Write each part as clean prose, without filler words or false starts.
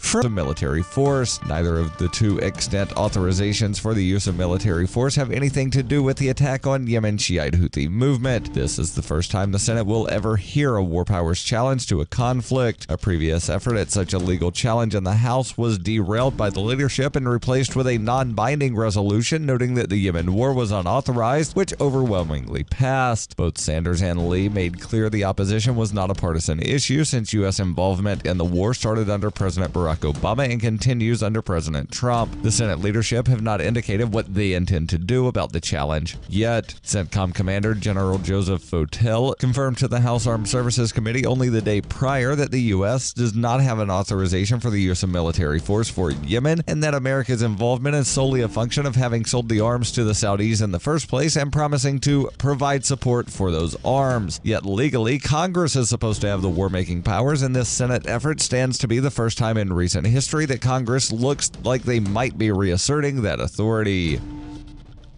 for the military force. Neither of the two extant authorizations for the use of military force have anything to do with the attack on Yemen Shiite Houthi movement. This is the first time the Senate will ever hear a war powers challenge to a conflict. A previous effort at such a legal challenge in the House was derailed by the leadership and replaced with a non-binding resolution noting that the Yemen war was unauthorized, which overwhelmingly passed. Both Sanders and Lee made clear the opposition was not a partisan issue since U.S. involvement in the war started under President Barack Obama and continues under President Trump. The Senate leadership have not indicated what they intend to do about the challenge yet. CENTCOM Commander General Joseph Votel confirmed to the House Armed Services Committee only the day prior that the U.S. does not have an authorization for the use of military force for Yemen and that America's involvement is solely a function of having sold the arms to the Saudis in the first place and promising to provide support for those arms. Yet legally, Congress is supposed to have the war-making powers, and this Senate effort stands to be the first time in recent history that Congress looks like they might be reasserting that authority.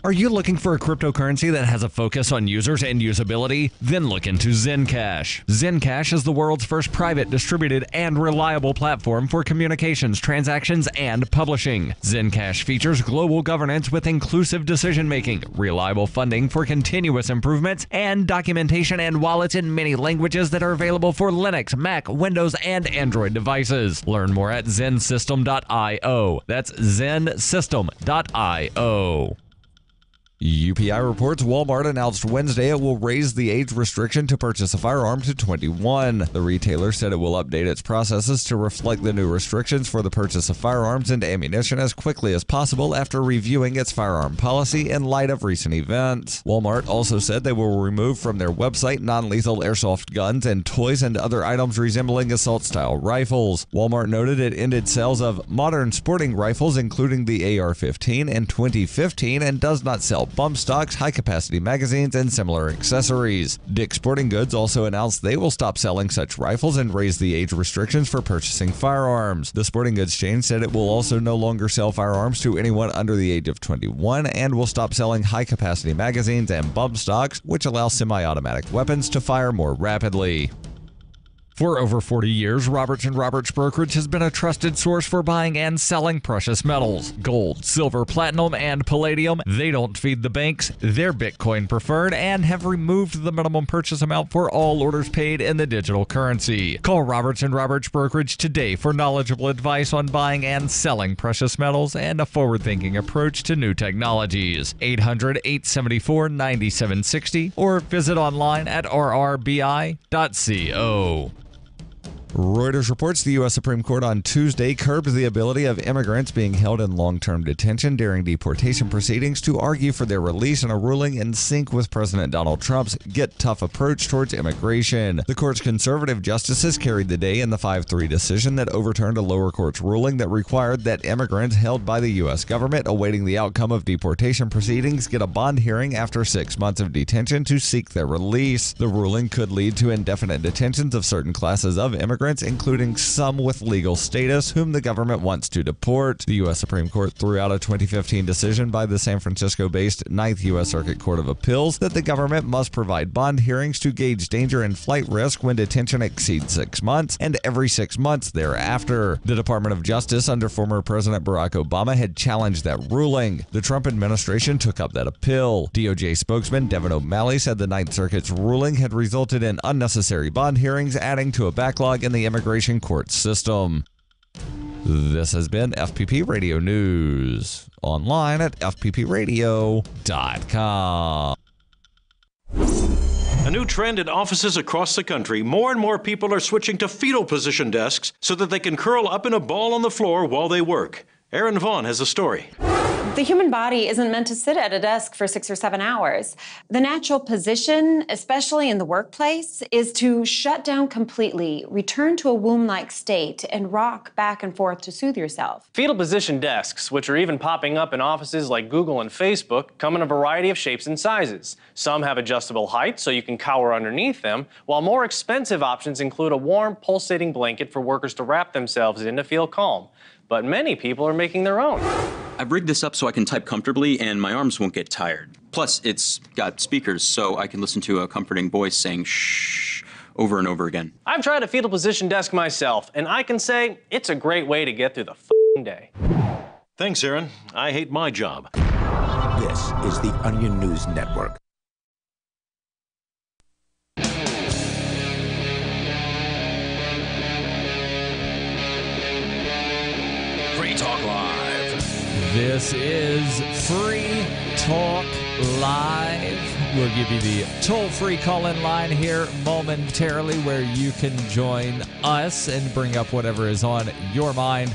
Are you looking for a cryptocurrency that has a focus on users and usability? Then look into Zencash. Zencash is the world's first private, distributed, and reliable platform for communications, transactions, and publishing. Zencash features global governance with inclusive decision-making, reliable funding for continuous improvements, and documentation and wallets in many languages that are available for Linux, Mac, Windows, and Android devices. Learn more at zensystem.io. That's zensystem.io. UPI reports Walmart announced Wednesday it will raise the age restriction to purchase a firearm to 21. The retailer said it will update its processes to reflect the new restrictions for the purchase of firearms and ammunition as quickly as possible after reviewing its firearm policy in light of recent events. Walmart also said they will remove from their website non-lethal airsoft guns and toys and other items resembling assault-style rifles. Walmart noted it ended sales of modern sporting rifles including the AR-15 in 2015 and does not sell bump stocks, high-capacity magazines, and similar accessories. Dick's Sporting Goods also announced they will stop selling such rifles and raise the age restrictions for purchasing firearms. The sporting goods chain said it will also no longer sell firearms to anyone under the age of 21 and will stop selling high-capacity magazines and bump stocks, which allow semi-automatic weapons to fire more rapidly. For over 40 years, Roberts & Roberts Brokerage has been a trusted source for buying and selling precious metals. Gold, silver, platinum, and palladium. They don't feed the banks. They're Bitcoin preferred and have removed the minimum purchase amount for all orders paid in the digital currency. Call Roberts & Roberts Brokerage today for knowledgeable advice on buying and selling precious metals and a forward-thinking approach to new technologies. 800-874-9760 or visit online at rrbi.co. Reuters reports the U.S. Supreme Court on Tuesday curbed the ability of immigrants being held in long-term detention during deportation proceedings to argue for their release in a ruling in sync with President Donald Trump's Get Tough approach towards immigration. The court's conservative justices carried the day in the 5-3 decision that overturned a lower court's ruling that required that immigrants held by the U.S. government awaiting the outcome of deportation proceedings get a bond hearing after 6 months of detention to seek their release. The ruling could lead to indefinite detentions of certain classes of immigrants, including some with legal status, whom the government wants to deport. The U.S. Supreme Court threw out a 2015 decision by the San Francisco-based 9th U.S. Circuit Court of Appeals that the government must provide bond hearings to gauge danger and flight risk when detention exceeds 6 months, and every 6 months thereafter. The Department of Justice under former President Barack Obama had challenged that ruling. The Trump administration took up that appeal. DOJ spokesman Devin O'Malley said the 9th Circuit's ruling had resulted in unnecessary bond hearings, adding to a backlog in the immigration court system. This has been FPP Radio News, online at fppradio.com. A new trend in offices across the country. More and more people are switching to fetal position desks so that they can curl up in a ball on the floor while they work. Aaron Vaughn has a story. The human body isn't meant to sit at a desk for 6 or 7 hours. The natural position, especially in the workplace, is to shut down completely, return to a womb-like state, and rock back and forth to soothe yourself. Fetal position desks, which are even popping up in offices like Google and Facebook, come in a variety of shapes and sizes. Some have adjustable height so you can cower underneath them, while more expensive options include a warm, pulsating blanket for workers to wrap themselves in to feel calm. But many people are making their own. I've rigged this up so I can type comfortably and my arms won't get tired. Plus, it's got speakers so I can listen to a comforting voice saying shh over and over again. I've tried a fetal position desk myself, and I can say it's a great way to get through the f***ing day. Thanks, Aaron. I hate my job. This is the Onion News Network. Free Talk Live. This is Free Talk Live. We'll give you the toll-free call-in line here momentarily where you can join us and bring up whatever is on your mind.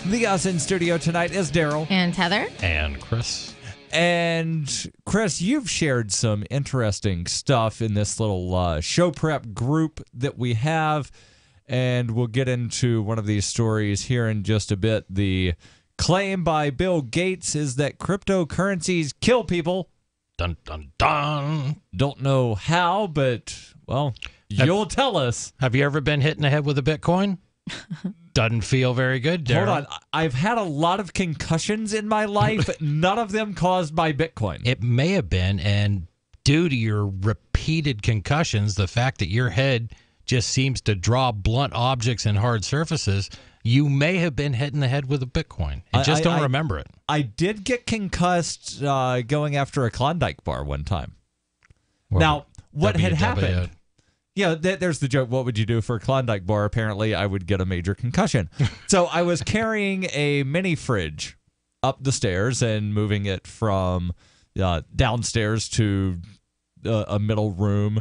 The us in studio tonight is Darryl. And Heather. And Chris. And Chris, you've shared some interesting stuff in this little show prep group that we have. And we'll get into one of these stories here in just a bit. The claim by Bill Gates is that cryptocurrencies kill people. Dun, dun, dun. Don't know how, but, well, you'll tell us. Have you ever been hit in the head with a Bitcoin? Doesn't feel very good, Darryl. Hold on. I've had a lot of concussions in my life, none of them caused by Bitcoin. It may have been, and due to your repeated concussions, the fact that your head just seems to draw blunt objects and hard surfaces, you may have been hit in the head with a Bitcoin. I just don't remember it. I did get concussed going after a Klondike bar one time. Well, now, what had WW. happened? Yeah, there's the joke. What would you do for a Klondike bar? Apparently, I would get a major concussion. So I was carrying a mini fridge up the stairs and moving it from downstairs to a middle room.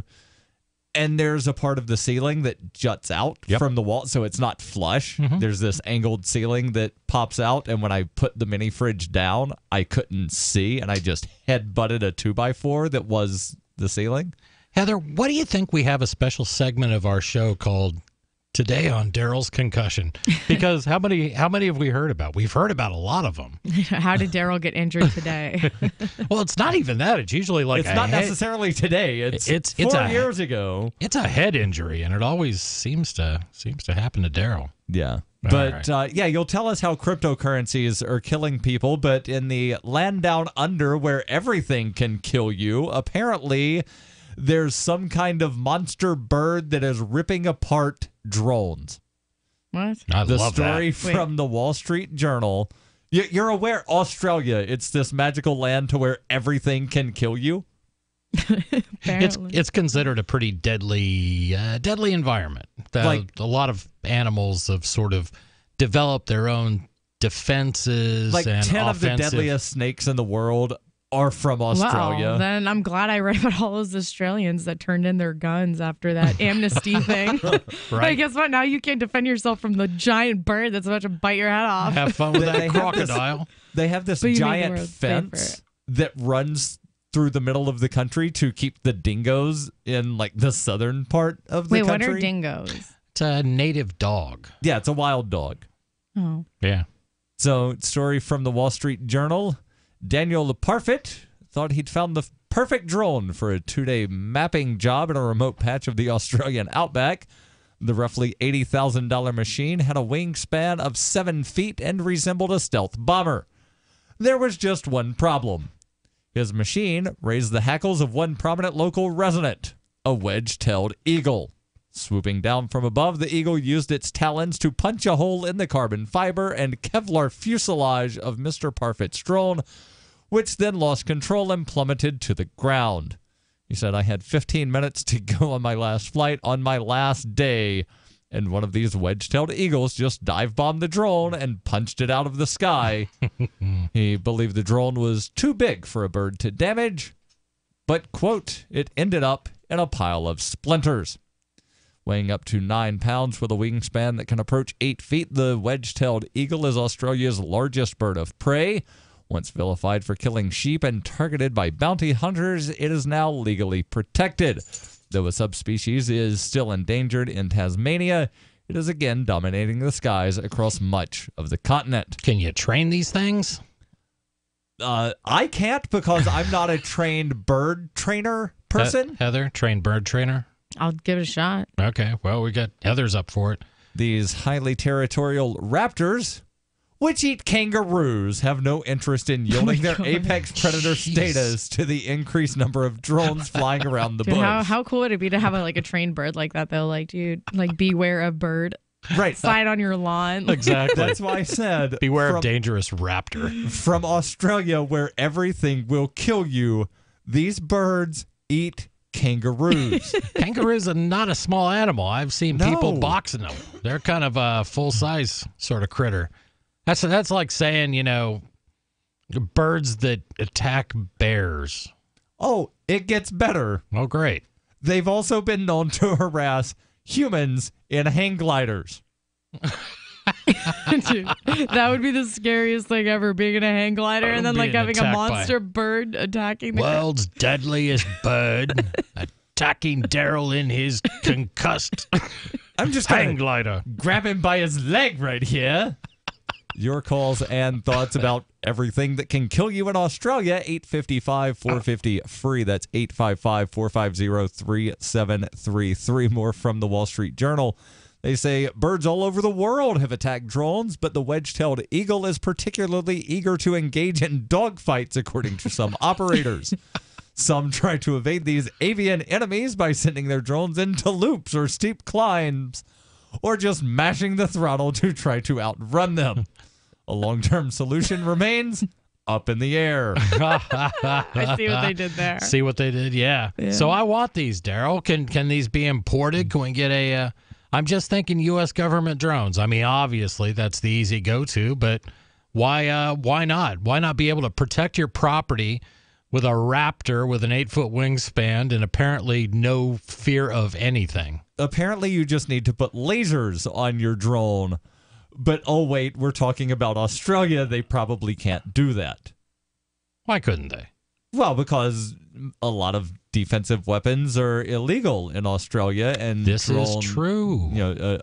And there's a part of the ceiling that juts out from the wall, so it's not flush. Mm-hmm. There's this angled ceiling that pops out, and when I put the mini fridge down, I couldn't see, and I just head-butted a 2x4 that was the ceiling. Heather, what do you think we have a special segment of our show called Today on Darryl's Concussion? Because how many have we heard about? We've heard about a lot of them. How did Darryl get injured today? Well, it's not even that. It's usually like it's not necessarily today. It's 4 years ago. It's a head injury, and it always seems to happen to Darryl. Yeah. But, you'll tell us how cryptocurrencies are killing people, but in the land down under where everything can kill you, apparently there's some kind of monster bird that is ripping apart drones. What? I the love story that. from the Wall Street Journal. You're aware Australia, it's this magical land to where everything can kill you? It's considered a pretty deadly environment. A lot of animals have sort of developed their own defenses. Like and 10 offensive. of the deadliest snakes in the world are from Australia. Wow, then I'm glad I read about all those Australians that turned in their guns after that amnesty thing. Right. Like, guess what? Now you can't defend yourself from the giant bird that's about to bite your head off. Have fun with that crocodile. They have this giant fence that runs through the middle of the country to keep the dingoes in like the southern part of the country. Wait, what are dingoes? It's a native dog. Yeah, it's a wild dog. Oh. Yeah. So, story from the Wall Street Journal. Daniel Parfit thought he'd found the perfect drone for a 2-day mapping job in a remote patch of the Australian outback. The roughly $80,000 machine had a wingspan of 7 feet and resembled a stealth bomber. There was just one problem. His machine raised the hackles of one prominent local resident, a wedge-tailed eagle. Swooping down from above, the eagle used its talons to punch a hole in the carbon fiber and Kevlar fuselage of Mr. Parfit's drone, which then lost control and plummeted to the ground. He said, I had 15 minutes to go on my last flight on my last day, and one of these wedge-tailed eagles just dive-bombed the drone and punched it out of the sky. He believed the drone was too big for a bird to damage, but, quote, it ended up in a pile of splinters. Weighing up to 9 pounds with a wingspan that can approach 8 feet, the wedge-tailed eagle is Australia's largest bird of prey. Once vilified for killing sheep and targeted by bounty hunters, it is now legally protected. Though a subspecies is still endangered in Tasmania, it is again dominating the skies across much of the continent. Can you train these things? I can't because I'm not a trained bird trainer person. Heather, trained bird trainer? I'll give it a shot. Okay, well, we got Heather's up for it. These highly territorial raptors which eat kangaroos, have no interest in yielding their apex predator status to the increased number of drones flying around the bush. How cool would it be to have a trained bird like that, though? Like, dude, like, beware of bird. Right. Sign on your lawn. Exactly. That's why I said... Beware of dangerous raptor. From Australia, where everything will kill you, these birds eat kangaroos. Kangaroos are not a small animal. I've seen people boxing them. They're kind of a full-size sort of critter. That's like saying, birds that attack bears. Oh, it gets better. Oh, great. They've also been known to harass humans in hang gliders. Dude, that would be the scariest thing ever, being in a hang glider and then having a monster bird attacking the world's deadliest bird attacking Darryl in his concussed I'm just hang glider. Grab him by his leg right here. Your calls and thoughts about everything that can kill you in Australia, 855-450-FREE. That's 855-450-3733. More from the Wall Street Journal. They say birds all over the world have attacked drones, but the wedge-tailed eagle is particularly eager to engage in dogfights, according to some operators. Some try to evade these avian enemies by sending their drones into loops or steep climbs, or just mashing the throttle to try to outrun them. A long-term solution remains up in the air. I see what they did there. See what they did? Yeah. So I want these, Darryl. Can these be imported? Can we get a... I'm just thinking U.S. government drones. I mean, obviously, that's the easy go-to, but why not? Why not be able to protect your property with a Raptor with an 8-foot wingspan and apparently no fear of anything? Apparently, you just need to put lasers on your drone. But, oh, wait, we're talking about Australia. They probably can't do that. Why couldn't they? Well, because a lot of defensive weapons are illegal in Australia. And this is true.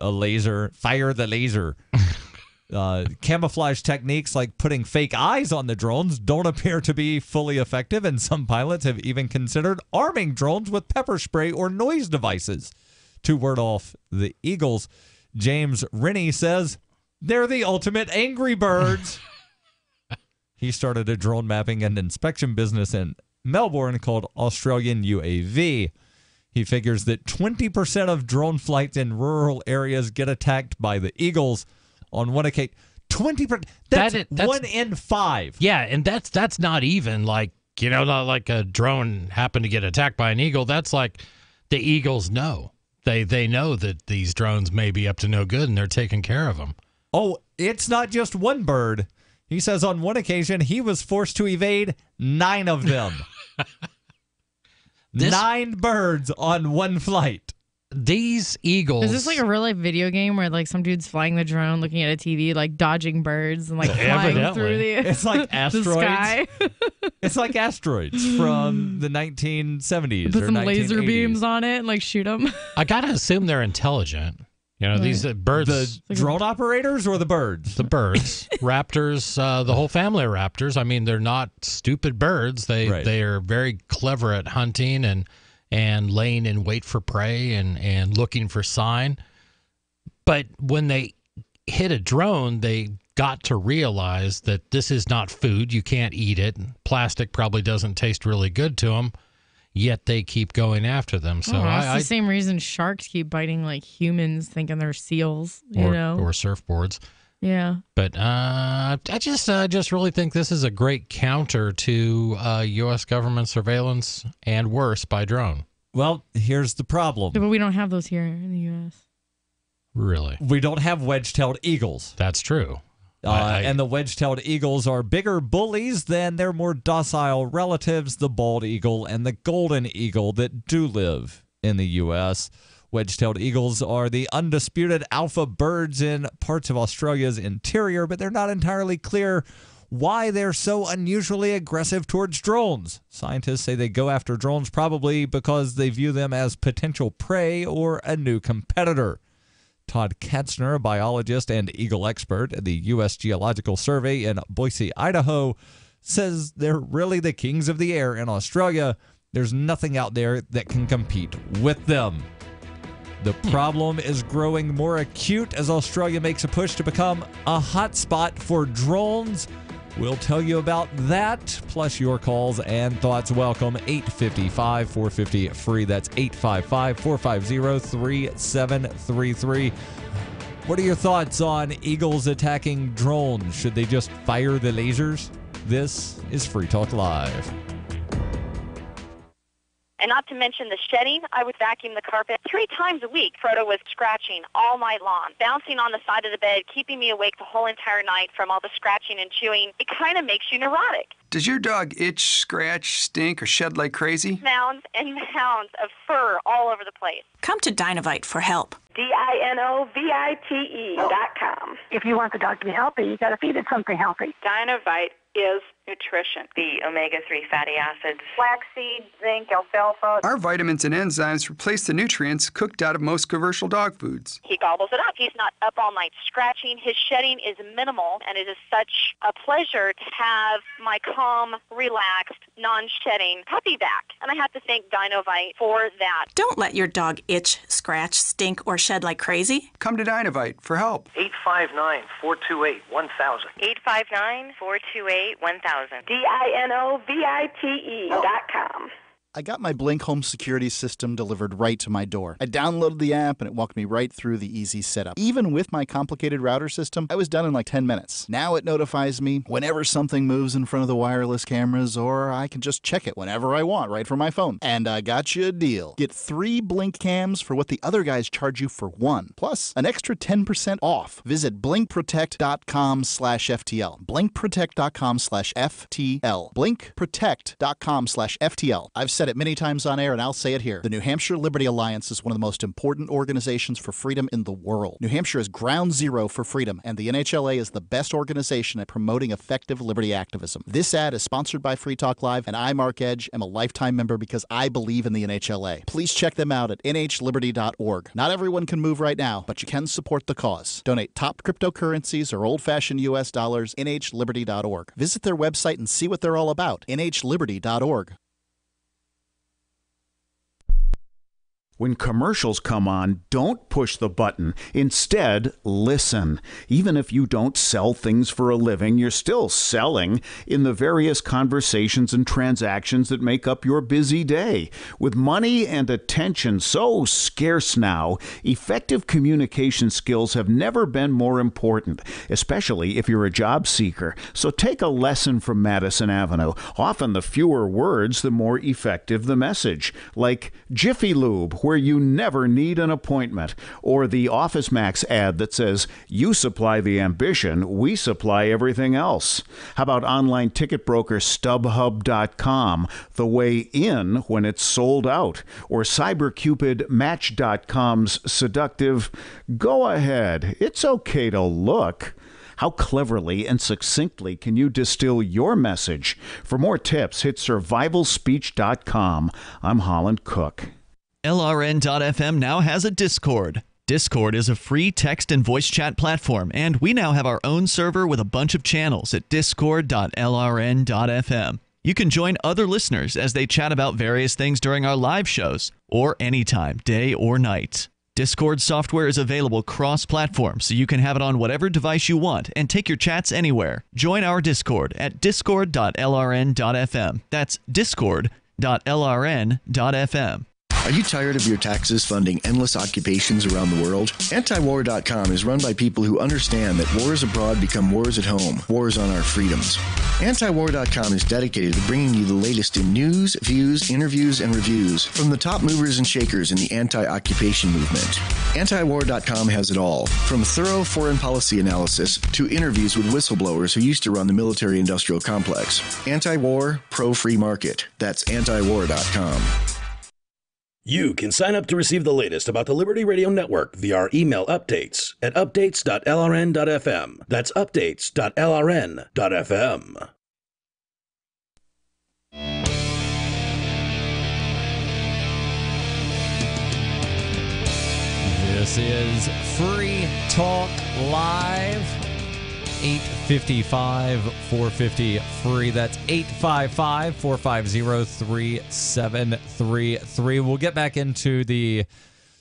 A laser, fire the laser. Camouflage techniques like putting fake eyes on the drones don't appear to be fully effective, and some pilots have even considered arming drones with pepper spray or noise devices to ward off the eagles. James Rennie says they're the ultimate angry birds. He started a drone mapping and inspection business in Melbourne called Australian UAV. He figures that 20% of drone flights in rural areas get attacked by the eagles. On one occasion, 20%. That's 1 in 5. Yeah, and that's not even not like a drone happened to get attacked by an eagle. That's like the eagles know. They know that these drones may be up to no good, and they're taking care of them. Oh, it's not just one bird. He says on one occasion he was forced to evade 9 of them. 9 birds on one flight. These eagles... Is this like a real-life video game where some dude's flying the drone, looking at a TV, dodging birds and flying through it's like asteroids. the sky? It's like asteroids from the 1970s Put or some 1980s. laser beams on it and shoot them. I gotta assume they're intelligent. These birds... The drone operators or the birds? The birds. Raptors, the whole family of raptors. I mean, they're not stupid birds. They are very clever at hunting and laying in wait for prey and looking for sign. But when they hit a drone, they got to realize that this is not food. You can't eat it. Plastic probably doesn't taste really good to them, yet they keep going after them. So it's the same reason sharks keep biting humans, thinking they're seals, or surfboards. Yeah. But I just really think this is a great counter to U.S. government surveillance and worse by drone. Well, here's the problem. Yeah, but we don't have those here in the U.S. Really? We don't have wedge-tailed eagles. That's true. And the wedge-tailed eagles are bigger bullies than their more docile relatives, the bald eagle and the golden eagle that do live in the U.S. Wedge-tailed eagles are the undisputed alpha birds in parts of Australia's interior, but they're not entirely clear why they're so unusually aggressive towards drones. Scientists say they go after drones probably because they view them as potential prey or a new competitor. Todd Katzner, a biologist and eagle expert at the U.S. Geological Survey in Boise, Idaho, says they're really the kings of the air in Australia. There's nothing out there that can compete with them. The problem is growing more acute as Australia makes a push to become a hotspot for drones. We'll tell you about that, plus your calls and thoughts. Welcome, 855-450-FREE. That's 855-450-3733. What are your thoughts on eagles attacking drones? Should they just fire the lasers? This is Free Talk Live. And not to mention the shedding, I would vacuum the carpet 3 times a week. Frodo was scratching all night long, bouncing on the side of the bed, keeping me awake the whole entire night from all the scratching and chewing. It kind of makes you neurotic. Does your dog itch, scratch, stink, or shed like crazy? Mounds and mounds of fur all over the place. Come to Dinovite for help. DINOVITE.com. If you want the dog to be healthy, you got to feed it something healthy. Dinovite is nutrition. The omega-3 fatty acids. Flaxseed, zinc, alfalfa. Our vitamins and enzymes replace the nutrients cooked out of most commercial dog foods. He gobbles it up. He's not up all night scratching. His shedding is minimal, and it is such a pleasure to have my calm, relaxed, non-shedding puppy back. And I have to thank Dinovite for that. Don't let your dog itch, scratch, stink, or shed like crazy. Come to Dinovite for help. 859-428-1000. 859-428-1000. DINOVITE.com. I got my Blink home security system delivered right to my door. I downloaded the app and it walked me right through the easy setup. Even with my complicated router system, I was done in like 10 minutes. Now it notifies me whenever something moves in front of the wireless cameras, or I can just check it whenever I want right from my phone. And I got you a deal. Get 3 Blink cams for what the other guys charge you for 1, plus an extra 10% off. Visit blinkprotect.com/FTL. blinkprotect.com/FTL. blinkprotect.com/FTL. I've said it many times on air, and I'll say it here. The New Hampshire Liberty Alliance is one of the most important organizations for freedom in the world. New Hampshire is ground zero for freedom, and the NHLA is the best organization at promoting effective liberty activism. This ad is sponsored by Free Talk Live, and I, Mark Edge, am a lifetime member because I believe in the NHLA. Please check them out at nhliberty.org. Not everyone can move right now, but you can support the cause. Donate top cryptocurrencies or old-fashioned U.S. dollars, nhliberty.org. Visit their website and see what they're all about, nhliberty.org. When commercials come on, don't push the button. Instead, listen. Even if you don't sell things for a living, you're still selling in the various conversations and transactions that make up your busy day. With money and attention so scarce now, effective communication skills have never been more important, especially if you're a job seeker. So take a lesson from Madison Avenue. Often the fewer words, the more effective the message. Like Jiffy Lube, where you never need an appointment, or the Office Max ad that says, you supply the ambition, we supply everything else. How about online ticket broker StubHub.com, the way in when it's sold out, or CyberCupidMatch.com's seductive, go ahead, it's okay to look. How cleverly and succinctly can you distill your message? For more tips, hit survivalspeech.com. I'm Holland Cook. LRN.FM now has a Discord. Discord is a free text and voice chat platform, and we now have our own server with a bunch of channels at discord.lrn.fm. You can join other listeners as they chat about various things during our live shows, or anytime, day or night. Discord software is available cross-platform, so you can have it on whatever device you want and take your chats anywhere. Join our Discord at discord.lrn.fm. That's discord.lrn.fm. Are you tired of your taxes funding endless occupations around the world? Antiwar.com is run by people who understand that wars abroad become wars at home, wars on our freedoms. Antiwar.com is dedicated to bringing you the latest in news, views, interviews, and reviews from the top movers and shakers in the anti-occupation movement. Antiwar.com has it all, from thorough foreign policy analysis to interviews with whistleblowers who used to run the military-industrial complex. Anti-war, pro-free market. That's antiwar.com. You can sign up to receive the latest about the Liberty Radio Network via our email updates at updates.lrn.fm. That's updates.lrn.fm. This is Free Talk Live. 855-450-FREE. That's 855-450-3733. We'll get back into the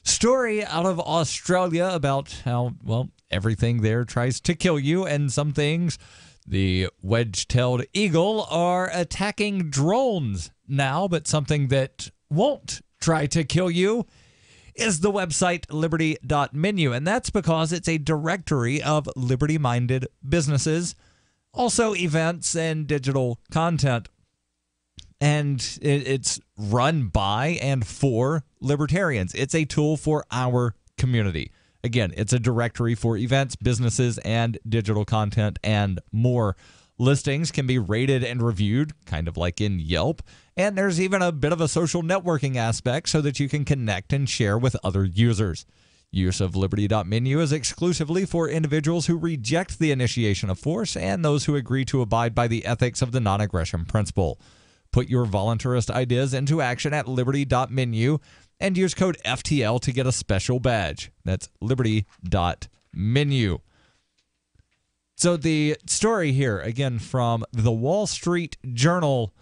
Story out of Australia about how, well, everything there tries to kill you, and some things, the wedge-tailed eagle, are attacking drones now, but something that won't try to kill you is the website liberty.menu, and that's because it's a directory of liberty-minded businesses, also events and digital content. And it's run by and for libertarians. It's a tool for our community. Again, it's a directory for events, businesses, and digital content and more. Listings can be rated and reviewed, kind of like in Yelp. And there's even a bit of a social networking aspect so that you can connect and share with other users. Use of liberty.menu is exclusively for individuals who reject the initiation of force and those who agree to abide by the ethics of the non-aggression principle. Put your voluntarist ideas into action at liberty.menu and use code FTL to get a special badge. That's liberty.menu. So the story here, again, from the Wall Street Journal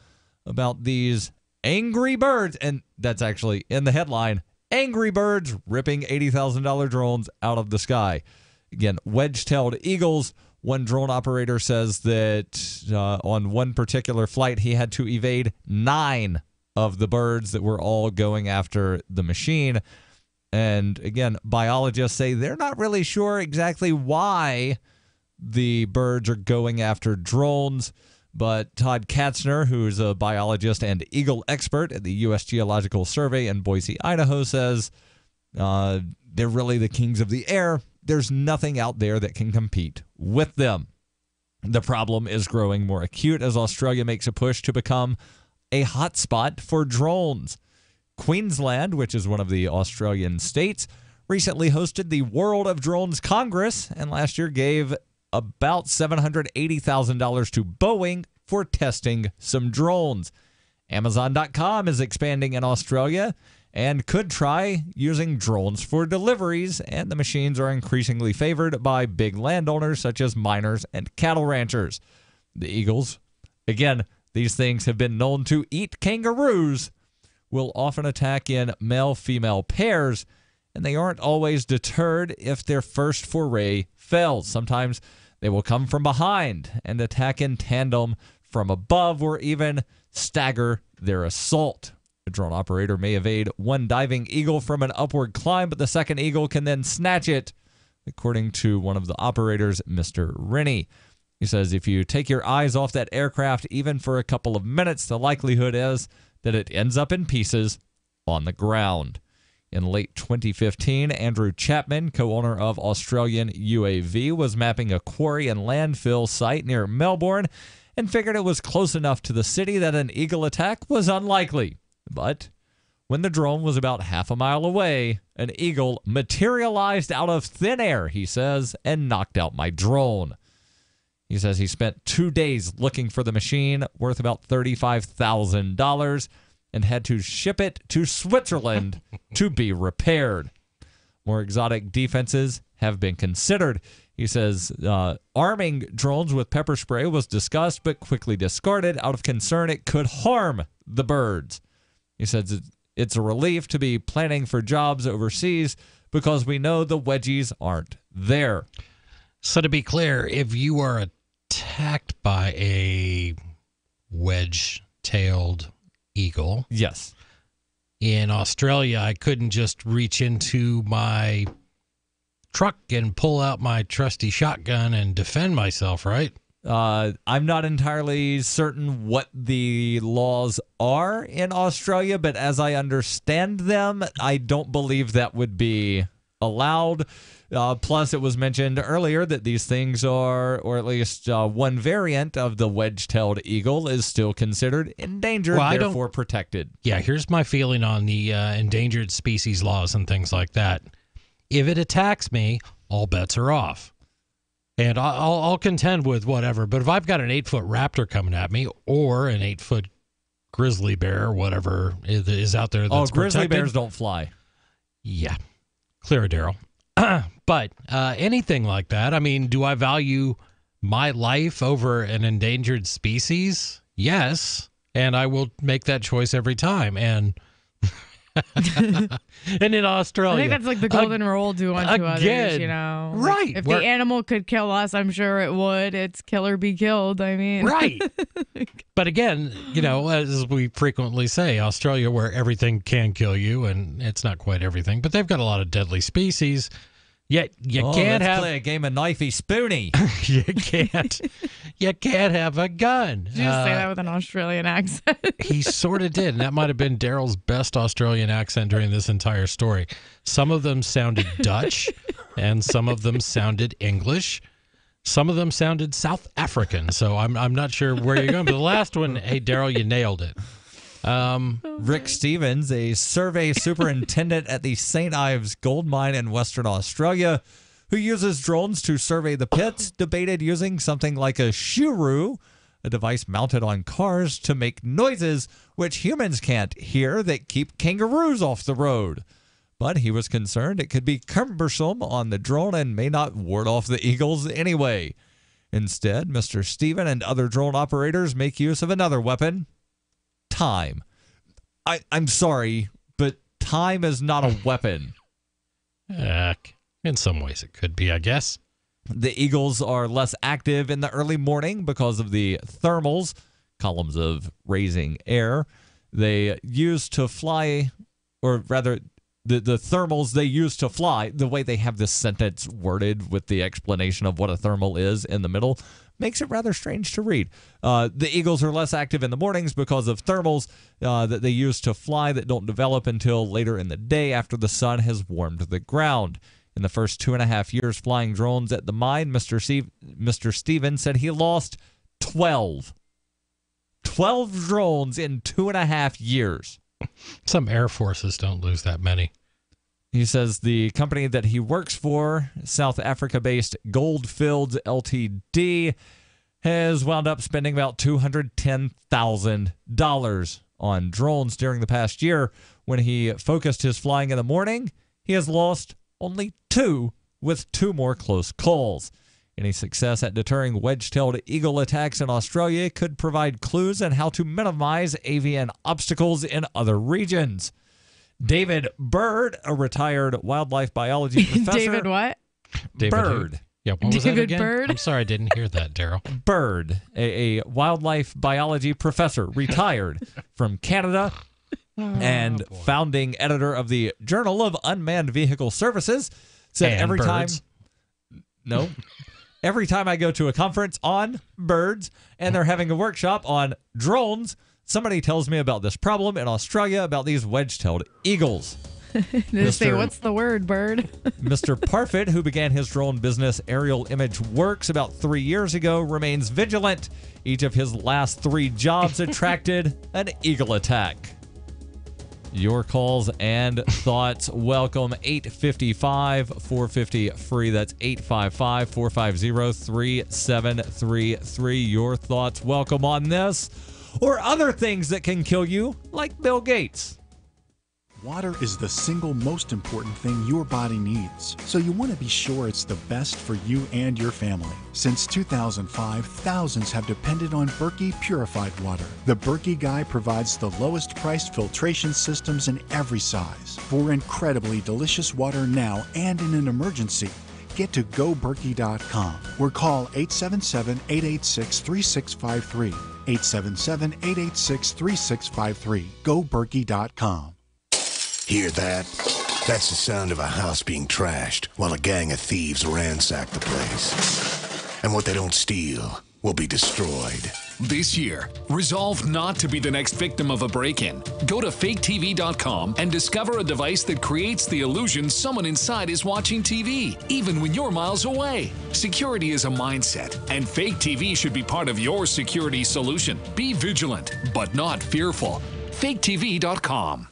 about these angry birds, and that's actually in the headline, angry birds ripping $80,000 drones out of the sky. Again, wedge-tailed eagles. One drone operator says that on one particular flight, he had to evade 9 of the birds that were all going after the machine. And again, biologists say they're not really sure exactly why the birds are going after drones. But Todd Katzner, who's a biologist and eagle expert at the U.S. Geological Survey in Boise, Idaho, says they're really the kings of the air. There's nothing out there that can compete with them. The problem is growing more acute as Australia makes a push to become a hotspot for drones. Queensland, which is one of the Australian states, recently hosted the World of Drones Congress and last year gave about $780,000 to Boeing for testing some drones. Amazon.com is expanding in Australia and could try using drones for deliveries, and the machines are increasingly favored by big landowners such as miners and cattle ranchers. The eagles, again, these things have been known to eat kangaroos, will often attack in male-female pairs, and they aren't always deterred if their first foray fails. Sometimes they will come from behind and attack in tandem from above or even stagger their assault. A drone operator may evade one diving eagle from an upward climb, but the second eagle can then snatch it, according to one of the operators, Mr. Rennie. He says if you take your eyes off that aircraft even for a couple of minutes, the likelihood is that it ends up in pieces on the ground. In late 2015, Andrew Chapman, co-owner of Australian UAV, was mapping a quarry and landfill site near Melbourne and figured it was close enough to the city that an eagle attack was unlikely. But when the drone was about half a mile away, an eagle materialized out of thin air, he says, and knocked out my drone. He says he spent 2 days looking for the machine, worth about $35,000, and had to ship it to Switzerland to be repaired. More exotic defenses have been considered. He says arming drones with pepper spray was discussed but quickly discarded out of concern it could harm the birds. He says it's a relief to be planning for jobs overseas because we know the wedgies aren't there. So to be clear, if you are attacked by a wedge-tailed eagle, yes, in Australia, I couldn't just reach into my truck and pull out my trusty shotgun and defend myself, right? I'm not entirely certain what the laws are in Australia, but as I understand them, I don't believe that would be allowed. Plus, it was mentioned earlier that these things are, or at least one variant of the wedge-tailed eagle is still considered endangered, therefore protected. Yeah, here's my feeling on the endangered species laws and things like that. If it attacks me, all bets are off. And I'll contend with whatever. But if I've got an 8-foot raptor coming at me or an 8-foot grizzly bear, whatever is out there that's grizzly protected, bears don't fly. Yeah. Clear, Darryl. But anything like that, I mean, do I value my life over an endangered species? Yes. And I will make that choice every time. And And in Australia, I think that's like the golden rule: do unto others. You know, right? If the animal could kill us, I'm sure it would. It's kill or be killed. I mean, right. But again, you know, as we frequently say, Australia, where everything can kill you, and it's not quite everything, but they've got a lot of deadly species. Yet you can't play a game of knifey spoony. You can't have a gun. Did you just say that with an Australian accent? He sort of did, and that might have been Darryl's best Australian accent during this entire story. Some of them sounded Dutch, and some of them sounded English. Some of them sounded South African, so I'm not sure where you're going. But the last one, hey, Darryl, you nailed it. Rick Stevens, a survey superintendent at the St. Ives gold mine in Western Australia, who uses drones to survey the pits, debated using something like a shiroo, a device mounted on cars to make noises which humans can't hear that keep kangaroos off the road. But he was concerned it could be cumbersome on the drone and may not ward off the eagles anyway. Instead, Mr. Steven and other drone operators make use of another weapon: time. I'm sorry, but time is not a weapon. In some ways it could be, I guess. The eagles are less active in the early morning because of the thermals, columns of raising air, they use to fly, or rather, the thermals they use to fly. The way they have this sentence worded with the explanation of what a thermal is in the middle makes it rather strange to read. The eagles are less active in the mornings because of thermals that they use to fly that don't develop until later in the day after the sun has warmed the ground. In the first 2.5 years flying drones at the mine, Mr. Stevens said he lost 12 drones in 2.5 years. Some air forces don't lose that many. He says the company that he works for, South Africa-based Goldfields Ltd., has wound up spending about $210,000 on drones during the past year. When he focused his flying in the morning, he has lost only 2, with 2 more close calls. Any success at deterring wedge-tailed eagle attacks in Australia could provide clues on how to minimize avian obstacles in other regions. David Bird, a retired wildlife biology professor. David what? David Bird. Who? Yeah, what was David that again? Bird? I'm sorry, I didn't hear that, Darryl. Bird, a wildlife biology professor, retired from Canada, and founding editor of the Journal of Unmanned Vehicle Services, said And every birds. every time I go to a conference on birds and they're having a workshop on drones, somebody tells me about this problem in Australia about these wedge-tailed eagles. They say, what's the word, bird? Mr. Parfit, who began his drone business Aerial Image Works about 3 years ago, remains vigilant. Each of his last 3 jobs attracted an eagle attack. Your calls and thoughts welcome. 855-450-FREE. That's 855-450-3733. Your thoughts welcome on this or other things that can kill you, like Bill Gates. Water is the single most important thing your body needs, so you want to be sure it's the best for you and your family. Since 2005, thousands have depended on Berkey purified water. The Berkey Guy provides the lowest priced filtration systems in every size. For incredibly delicious water now and in an emergency, get to GoBerkey.com or call 877-886-3653. 877-886-3653. GoBerkey.com. Hear that? That's the sound of a house being trashed while a gang of thieves ransack the place. And what they don't steal will be destroyed. This year, resolve not to be the next victim of a break-in. Go to faketv.com and discover a device that creates the illusion someone inside is watching TV, even when you're miles away. Security is a mindset, and Fake TV should be part of your security solution. Be vigilant, but not fearful. faketv.com.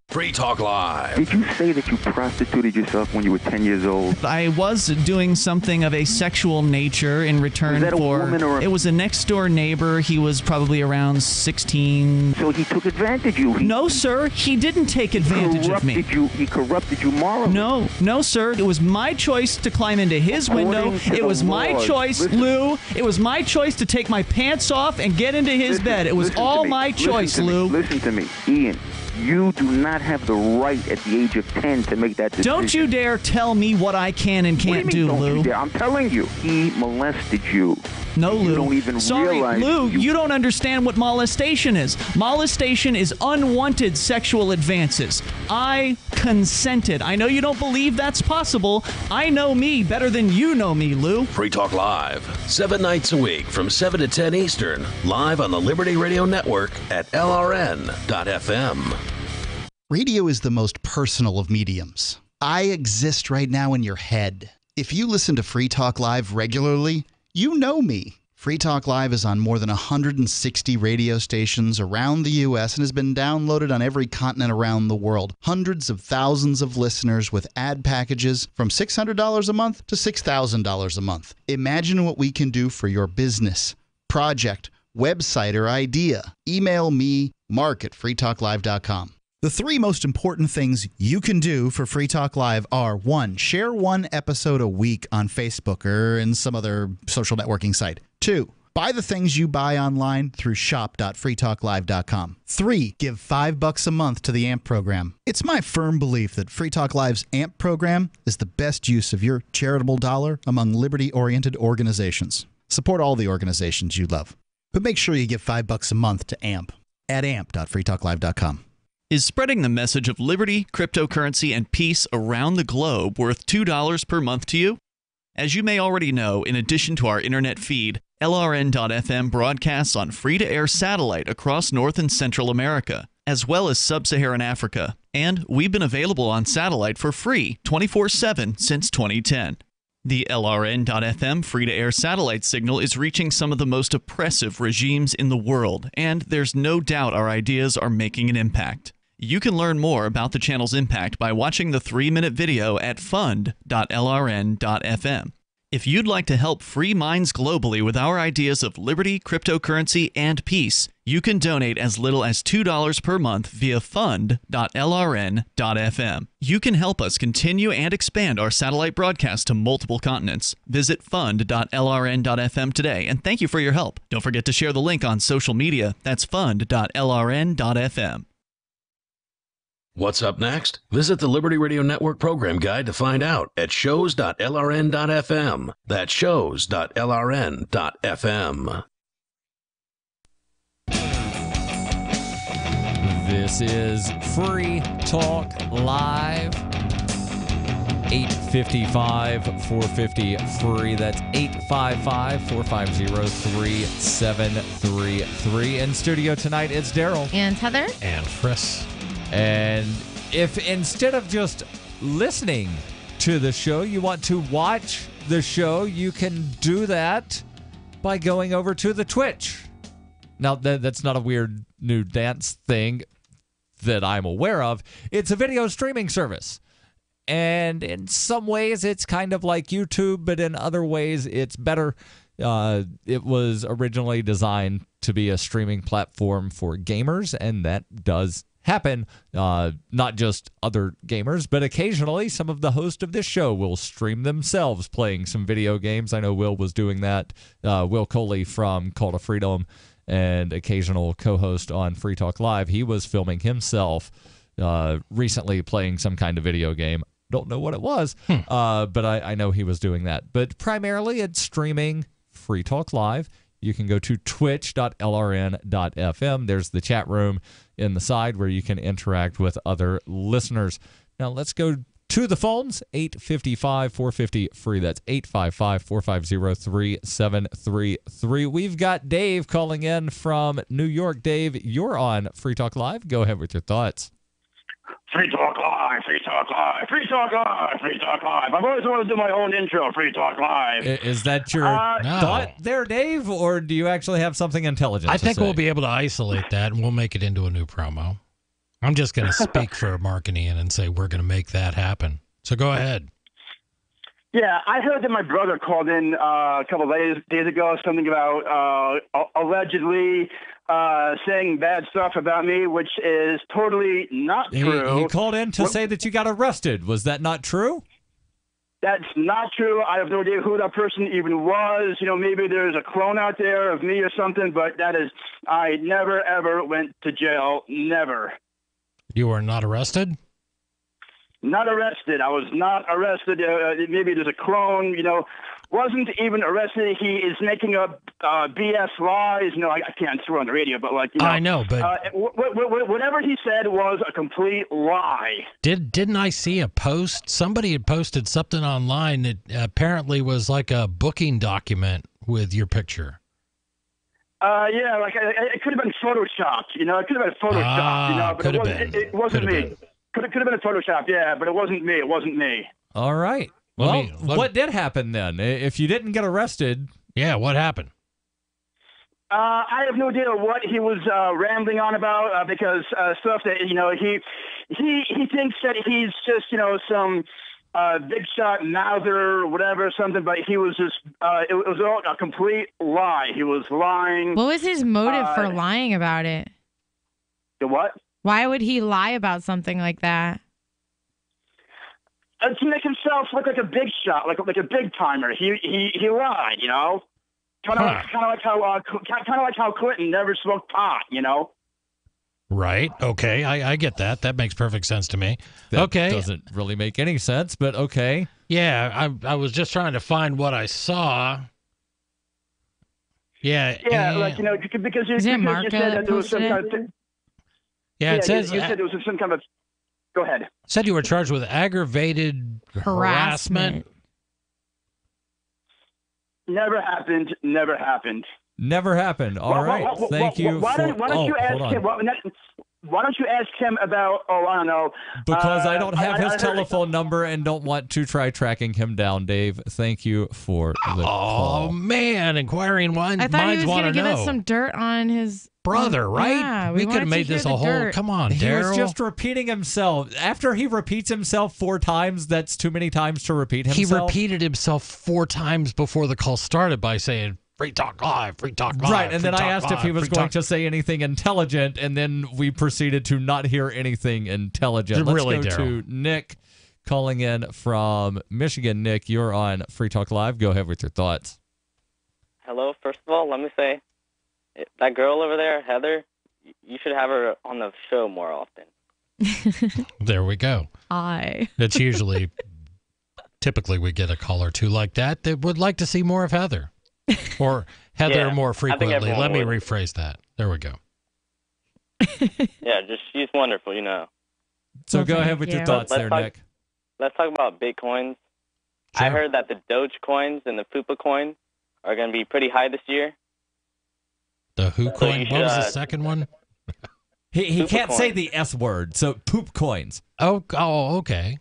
Free Talk Live. Did you say that you prostituted yourself when you were 10 years old? I was doing something of a sexual nature in return Was that a for... woman or a... It was a next-door neighbor. He was probably around 16. So he took advantage of you? No, sir. He didn't take advantage of me. He corrupted you morally? No, sir. It was my choice to climb into his window. It was my choice, Lou. It was my choice to take my pants off and get into his bed. It was all my choice, Lou. Listen to me, Ian. You do not have the right at the age of 10 to make that decision. Don't you dare tell me what I can and can't do, Lou. I'm telling you, he molested you. No, Lou. You don't even realize. Lou, you don't understand what molestation is. Molestation is unwanted sexual advances. I consented. I know you don't believe that's possible. I know me better than you know me, Lou. Free Talk Live, 7 nights a week from 7 to 10 Eastern, live on the Liberty Radio Network at LRN.FM. Radio is the most personal of mediums. I exist right now in your head. If you listen to Free Talk Live regularly, you know me. Free Talk Live is on more than 160 radio stations around the U.S. and has been downloaded on every continent around the world. Hundreds of thousands of listeners with ad packages from $600 a month to $6,000 a month. Imagine what we can do for your business, project, website, or idea. Email me, mark@freetalklive.com. The 3 most important things you can do for Free Talk Live are: 1, share 1 episode a week on Facebook or in some other social networking site. 2, buy the things you buy online through shop.freetalklive.com. 3, give $5 a month to the AMP program. It's my firm belief that Free Talk Live's AMP program is the best use of your charitable dollar among liberty-oriented organizations. Support all the organizations you love, but make sure you give $5 a month to AMP at amp.freetalklive.com. Is spreading the message of liberty, cryptocurrency, and peace around the globe worth $2 per month to you? As you may already know, in addition to our internet feed, LRN.FM broadcasts on free-to-air satellite across North and Central America, as well as Sub-Saharan Africa. And we've been available on satellite for free 24/7 since 2010. The LRN.FM free-to-air satellite signal is reaching some of the most oppressive regimes in the world, and there's no doubt our ideas are making an impact. You can learn more about the channel's impact by watching the 3-minute video at fund.lrn.fm. If you'd like to help free minds globally with our ideas of liberty, cryptocurrency, and peace, you can donate as little as $2 per month via fund.lrn.fm. You can help us continue and expand our satellite broadcast to multiple continents. Visit fund.lrn.fm today, and thank you for your help. Don't forget to share the link on social media. That's fund.lrn.fm. What's up next? Visit the Liberty Radio Network program guide to find out at shows.lrn.fm. That's shows.lrn.fm. This is Free Talk Live. 855-450-FREE. That's 855-450-3733. In studio tonight, it's Darryl. And Heather. And Chris. And if instead of just listening to the show, you want to watch the show, you can do that by going over to the Twitch. Now, that's not a weird new dance thing that I'm aware of. It's a video streaming service. And in some ways, it's kind of like YouTube, but in other ways, it's better. It was originally designed to be a streaming platform for gamers, and that does happen. Not just other gamers, but occasionally some of the hosts of this show will stream themselves playing some video games. I know Will was doing that. Will Coley from Call to Freedom and occasional co-host on Free Talk Live. He was filming himself recently playing some kind of video game. Don't know what it was, but I know he was doing that. But primarily it's streaming Free Talk Live. You can go to twitch.lrn.fm. There's the chat room in the side where you can interact with other listeners. Now let's go to the phones, 855-450-FREE. That's 855-450-3733. We've got Dave calling in from New York. Dave, you're on Free Talk Live. Go ahead with your thoughts. Free Talk Live, Free Talk Live, Free Talk Live, Free Talk Live. I've always wanted to do my own intro, Free Talk Live. Is that your thought there, Dave, or do you actually have something intelligent I to think say? we'll be able to isolate that, and we'll make it into a new promo. I'm just going to speak for Mark and Ian and say we're going to make that happen. So go ahead. Yeah, I heard that my brother called in a couple of days ago, something about allegedly saying bad stuff about me, which is totally not true. He called in to say that you got arrested. Was that not true? That's not true. I have no idea who that person even was. Maybe there's a clone out there of me or something, but I never, ever went to jail. Never. You were not arrested? Not arrested. I was not arrested. Maybe there's a clone, wasn't even arrested. He is making up BS lies. I can't swear on the radio, but I know, but whatever he said was a complete lie. Didn't I see a post? Somebody had posted something online that apparently was like a booking document with your picture. Yeah, it could have been photoshopped. It could have been photoshopped. But it wasn't me. Could have been a Photoshop, yeah, but it wasn't me. It wasn't me. All right. Well, what did happen then? If you didn't get arrested, yeah, what happened? I have no idea what he was rambling on about because stuff that he thinks that he's just some big shot mouther or whatever something, but he was just it was all a complete lie. He was lying. What was his motive for lying about it? The what? Why would he lie about something like that? To make himself look like a big shot, like a big timer. He lied, kind of like how Clinton never smoked pot, Right. Okay. I get that. That makes perfect sense to me. That doesn't really make any sense, but okay. Yeah, I was just trying to find what I saw. Yeah. Yeah, because you said that there was some kind of thing. Yeah, it says you said it was some kind of. Go ahead. Said you were charged with aggravated harassment. Never happened. Never happened. Never happened. All right. Thank you. Why don't you ask him? Why don't you ask him about? I don't know. Because I don't have his telephone number and don't want to try tracking him down, Dave. Thank you for the call. Oh man, inquiring minds want to know. I thought he was going to give us some dirt on his brother, right? Yeah, we could have made this a whole. Dirt. Come on, Darryl. He was Darryl. just repeating himself. After he repeats himself 4 times, that's too many times to repeat himself. He repeated himself 4 times before the call started by saying, "Free Talk Live, Free Talk Live." Right, and then I asked if he was going to say anything intelligent, and then we proceeded to not hear anything intelligent. Let's go to Nick calling in from Michigan. Nick, you're on Free Talk Live. Go ahead with your thoughts. Hello. First of all, let me say, that girl over there, Heather, you should have her on the show more often. There we go. It's usually, typically we get a call or two like that would like to see more of Heather. Or Heather more frequently. Let me rephrase that. There we go. Yeah, she's wonderful, So go ahead with your thoughts there, Nick. Let's talk about Bitcoins. Sure. I heard that the Doge coins and the Fupa coin are going to be pretty high this year. The who coin? What was the second one? He can't say the S word, so poop coins. Oh, okay.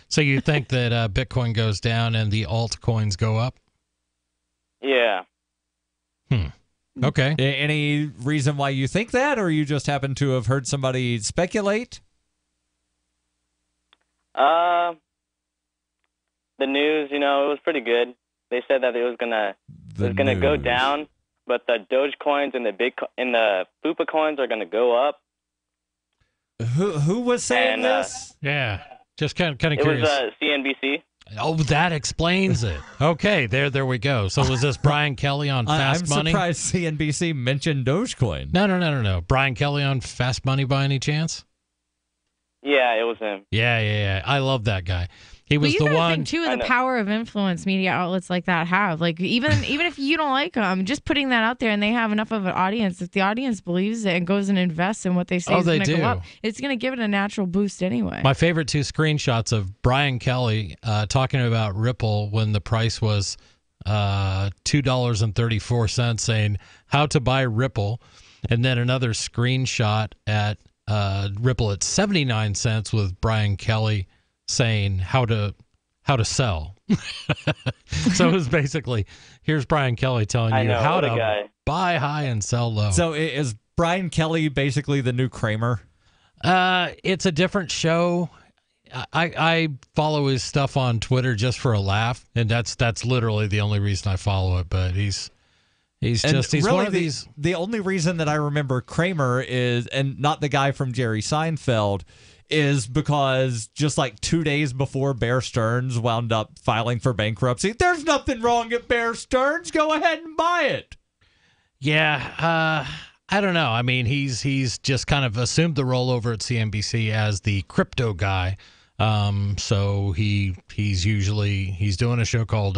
So you think that Bitcoin goes down and the altcoins go up? Yeah. Okay. Any reason why you think that, or you just happen to have heard somebody speculate? The news, it was pretty good. They said that it was gonna go down, but the Doge coins and the Fupa coins are gonna go up. Who was saying this? Yeah, just kind of curious. It was CNBC. Oh, that explains it. Okay, there we go. So was this Brian Kelly on Fast Money? I'm surprised CNBC mentioned Dogecoin. No. Brian Kelly on Fast Money by any chance? Yeah, it was him. Yeah. I love that guy. He was the one. Think too, the power of influence media outlets like that have. Like even if you don't like them, just putting that out there, and they have enough of an audience. If the audience believes it and goes and invests in what they say is going to go up, it's going to give it a natural boost anyway. My favorite 2 screenshots of Brian Kelly talking about Ripple when the price was $2.34, saying how to buy Ripple, and then another screenshot at Ripple at 79 cents with Brian Kelly saying how to sell. So it was basically, here's Brian Kelly telling you how to buy high and sell low. So is Brian Kelly basically the new Kramer? It's a different show. I follow his stuff on Twitter just for a laugh, and that's literally the only reason I follow it. But he's really one of these. The only reason that I remember Kramer is, and not the guy from Jerry Seinfeld, is because just like 2 days before Bear Stearns wound up filing for bankruptcy, there's nothing wrong at Bear Stearns. Go ahead and buy it. Yeah, I don't know. I mean, he's just kind of assumed the role over at CNBC as the crypto guy. So he's doing a show called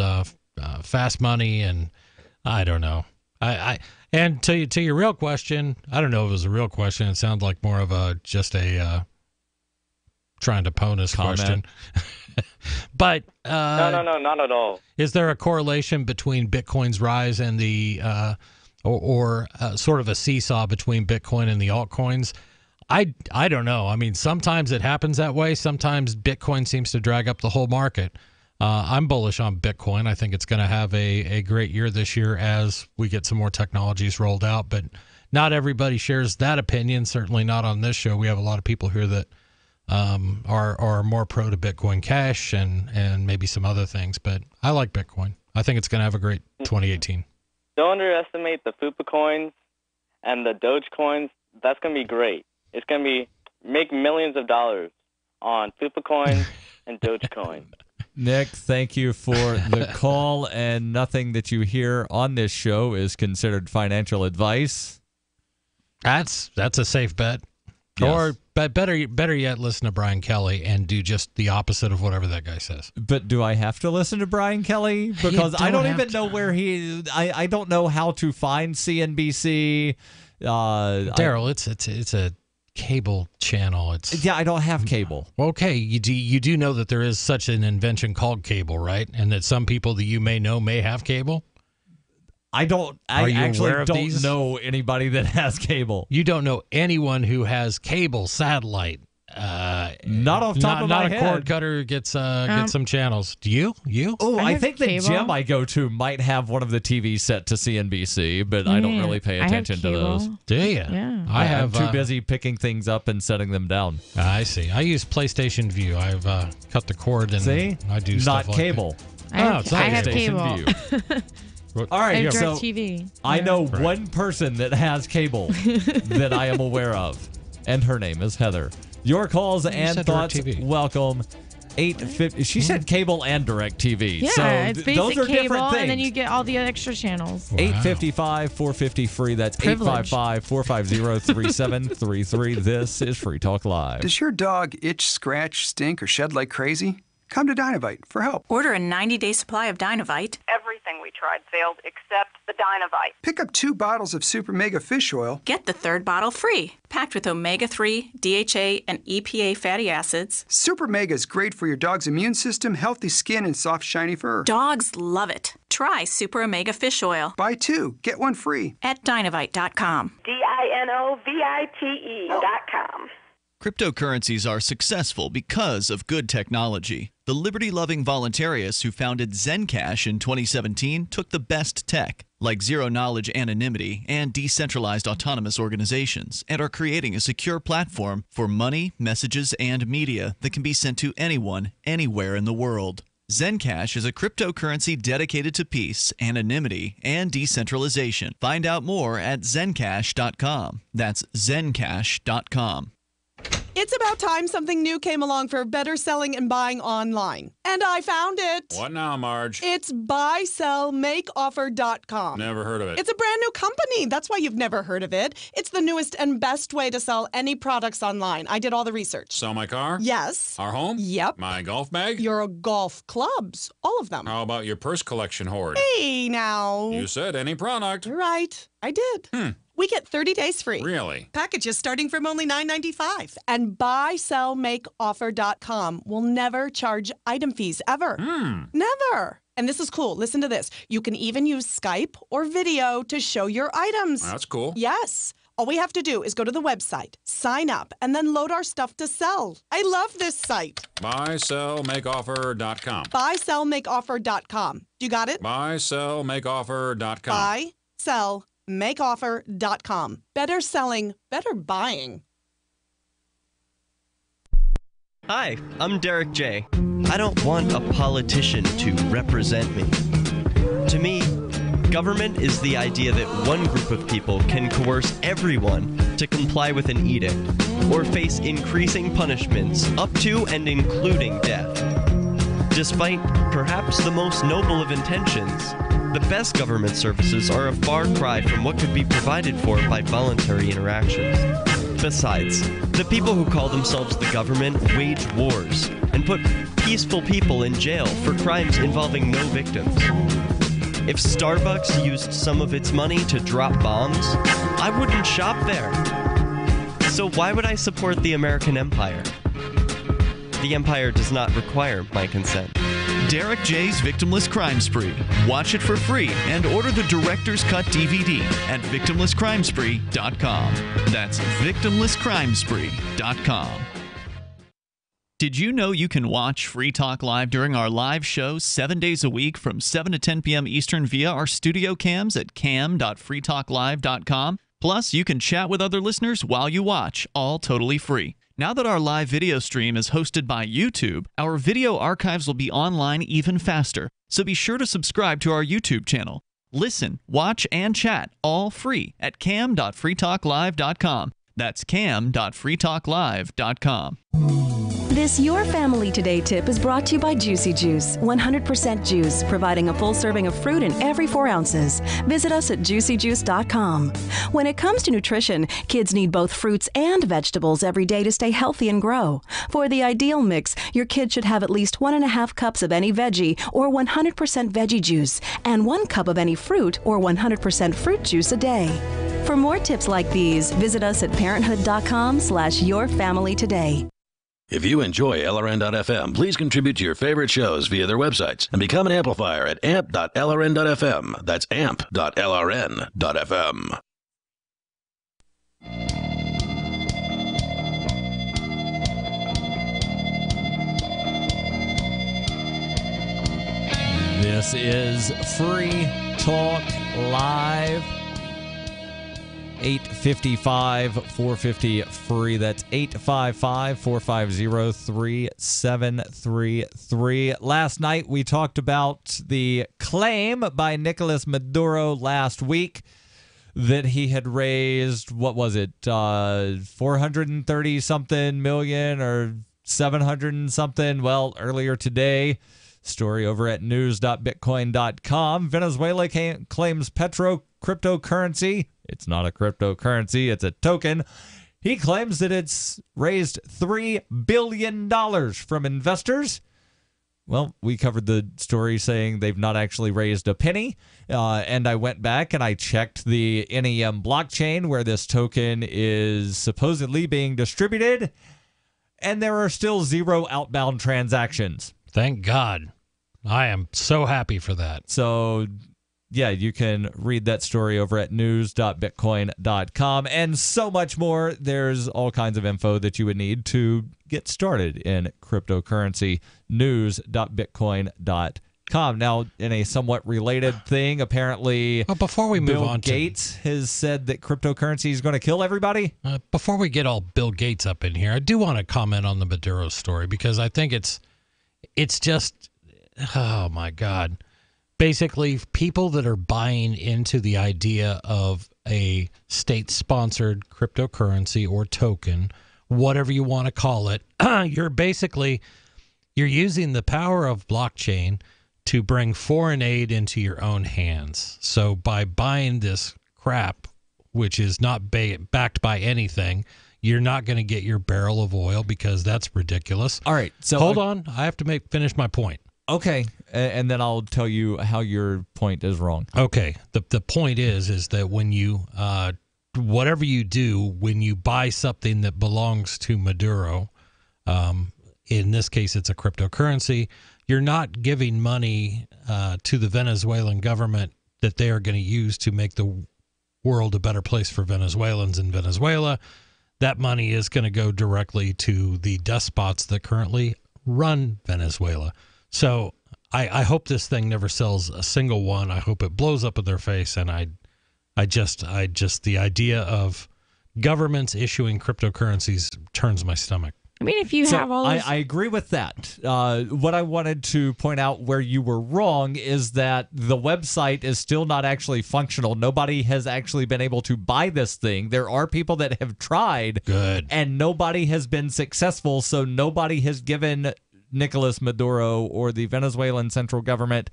Fast Money, and I don't know. And to your real question, I don't know if it was a real question. It sounds like more of just a trying to pwn us question. But no, not at all. Is there a correlation between Bitcoin's rise and the or sort of a seesaw between Bitcoin and the altcoins? I don't know. I mean, sometimes it happens that way. Sometimes Bitcoin seems to drag up the whole market. I'm bullish on Bitcoin. I think it's going to have a great year this year as we get some more technologies rolled out. But not everybody shares that opinion. Certainly not on this show. We have a lot of people here that are more pro to Bitcoin Cash and maybe some other things. But I like Bitcoin. I think it's going to have a great 2018. Don't underestimate the Fupa coins and the Doge coins. That's going to be great. It's going to make millions of dollars on Fupa coins and Doge coins. Nick, thank you for the call, and nothing that you hear on this show is considered financial advice. That's a safe bet. Yes. Or better yet, listen to Brian Kelly and do just the opposite of whatever that guy says. But do I have to listen to Brian Kelly? Because I don't even know where I don't know how to find CNBC. Darryl, it's a cable channel. I don't have cable. Okay, you do know that there is such an invention called cable, right? And that some people that you may know may have cable. I actually don't know anybody that has cable. You don't know anyone who has cable satellite. Not off top of my head. Not a cord cutter gets some channels. Do you? Oh, I think the gym I go to might have one of the TVs set to CNBC, but I don't really pay attention to those. Do you? Yeah. I'm too busy picking things up and setting them down. I see. I use PlayStation View. I've cut the cord and I do stuff not cable. It's not I have PlayStation cable. View. All right, so TV. I know one person that has cable that I am aware of, and her name is Heather. Your calls and thoughts, welcome. 850. She said cable and direct TV. Yeah, so it's basic those are cable, different things. and then you get all the extra channels. 855-450 free. That's 855-450-3733. This is Free Talk Live. Does your dog itch, scratch, stink, or shed like crazy? Come to Dynovite for help. Order a 90-day supply of Dynovite. Everything we tried failed except the Dynovite. Pick up 2 bottles of Super Mega Fish Oil. Get the 3rd bottle free. Packed with omega-3, DHA, and EPA fatty acids. Super Mega is great for your dog's immune system, healthy skin, and soft, shiny fur. Dogs love it. Try Super Omega Fish Oil. Buy 2, get 1 free. At Dynovite.com. DINOVITE.com. Cryptocurrencies are successful because of good technology. The liberty-loving voluntarists who founded Zencash in 2017 took the best tech, like zero-knowledge anonymity and decentralized autonomous organizations, and are creating a secure platform for money, messages, and media that can be sent to anyone, anywhere in the world. Zencash is a cryptocurrency dedicated to peace, anonymity, and decentralization. Find out more at zencash.com. That's zencash.com. It's about time something new came along for better selling and buying online. And I found it. What now, Marge? It's buysellmakeoffer.com. Never heard of it. It's a brand new company. That's why you've never heard of it. It's the newest and best way to sell any products online. I did all the research. Sell my car? Yes. Our home? Yep. My golf bag? Your golf clubs. All of them. How about your purse collection hoard? Hey, now. You said any product. Right. I did. We get 30 days free. Really? Packages starting from only $9.95. And buysellmakeoffer.com will never charge item fees, ever. Never. And this is cool. Listen to this. You can even use Skype or video to show your items. That's cool. Yes. All we have to do is go to the website, sign up, and then load our stuff to sell. I love this site. Buysellmakeoffer.com. Buysellmakeoffer.com. You got it? Buysellmakeoffer.com. Buysellmakeoffer.com. Better selling, better buying. Hi, I'm Derek J. I don't want a politician to represent me. To me, government is the idea that one group of people can coerce everyone to comply with an edict or face increasing punishments up to and including death. Despite perhaps the most noble of intentions, the best government services are a far cry from what could be provided for by voluntary interactions. Besides, the people who call themselves the government wage wars and put peaceful people in jail for crimes involving no victims. If Starbucks used some of its money to drop bombs, I wouldn't shop there. So why would I support the American empire? The empire does not require my consent. Derek J's Victimless Crime Spree. Watch it for free and order the Director's Cut DVD at victimlesscrimespree.com. That's victimlesscrimespree.com. Did you know you can watch Free Talk Live during our live shows 7 days a week from 7 to 10 p.m. Eastern via our studio cams at cam.freetalklive.com? Plus, you can chat with other listeners while you watch, all totally free. Now that our live video stream is hosted by YouTube, our video archives will be online even faster, so be sure to subscribe to our YouTube channel. Listen, watch, and chat all free at cam.freetalklive.com. That's cam.freetalklive.com. This Your Family Today tip is brought to you by Juicy Juice, 100% juice, providing a full serving of fruit in every 4 ounces. Visit us at juicyjuice.com. When it comes to nutrition, kids need both fruits and vegetables every day to stay healthy and grow. For the ideal mix, your kid should have at least 1.5 cups of any veggie or 100% veggie juice and 1 cup of any fruit or 100% fruit juice a day. For more tips like these, visit us at parenthood.com/yourfamilytoday. If you enjoy LRN.FM, please contribute to your favorite shows via their websites and become an amplifier at amp.lrn.fm. That's amp.lrn.fm. This is Free Talk Live. 855-450-FREE. That's 855-450-3733. Last night we talked about the claim by Nicolas Maduro last week that he had raised, what was it, 430-something million or 700 and something. Well, earlier today, story over at news.bitcoin.com, Venezuela claims cryptocurrency. It's not a cryptocurrency, it's a token. He claims that it's raised $3 billion from investors. Well, we covered the story saying they've not actually raised a penny. And I went back and I checked the NEM blockchain where this token is supposedly being distributed. And there are still 0 outbound transactions. Thank God. I am so happy for that. So, yeah, you can read that story over at news.bitcoin.com and so much more. There's all kinds of info that you would need to get started in cryptocurrency. News.bitcoin.com. Now, in a somewhat related thing, apparently before we move Bill on Gates has said that cryptocurrency is going to kill everybody. Before we get all Bill Gates up in here, I do want to comment on the Maduro story because I think it's just, oh my God. Basically, people that are buying into the idea of a state-sponsored cryptocurrency or token, whatever you want to call it, you're using the power of blockchain to bring foreign aid into your own hands. So by buying this crap, which is not backed by anything, you're not going to get your barrel of oil because that's ridiculous. All right. So hold on. I have to finish my point. Okay, and then I'll tell you how your point is wrong. Okay, the point is that when you, whatever you do, when you buy something that belongs to Maduro, in this case it's a cryptocurrency, you're not giving money to the Venezuelan government that they are going to use to make the world a better place for Venezuelans in Venezuela. That money is going to go directly to the despots that currently run Venezuela. So I hope this thing never sells a single one. I hope it blows up in their face. And I just the idea of governments issuing cryptocurrencies turns my stomach. I mean, if you have all those... I agree with that. What I wanted to point out where you were wrong is that the website is still not actually functional. Nobody has actually been able to buy this thing. There are people that have tried. Good. And nobody has been successful, so nobody has given Nicolas Maduro or the Venezuelan central government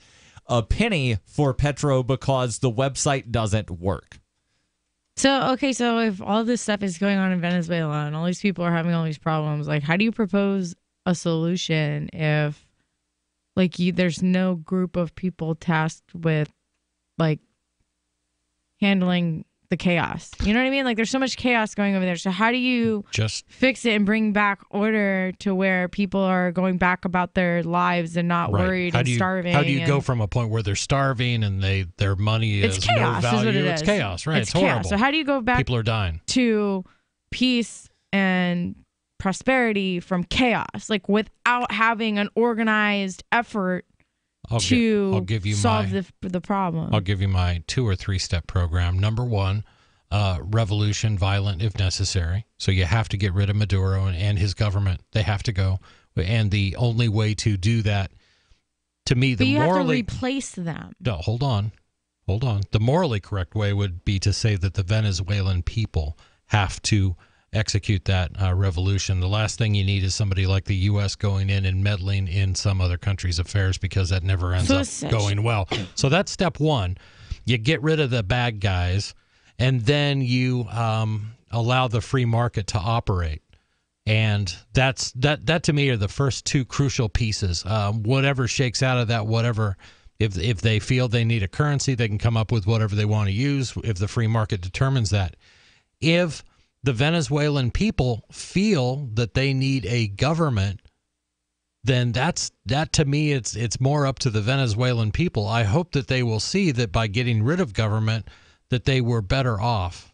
a penny for Petro because the website doesn't work. So if all this stuff is going on in Venezuela and all these people are having all these problems, like, how do you propose a solution if, like, there's no group of people tasked with, like, handling the chaos? You know what I mean? Like, there's so much chaos going over there. So how do you just fix it and bring back order to where people are going back about their lives and not worried and starving? How do you go from a point where they're starving and their money is chaos, no value? is what it It's is. chaos, right? It's horrible. chaos. So how do you go back? People are dying. To peace and prosperity from chaos, like without having an organized effort I'll give you solve the problem. I'll give you my 2 or 3 step program. Number 1, revolution, violent if necessary. So you have to get rid of Maduro and his government. They have to go. And the only way to do that, to me, but you have to replace them. No, hold on. The morally correct way would be to say that the Venezuelan people have to execute that revolution. The last thing you need is somebody like the U.S. going in and meddling in some other country's affairs, because that never ends up going well. So that's step 1. You get rid of the bad guys, and then you allow the free market to operate. And that to me are the first 2 crucial pieces. Whatever shakes out of that, whatever, if they feel they need a currency, they can come up with whatever they want to use if the free market determines that. If the Venezuelan people feel that they need a government, then that to me, it's more up to the Venezuelan people. I hope that they will see that by getting rid of government, that they were better off,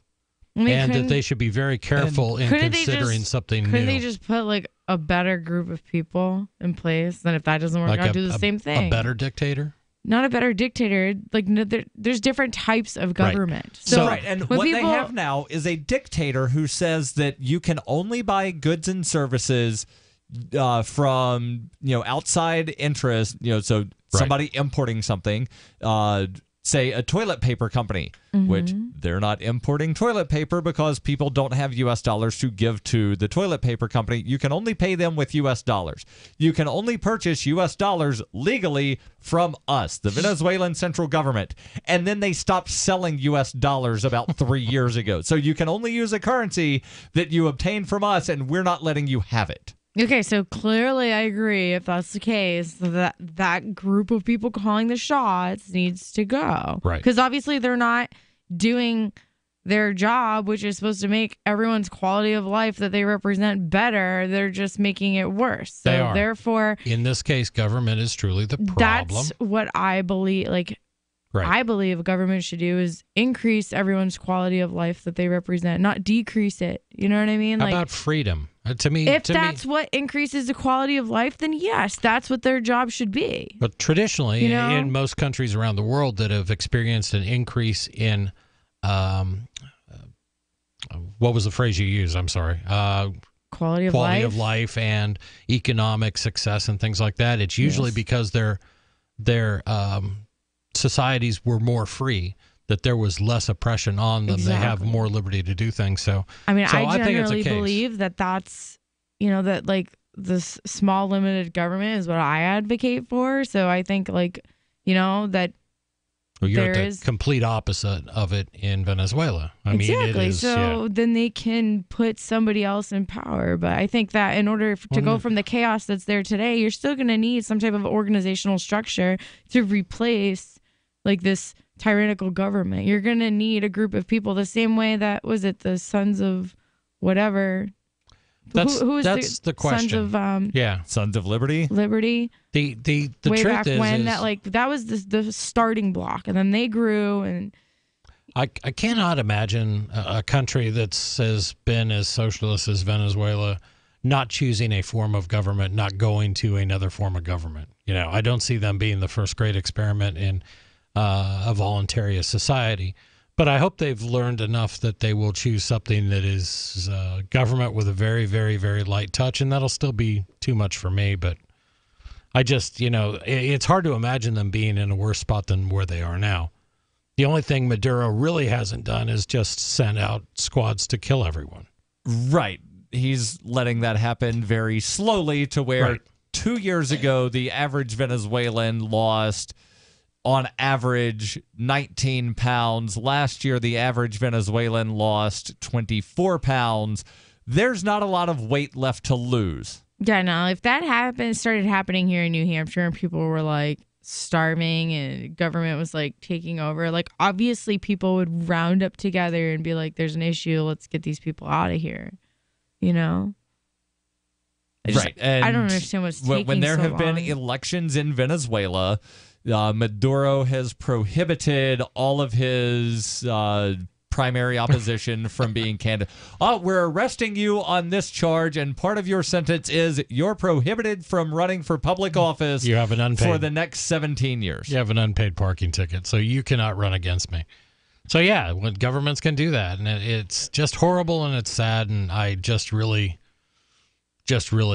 and that they should be very careful in considering something new. Couldn't they just put like a better group of people in place? Then if that doesn't work out, do the same thing. A better dictator? Not a better dictator. Like, no, there's different types of government. Right. So and what they have now is a dictator who says that you can only buy goods and services from outside interest. So somebody importing something, say a toilet paper company, which they're not importing toilet paper because people don't have U.S. dollars to give to the toilet paper company. You can only pay them with U.S. dollars. You can only purchase U.S. dollars legally from us, the Venezuelan central government. And then they stopped selling U.S. dollars about 3 years ago. So you can only use a currency that you obtain from us, and we're not letting you have it. Okay, so clearly I agree, if that's the case, that group of people calling the shots needs to go. Right. Because obviously they're not doing their job, which is supposed to make everyone's quality of life that they represent better. They're just making it worse. So they are. Therefore, in this case, government is truly the problem. That's what I believe. I believe government should do is increase everyone's quality of life that they represent, not decrease it. You know what I mean? How about freedom? To me, if that's what increases the quality of life, then yes, that's what their job should be. But traditionally, in most countries around the world that have experienced an increase in, what was the phrase you used? I'm sorry. Quality of life and economic success and things like that. It's usually because their societies were more free, that there was less oppression on them. Exactly. They have more liberty to do things. So I mean, I think it's a case. believe that's, that like this small limited government is what I advocate for. So I think that well, you're at the complete opposite of it in Venezuela. I mean, it is, then they can put somebody else in power. But I think that in order to go from the chaos that's there today, you're still going to need some type of organizational structure to replace like this tyrannical government. You're going to need a group of people the same way that the Sons of whatever. That's the question. Sons of Sons of Liberty. Liberty. The way truth back is when that was the starting block, and then they grew. And I cannot imagine a country has been as socialist as Venezuela not choosing a form of government, not going to another form of government. I don't see them being the first great experiment in a voluntary society. But I hope they've learned enough that they will choose something that is government with a very, very, very light touch, and that'll still be too much for me. But I just, it's hard to imagine them being in a worse spot than where they are now. The only thing Maduro really hasn't done is just send out squads to kill everyone. Right. He's letting that happen very slowly to where 2 years ago, the average Venezuelan lost on average 19 pounds. Last year, the average Venezuelan lost 24 pounds. There's not a lot of weight left to lose. Yeah, no, if that started happening here in New Hampshire and people were like starving and government was like taking over, like obviously people would round up together and be like, there's an issue, let's get these people out of here, Right. And I don't understand what's taking when there so have long. been elections in Venezuela, Maduro has prohibited all of his primary opposition from being candidate. We're arresting you on this charge, and part of your sentence is you're prohibited from running for public office You have an unpaid, for the next 17 years. You have an unpaid parking ticket, so you cannot run against me. So, yeah, when governments can do that, and it's just horrible and it's sad, and I just really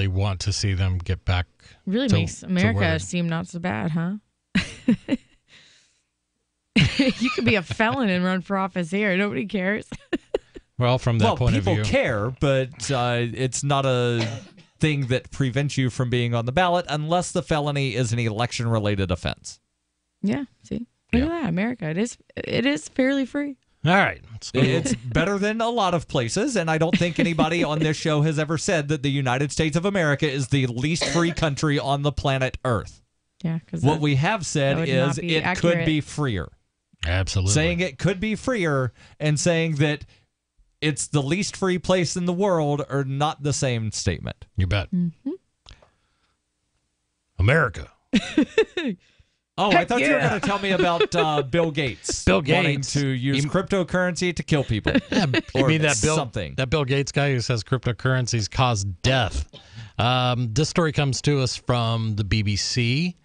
want to see them get back. Really makes America seem not so bad, huh? You could be a felon and run for office here. Nobody cares. Well, from that point of view. People care, but it's not a thing that prevents you from being on the ballot unless the felony is an election-related offense. Yeah, see? Look at that, America. It is fairly free. All right. It's better than a lot of places, and I don't think anybody on this show has ever said that the United States of America is the least free country on the planet Earth. Yeah, because what we have said is it could be freer. Absolutely. Saying it could be freer and saying that it's the least free place in the world are not the same statement. You bet. Mm-hmm. America. I thought you were going to tell me about Bill Gates. Bill Gates wanting to use cryptocurrency to kill people. Yeah, you mean that something. That Bill Gates guy who says cryptocurrencies cause death. This story comes to us from the BBC.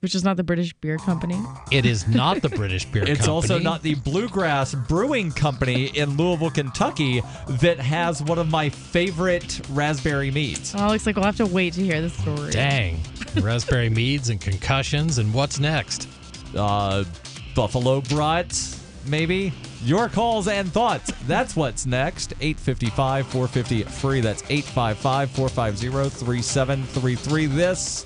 Which is not the British beer company. It is not the British beer company. It's also not the Bluegrass Brewing Company in Louisville, Kentucky that has one of my favorite raspberry meads. Oh, looks like we'll have to wait to hear the story. Dang. Raspberry meads and concussions, and what's next? Buffalo brats, maybe? Your calls and thoughts. That's what's next. 855-450 free. That's 855-450-3733. This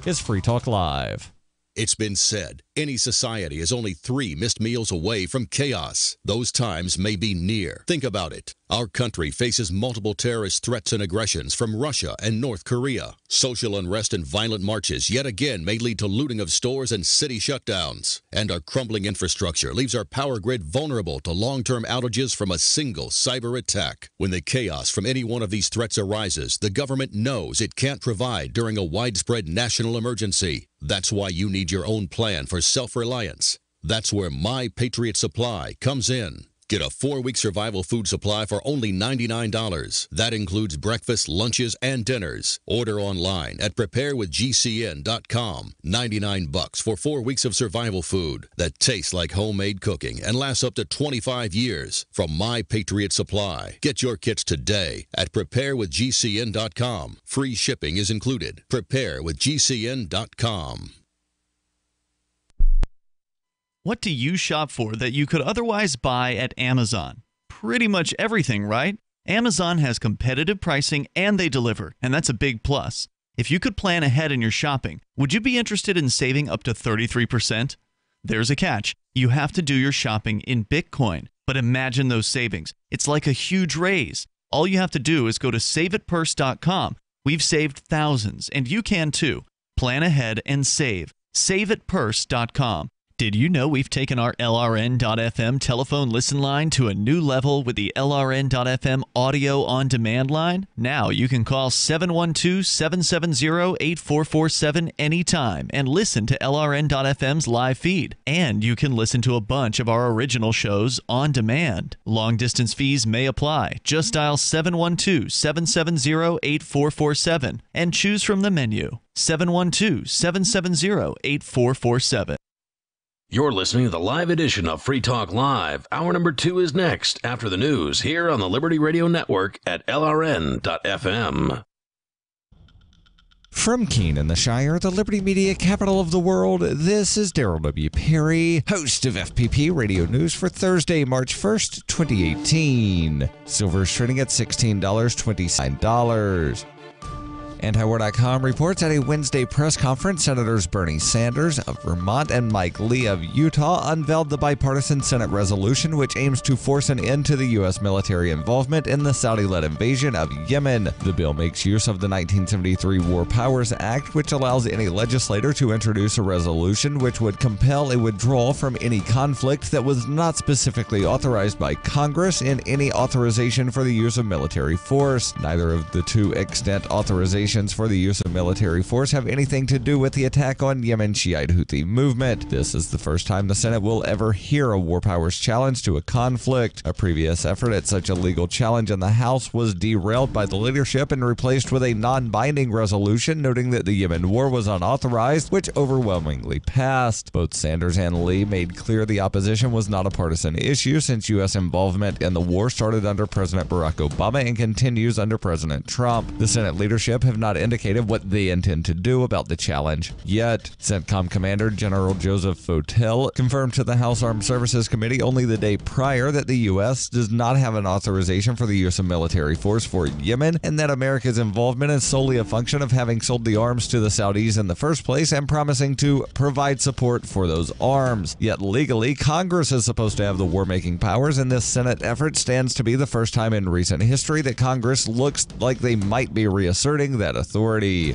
is Free Talk Live. It's been said, any society is only 3 missed meals away from chaos. Those times may be near. Think about it. Our country faces multiple terrorist threats and aggressions from Russia and North Korea. Social unrest and violent marches yet again may lead to looting of stores and city shutdowns. And our crumbling infrastructure leaves our power grid vulnerable to long-term outages from a single cyber attack. When the chaos from any one of these threats arises, the government knows it can't provide during a widespread national emergency. That's why you need your own plan for self-reliance. That's where My Patriot Supply comes in. Get a 4-week survival food supply for only $99. That includes breakfast, lunches, and dinners. Order online at preparewithgcn.com. $99 for 4 weeks of survival food that tastes like homemade cooking and lasts up to 25 years. From My Patriot Supply. Get your kits today at preparewithgcn.com. Free shipping is included. Preparewithgcn.com. What do you shop for that you could otherwise buy at Amazon? Pretty much everything, right? Amazon has competitive pricing and they deliver, and that's a big plus. If you could plan ahead in your shopping, would you be interested in saving up to 33%? There's a catch. You have to do your shopping in Bitcoin. But imagine those savings. It's like a huge raise. All you have to do is go to saveatpurse.com. We've saved thousands, and you can too. Plan ahead and save. Saveatpurse.com. Did you know we've taken our LRN.FM telephone listen line to a new level with the LRN.FM audio on demand line? Now you can call 712-770-8447 anytime and listen to LRN.FM's live feed. And you can listen to a bunch of our original shows on demand. Long distance fees may apply. Just dial 712-770-8447 and choose from the menu. 712-770-8447. You're listening to the live edition of Free Talk Live. Hour number 2 is next after the news here on the Liberty Radio Network at LRN.FM. From Keene in the Shire, the Liberty Media capital of the world, this is Darryl W. Perry, host of FPP Radio News for Thursday, March 1st, 2018. Silver is trading at $16.29. Antiwar.com reports at a Wednesday press conference, Senators Bernie Sanders of Vermont and Mike Lee of Utah unveiled the bipartisan Senate resolution which aims to force an end to the U.S. military involvement in the Saudi-led invasion of Yemen. The bill makes use of the 1973 War Powers Act, which allows any legislator to introduce a resolution which would compel a withdrawal from any conflict that was not specifically authorized by Congress in any authorization for the use of military force. Neither of the two extant authorizations for the use of military force have anything to do with the attack on Yemen Shiite Houthi movement. This is the first time the Senate will ever hear a war powers challenge to a conflict. A previous effort at such a legal challenge in the House was derailed by the leadership and replaced with a non-binding resolution noting that the Yemen war was unauthorized, which overwhelmingly passed. Both Sanders and Lee made clear the opposition was not a partisan issue since U.S. involvement in the war started under President Barack Obama and continues under President Trump. The Senate leadership have not indicated what they intend to do about the challenge yet. CENTCOM Commander General Joseph Votel confirmed to the House Armed Services Committee only the day prior that the U.S. does not have an authorization for the use of military force for Yemen and that America's involvement is solely a function of having sold the arms to the Saudis in the first place and promising to provide support for those arms. Yet legally, Congress is supposed to have the war-making powers, and this Senate effort stands to be the first time in recent history that Congress looks like they might be reasserting that authority.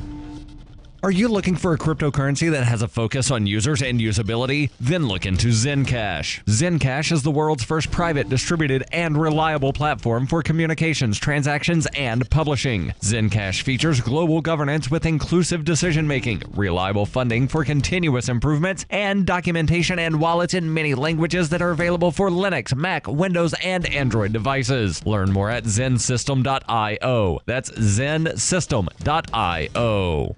Are you looking for a cryptocurrency that has a focus on users and usability? Then look into Zencash. Zencash is the world's first private, distributed, and reliable platform for communications, transactions, and publishing. Zencash features global governance with inclusive decision-making, reliable funding for continuous improvements, and documentation and wallets in many languages that are available for Linux, Mac, Windows, and Android devices. Learn more at zensystem.io. That's zensystem.io.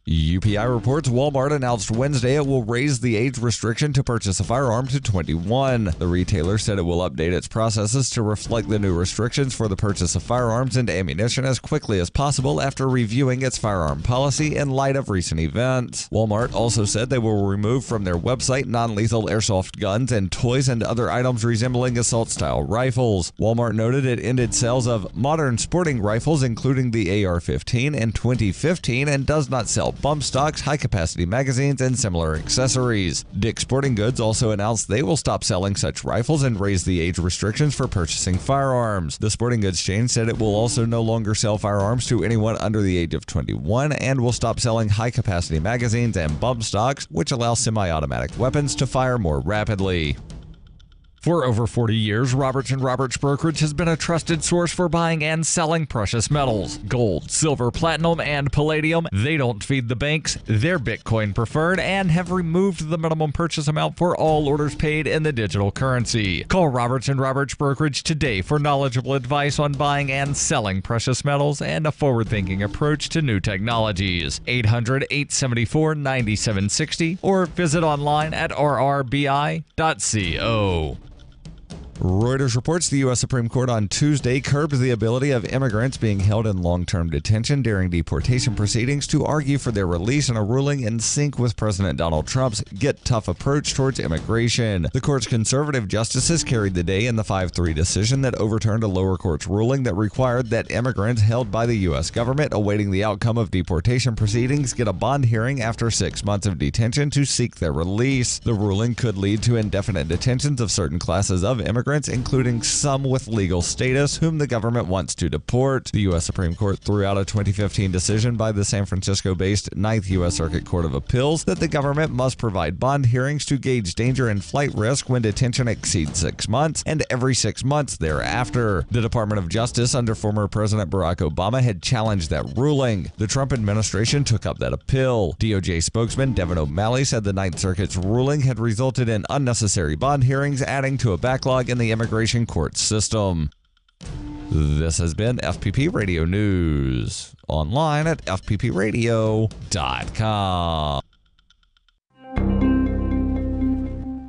UPI reports Walmart announced Wednesday it will raise the age restriction to purchase a firearm to 21. The retailer said it will update its processes to reflect the new restrictions for the purchase of firearms and ammunition as quickly as possible after reviewing its firearm policy in light of recent events. Walmart also said they will remove from their website non-lethal airsoft guns and toys and other items resembling assault-style rifles. Walmart noted it ended sales of modern sporting rifles including the AR-15 in 2015 and does not sell bump stocks, high-capacity magazines, and similar accessories. Dick's Sporting Goods also announced they will stop selling such rifles and raise the age restrictions for purchasing firearms. The sporting goods chain said it will also no longer sell firearms to anyone under the age of 21 and will stop selling high-capacity magazines and bump stocks, which allow semi-automatic weapons to fire more rapidly. For over 40 years, Roberts & Roberts Brokerage has been a trusted source for buying and selling precious metals. Gold, silver, platinum, and palladium. They don't feed the banks. They're Bitcoin preferred and have removed the minimum purchase amount for all orders paid in the digital currency. Call Roberts & Roberts Brokerage today for knowledgeable advice on buying and selling precious metals and a forward-thinking approach to new technologies. 800-874-9760 or visit online at rrbi.co. Reuters reports the U.S. Supreme Court on Tuesday curbed the ability of immigrants being held in long-term detention during deportation proceedings to argue for their release in a ruling in sync with President Donald Trump's Get Tough approach towards immigration. The court's conservative justices carried the day in the 5-3 decision that overturned a lower court's ruling that required that immigrants held by the U.S. government awaiting the outcome of deportation proceedings get a bond hearing after 6 months of detention to seek their release. The ruling could lead to indefinite detentions of certain classes of immigrants, including some with legal status, whom the government wants to deport. The U.S. Supreme Court threw out a 2015 decision by the San Francisco-based 9th U.S. Circuit Court of Appeals that the government must provide bond hearings to gauge danger and flight risk when detention exceeds 6 months and every 6 months thereafter. The Department of Justice under former President Barack Obama had challenged that ruling. The Trump administration took up that appeal. DOJ spokesman Devin O'Malley said the 9th Circuit's ruling had resulted in unnecessary bond hearings, adding to a backlog in the immigration court system. This has been FPP Radio News. Online at fppradio.com.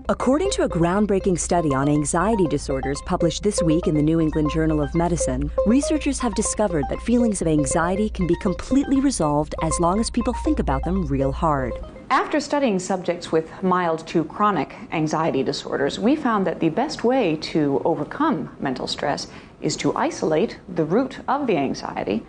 According to a groundbreaking study on anxiety disorders published this week in the New England Journal of Medicine, researchers have discovered that feelings of anxiety can be completely resolved as long as people think about them real hard. After studying subjects with mild to chronic anxiety disorders, we found that the best way to overcome mental stress is to isolate the root of the anxiety,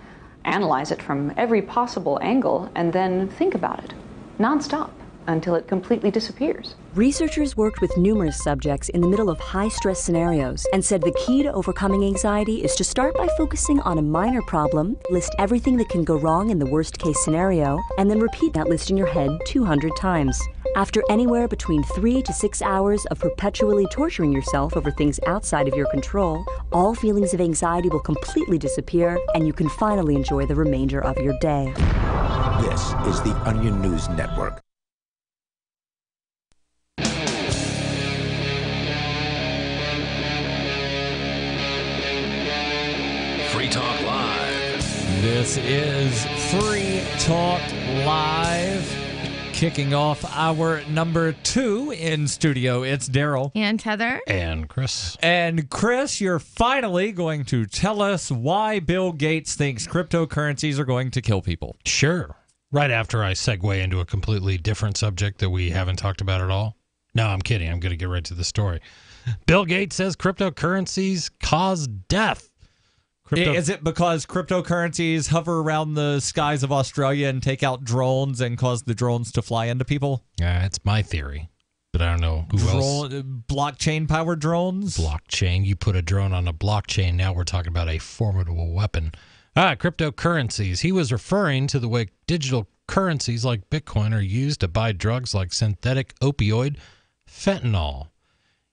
analyze it from every possible angle, and then think about it nonstop until it completely disappears. Researchers worked with numerous subjects in the middle of high-stress scenarios and said the key to overcoming anxiety is to start by focusing on a minor problem, list everything that can go wrong in the worst-case scenario, and then repeat that list in your head 200 times. After anywhere between 3 to 6 hours of perpetually torturing yourself over things outside of your control, all feelings of anxiety will completely disappear, and you can finally enjoy the remainder of your day. This is the Onion News Network. Free Talk Live. This is Free Talk Live. Kicking off our number 2 in studio, it's Darryl. And Heather. And Chris. And Chris, you're finally going to tell us why Bill Gates thinks cryptocurrencies are going to kill people. Sure. Right after I segue into a completely different subject that we haven't talked about at all. No, I'm kidding. I'm going to get right to the story. Bill Gates says cryptocurrencies cause death. Is it because cryptocurrencies hover around the skies of Australia and take out drones and cause the drones to fly into people? It's my theory, but I don't know who else. Blockchain-powered drones? Blockchain. You put a drone on a blockchain. Now we're talking about a formidable weapon. Cryptocurrencies. He was referring to the way digital currencies like Bitcoin are used to buy drugs like synthetic opioid fentanyl.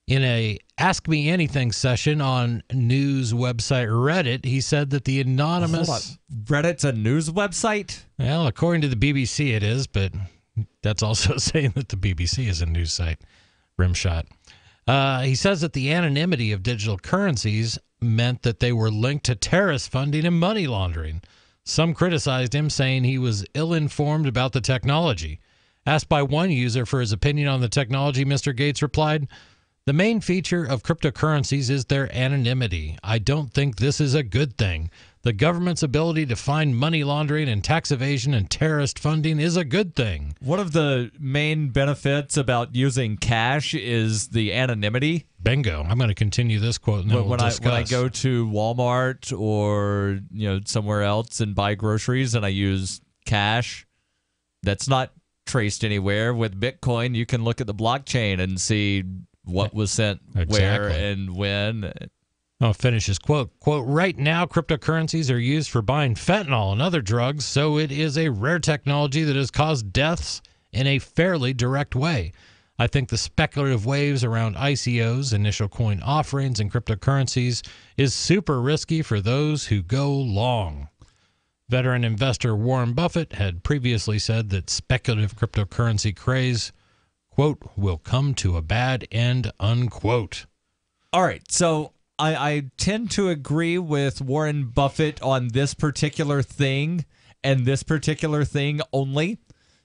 In a Ask Me Anything session on news website Reddit, he said that the anonymous... Hold on. Reddit's a news website? Well, according to the BBC it is, but that's also saying that the BBC is a news site. Rimshot. He says that the anonymity of digital currencies meant that they were linked to terrorist funding and money laundering. Some criticized him, saying he was ill-informed about the technology. Asked by one user for his opinion on the technology, Mr. Gates replied, "The main feature of cryptocurrencies is their anonymity. I don't think this is a good thing. The government's ability to find money laundering and tax evasion and terrorist funding is a good thing." One of the main benefits about using cash is the anonymity. Bingo. I'm going to continue this quote and then we'll discuss. When I go to Walmart or somewhere else and buy groceries and I use cash, that's not traced anywhere. With Bitcoin, you can look at the blockchain and see what was sent where and when. I'll finish his quote. Quote, "Right now, cryptocurrencies are used for buying fentanyl and other drugs, so it is a rare technology that has caused deaths in a fairly direct way. I think the speculative waves around ICOs, initial coin offerings, and cryptocurrencies is super risky for those who go long." Veteran investor Warren Buffett had previously said that speculative cryptocurrency craze, quote, "will come to a bad end," unquote. All right, so I tend to agree with Warren Buffett on this particular thing and this particular thing only.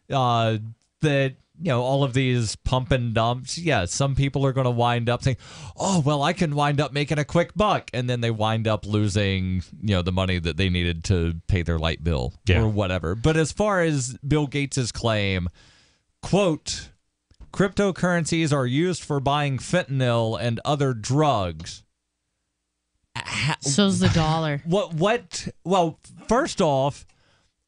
That, all of these pump and dumps, some people are going to wind up saying, oh, well, I can wind up making a quick buck. And then they wind up losing, the money that they needed to pay their light bill or whatever. But as far as Bill Gates' claim, quote, "Cryptocurrencies are used for buying fentanyl and other drugs." So's the dollar. Well, first off,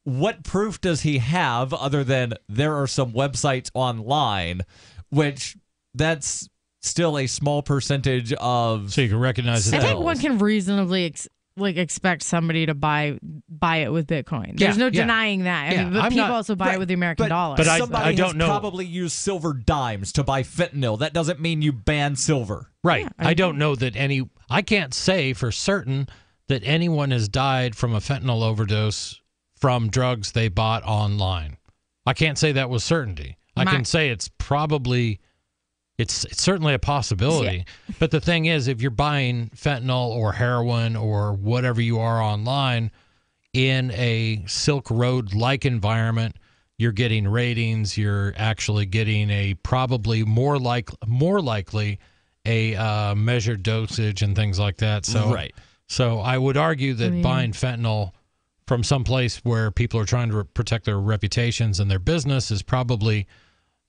what proof does he have other than there are some websites online, which that's still a small percentage of. So you can recognize it. I think one can reasonably expect somebody to buy it with Bitcoin. There's no denying that. I mean, but people also buy it with the American dollar. But somebody has probably used silver dimes to buy fentanyl. That doesn't mean you ban silver. Right. I don't know that I can't say for certain that anyone has died from a fentanyl overdose from drugs they bought online. I can't say that with certainty. I can say it's certainly a possibility. Yeah. But the thing is, if you're buying fentanyl or heroin or whatever you are online in a Silk Road-like environment, you're getting ratings. You're actually getting a probably more likely a measured dosage and things like that. So, right. So I would argue that buying fentanyl from some place where people are trying to protect their reputations and their business is probably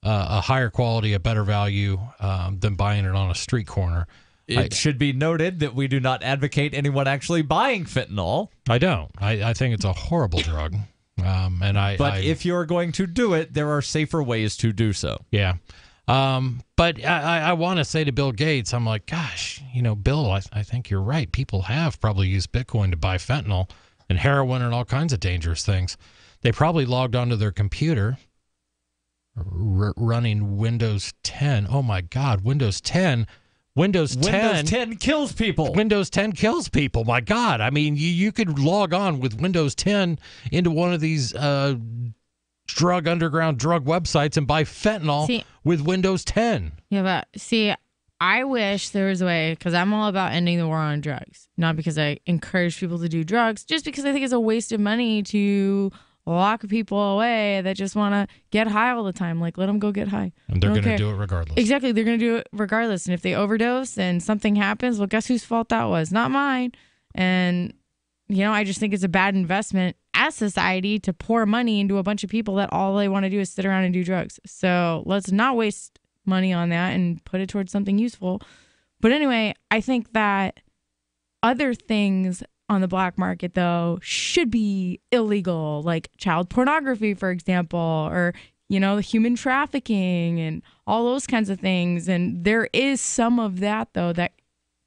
a higher quality, a better value than buying it on a street corner. It should be noted that we do not advocate anyone actually buying fentanyl. I don't. I think it's a horrible drug. But if you're going to do it, there are safer ways to do so. Yeah. But I want to say to Bill Gates, I'm like, gosh, Bill, I think you're right. People have probably used Bitcoin to buy fentanyl and heroin and all kinds of dangerous things. They probably logged onto their computer running Windows 10. Oh, my God, Windows 10. Windows 10 kills people. Windows 10 kills people. My God. I mean, you could log on with Windows 10 into one of these underground drug websites and buy fentanyl with Windows 10. Yeah, but see, I wish there was a way, because I'm all about ending the war on drugs. Not because I encourage people to do drugs, just because I think it's a waste of money to lock people away that just want to get high all the time. Like, let them go get high. And they're going to do it regardless. Exactly. They're going to do it regardless. And if they overdose and something happens, well, guess whose fault that was? Not mine. And, I just think it's a bad investment as society to pour money into a bunch of people that all they want to do is sit around and do drugs. So let's not waste money on that and put it towards something useful. But anyway, I think that other things on the black market, though, should be illegal, like child pornography, for example, or, human trafficking and all those kinds of things. And there is some of that, though, that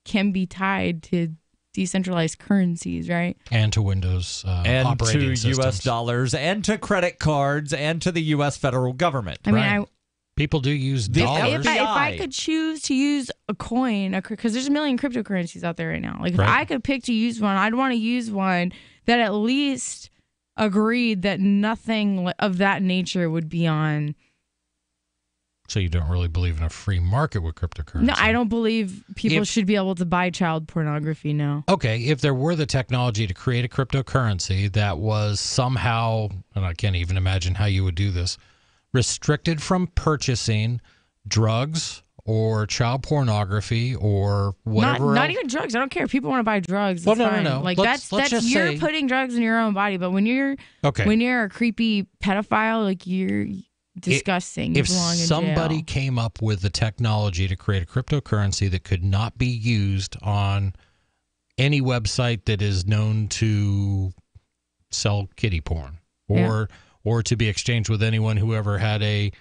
can be tied to decentralized currencies, right? And to Windows and operating to systems. U.S. dollars and to credit cards and to the U.S. federal government. I mean, people do use dollars. If I could choose to use a coin, because there's a million cryptocurrencies out there right now. Like, if I could pick to use one, I'd want to use one that at least agreed that nothing of that nature would be on. So you don't really believe in a free market with cryptocurrency? No, I don't believe people should be able to buy child pornography now. Okay, if there were the technology to create a cryptocurrency that was somehow, and I can't even imagine how you would do this, restricted from purchasing drugs or child pornography or whatever. Not even drugs. I don't care if people want to buy drugs. Well, fine. no. Like Let's that's just you're say, putting drugs in your own body. But when you're a creepy pedophile, like you're disgusting. If you belong in somebody jail. came up with the technology to create a cryptocurrency that could not be used on any website that is known to sell kiddie porn or to be exchanged with anyone who ever had a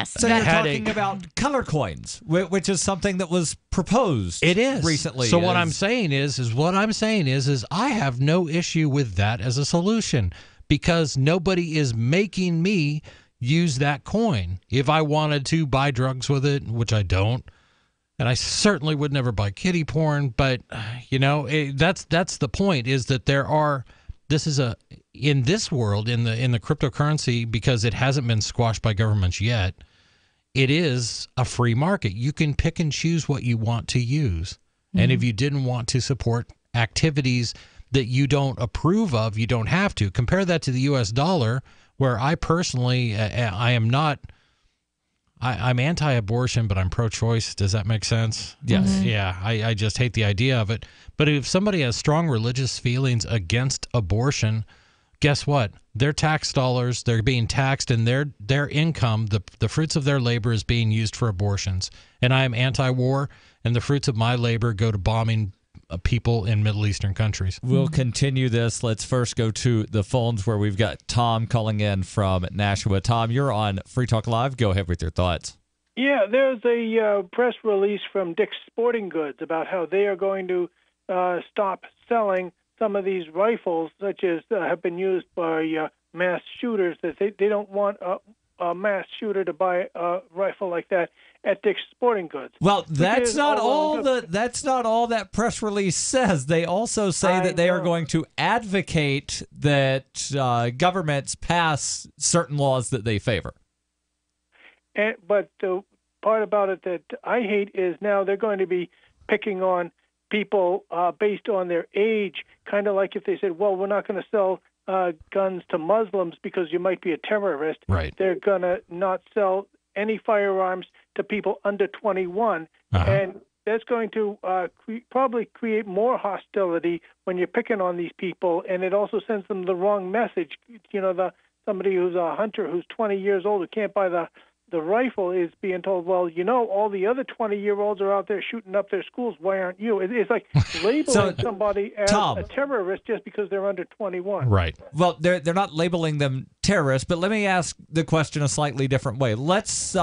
So you're talking about color coins, which is something that was proposed. It is recently. So what I'm saying is I have no issue with that as a solution because nobody is making me use that coin. If I wanted to buy drugs with it, which I don't, and I certainly would never buy kiddie porn, but that's the point, is that in this world, in the cryptocurrency, because it hasn't been squashed by governments yet, it is a free market. You can pick and choose what you want to use. Mm-hmm. And if you didn't want to support activities that you don't approve of, you don't have to. Compare that to the U.S. dollar, where I personally, I'm anti-abortion, but I'm pro-choice. Does that make sense? Yes. Mm-hmm. Yeah, I just hate the idea of it. But if somebody has strong religious feelings against abortion, guess what? Their tax dollars, they're being taxed, and their income, the fruits of their labor is being used for abortions. And I am anti-war, and the fruits of my labor go to bombing people in Middle Eastern countries. We'll continue this. Let's first go to the phones where we've got Tom calling in from Nashua. Tom, you're on Free Talk Live. Go ahead with your thoughts. Yeah, there's a press release from Dick's Sporting Goods about how they are going to stop selling some of these rifles, such as have been used by mass shooters, that they don't want a mass shooter to buy a rifle like that at Dick's Sporting Goods. Well, that's not all that press release says. They also say that they are going to advocate that governments pass certain laws that they favor. But the part about it that I hate is now they're going to be picking on people based on their age, kind of like if they said, well, we're not going to sell guns to Muslims because you might be a terrorist. Right. They're going to not sell any firearms to people under 21. And that's going to probably create more hostility when you're picking on these people, and it also sends them the wrong message. You know, somebody who's a hunter who's 20 years old who can't buy the rifle is being told, well, you know, all the other 20-year-olds are out there shooting up their schools. Why aren't you? It's like labeling somebody as a terrorist just because they're under 21. Right. Well, they're not labeling them terrorists, but let me ask the question a slightly different way. Let's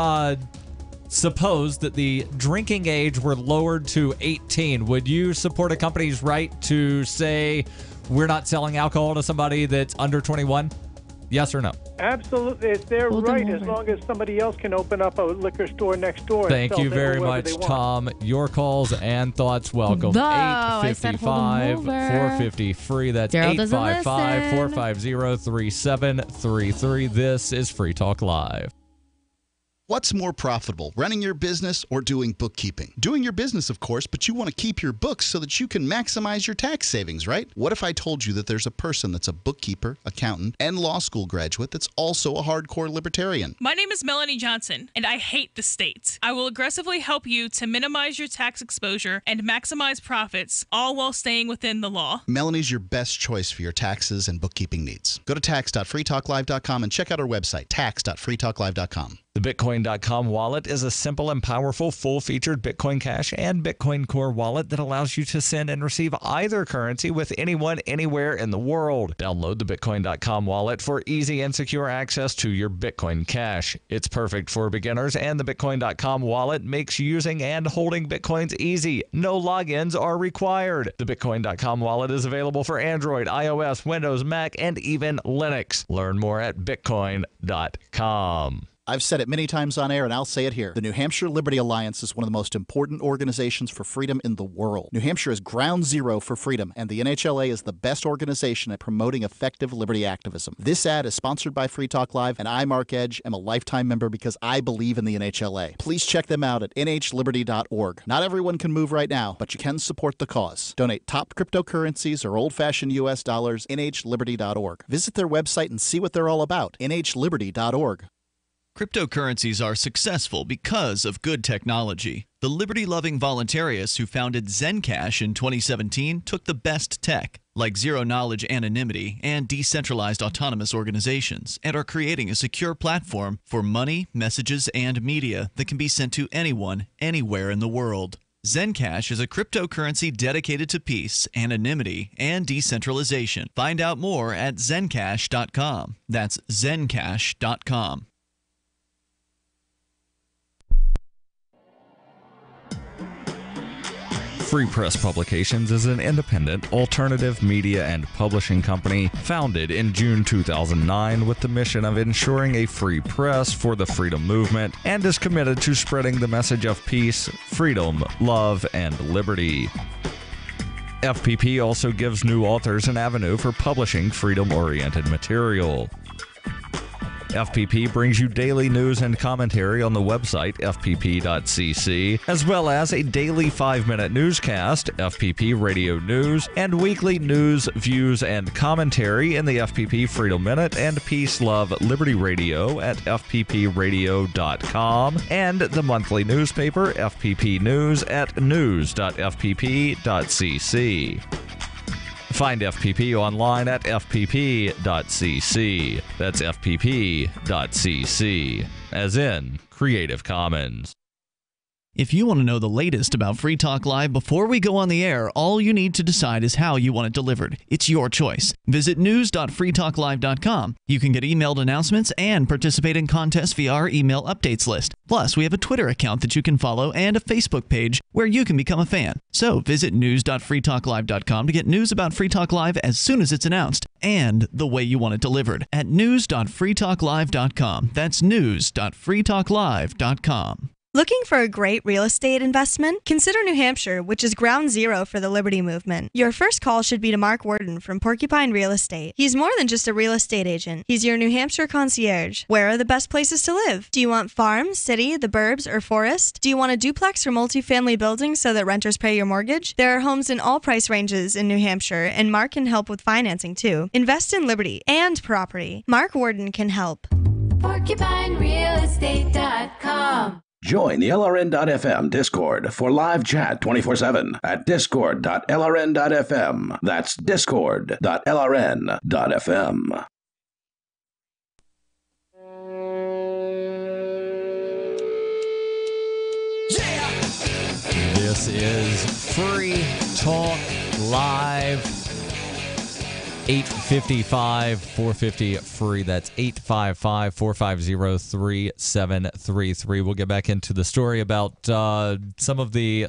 suppose that the drinking age were lowered to 18. Would you support a company's right to say we're not selling alcohol to somebody that's under 21? Yes or no? Absolutely. It's their right as long as somebody else can open up a liquor store next door. Thank you very much, Tom. Your calls and thoughts welcome. 855 450 free. That's 855 450 3733. This is Free Talk Live. What's more profitable, running your business or doing bookkeeping? Doing your business, of course, but you want to keep your books so that you can maximize your tax savings, right? What if I told you that there's a person that's a bookkeeper, accountant, and law school graduate that's also a hardcore libertarian? My name is Melanie Johnson, and I hate the state. I will aggressively help you to minimize your tax exposure and maximize profits, all while staying within the law. Melanie's your best choice for your taxes and bookkeeping needs. Go to tax.freetalklive.com and check out our website, tax.freetalklive.com. The Bitcoin.com wallet is a simple and powerful full-featured Bitcoin Cash and Bitcoin Core wallet that allows you to send and receive either currency with anyone, anywhere in the world. Download the Bitcoin.com wallet for easy and secure access to your Bitcoin Cash. It's perfect for beginners, and the Bitcoin.com wallet makes using and holding Bitcoins easy. No logins are required. The Bitcoin.com wallet is available for Android, iOS, Windows, Mac, and even Linux. Learn more at Bitcoin.com. I've said it many times on air, and I'll say it here. The New Hampshire Liberty Alliance is one of the most important organizations for freedom in the world. New Hampshire is ground zero for freedom, and the NHLA is the best organization at promoting effective liberty activism. This ad is sponsored by Free Talk Live, and I, Mark Edge, am a lifetime member because I believe in the NHLA. Please check them out at nhliberty.org. Not everyone can move right now, but you can support the cause. Donate top cryptocurrencies or old-fashioned U.S. dollars, nhliberty.org. Visit their website and see what they're all about, nhliberty.org. Cryptocurrencies are successful because of good technology. The liberty-loving voluntarists who founded Zencash in 2017 took the best tech, like zero-knowledge anonymity and decentralized autonomous organizations, and are creating a secure platform for money, messages, and media that can be sent to anyone, anywhere in the world. Zencash is a cryptocurrency dedicated to peace, anonymity, and decentralization. Find out more at zencash.com. That's zencash.com. Free Press Publications is an independent, alternative media and publishing company founded in June 2009 with the mission of ensuring a free press for the freedom movement and is committed to spreading the message of peace, freedom, love, and liberty. FPP also gives new authors an avenue for publishing freedom-oriented material. FPP brings you daily news and commentary on the website fpp.cc, as well as a daily 5-minute newscast, FPP Radio News, and weekly news, views, and commentary in the FPP Freedom Minute and Peace, Love, Liberty Radio at fppradio.com, and the monthly newspaper FPP News at news.fpp.cc. Find FPP online at fpp.cc. That's fpp.cc, as in Creative Commons. If you want to know the latest about Free Talk Live before we go on the air, all you need to decide is how you want it delivered. It's your choice. Visit news.freetalklive.com. You can get emailed announcements and participate in contests via our email updates list. Plus, we have a Twitter account that you can follow and a Facebook page where you can become a fan. So visit news.freetalklive.com to get news about Free Talk Live as soon as it's announced and the way you want it delivered at news.freetalklive.com. That's news.freetalklive.com. Looking for a great real estate investment? Consider New Hampshire, which is ground zero for the Liberty Movement. Your first call should be to Mark Worden from Porcupine Real Estate. He's more than just a real estate agent. He's your New Hampshire concierge. Where are the best places to live? Do you want farm, city, the burbs, or forest? Do you want a duplex or multifamily building so that renters pay your mortgage? There are homes in all price ranges in New Hampshire, and Mark can help with financing too. Invest in Liberty and property. Mark Worden can help. PorcupineRealEstate.com. Join the LRN.FM Discord for live chat 24/7 at discord.lrn.fm. That's discord.lrn.fm. This is Free Talk Live. 855-450-FREE. That's 855-450-3733. We'll get back into the story about some of the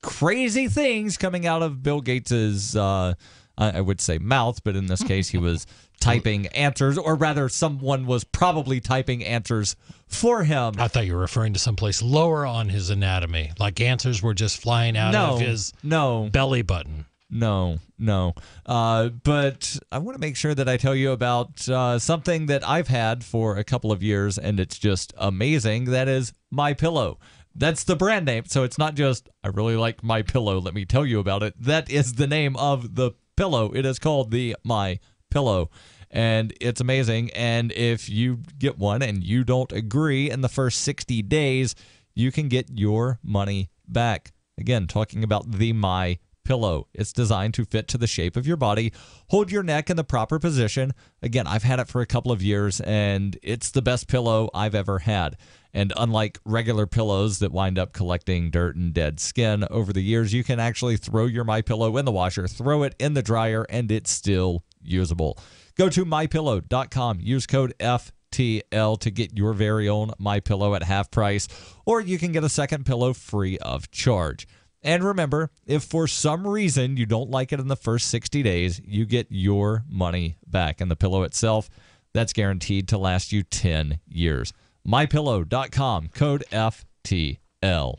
crazy things coming out of Bill Gates's, I would say mouth, but in this case he was typing answers, or rather someone was probably typing answers for him. I thought you were referring to someplace lower on his anatomy, like answers were just flying out of his belly button. No. But I want to make sure that I tell you about something that I've had for a couple of years, and it's just amazing. That is MyPillow. That's the brand name, so it's not just, I really like MyPillow, let me tell you about it. That is the name of the pillow. It is called the MyPillow, and it's amazing. And if you get one and you don't agree in the first 60 days, you can get your money back. Again, talking about the MyPillow. It's designed to fit to the shape of your body, hold your neck in the proper position. Again, I've had it for a couple of years, and it's the best pillow I've ever had. And unlike regular pillows that wind up collecting dirt and dead skin over the years, you can actually throw your MyPillow in the washer, throw it in the dryer, and it's still usable. Go to MyPillow.com. Use code FTL to get your very own MyPillow at half price, or you can get a second pillow free of charge. And remember, if for some reason you don't like it in the first 60 days, you get your money back. And the pillow itself, that's guaranteed to last you 10 years. MyPillow.com, code FTL.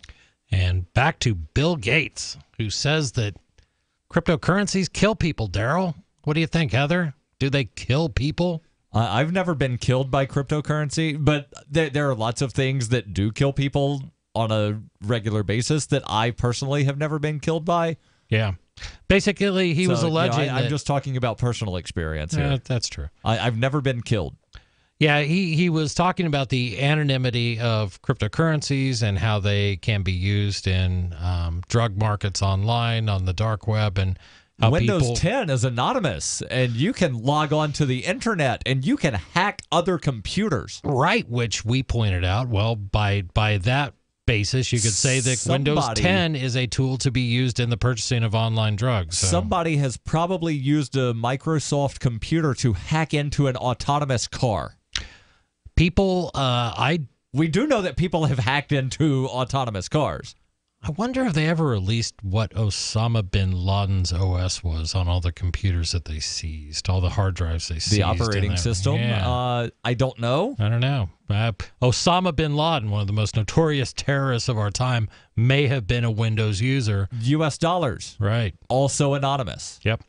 And back to Bill Gates, who says that cryptocurrencies kill people, Darryl. What do you think, Heather? Do they kill people? I've never been killed by cryptocurrency, but there are lots of things that do kill people on a regular basis that I personally have never been killed by. Yeah. Basically, he was alleging I'm just talking about personal experience here. That's true. I've never been killed. Yeah, he was talking about the anonymity of cryptocurrencies and how they can be used in drug markets online, on the dark web, and how Windows 10 is anonymous, and you can log on to the internet, and you can hack other computers. Right, which we pointed out. Well, by that basis, you could say that Windows 10 is a tool to be used in the purchasing of online drugs. So. Somebody has probably used a Microsoft computer to hack into an autonomous car. People, we do know that people have hacked into autonomous cars. I wonder if they ever released what Osama bin Laden's OS was on all the computers that they seized, all the hard drives they seized. The operating system? Yeah. I don't know. I don't know. Osama bin Laden, one of the most notorious terrorists of our time, may have been a Windows user. U.S. dollars. Right. Also anonymous. Yep.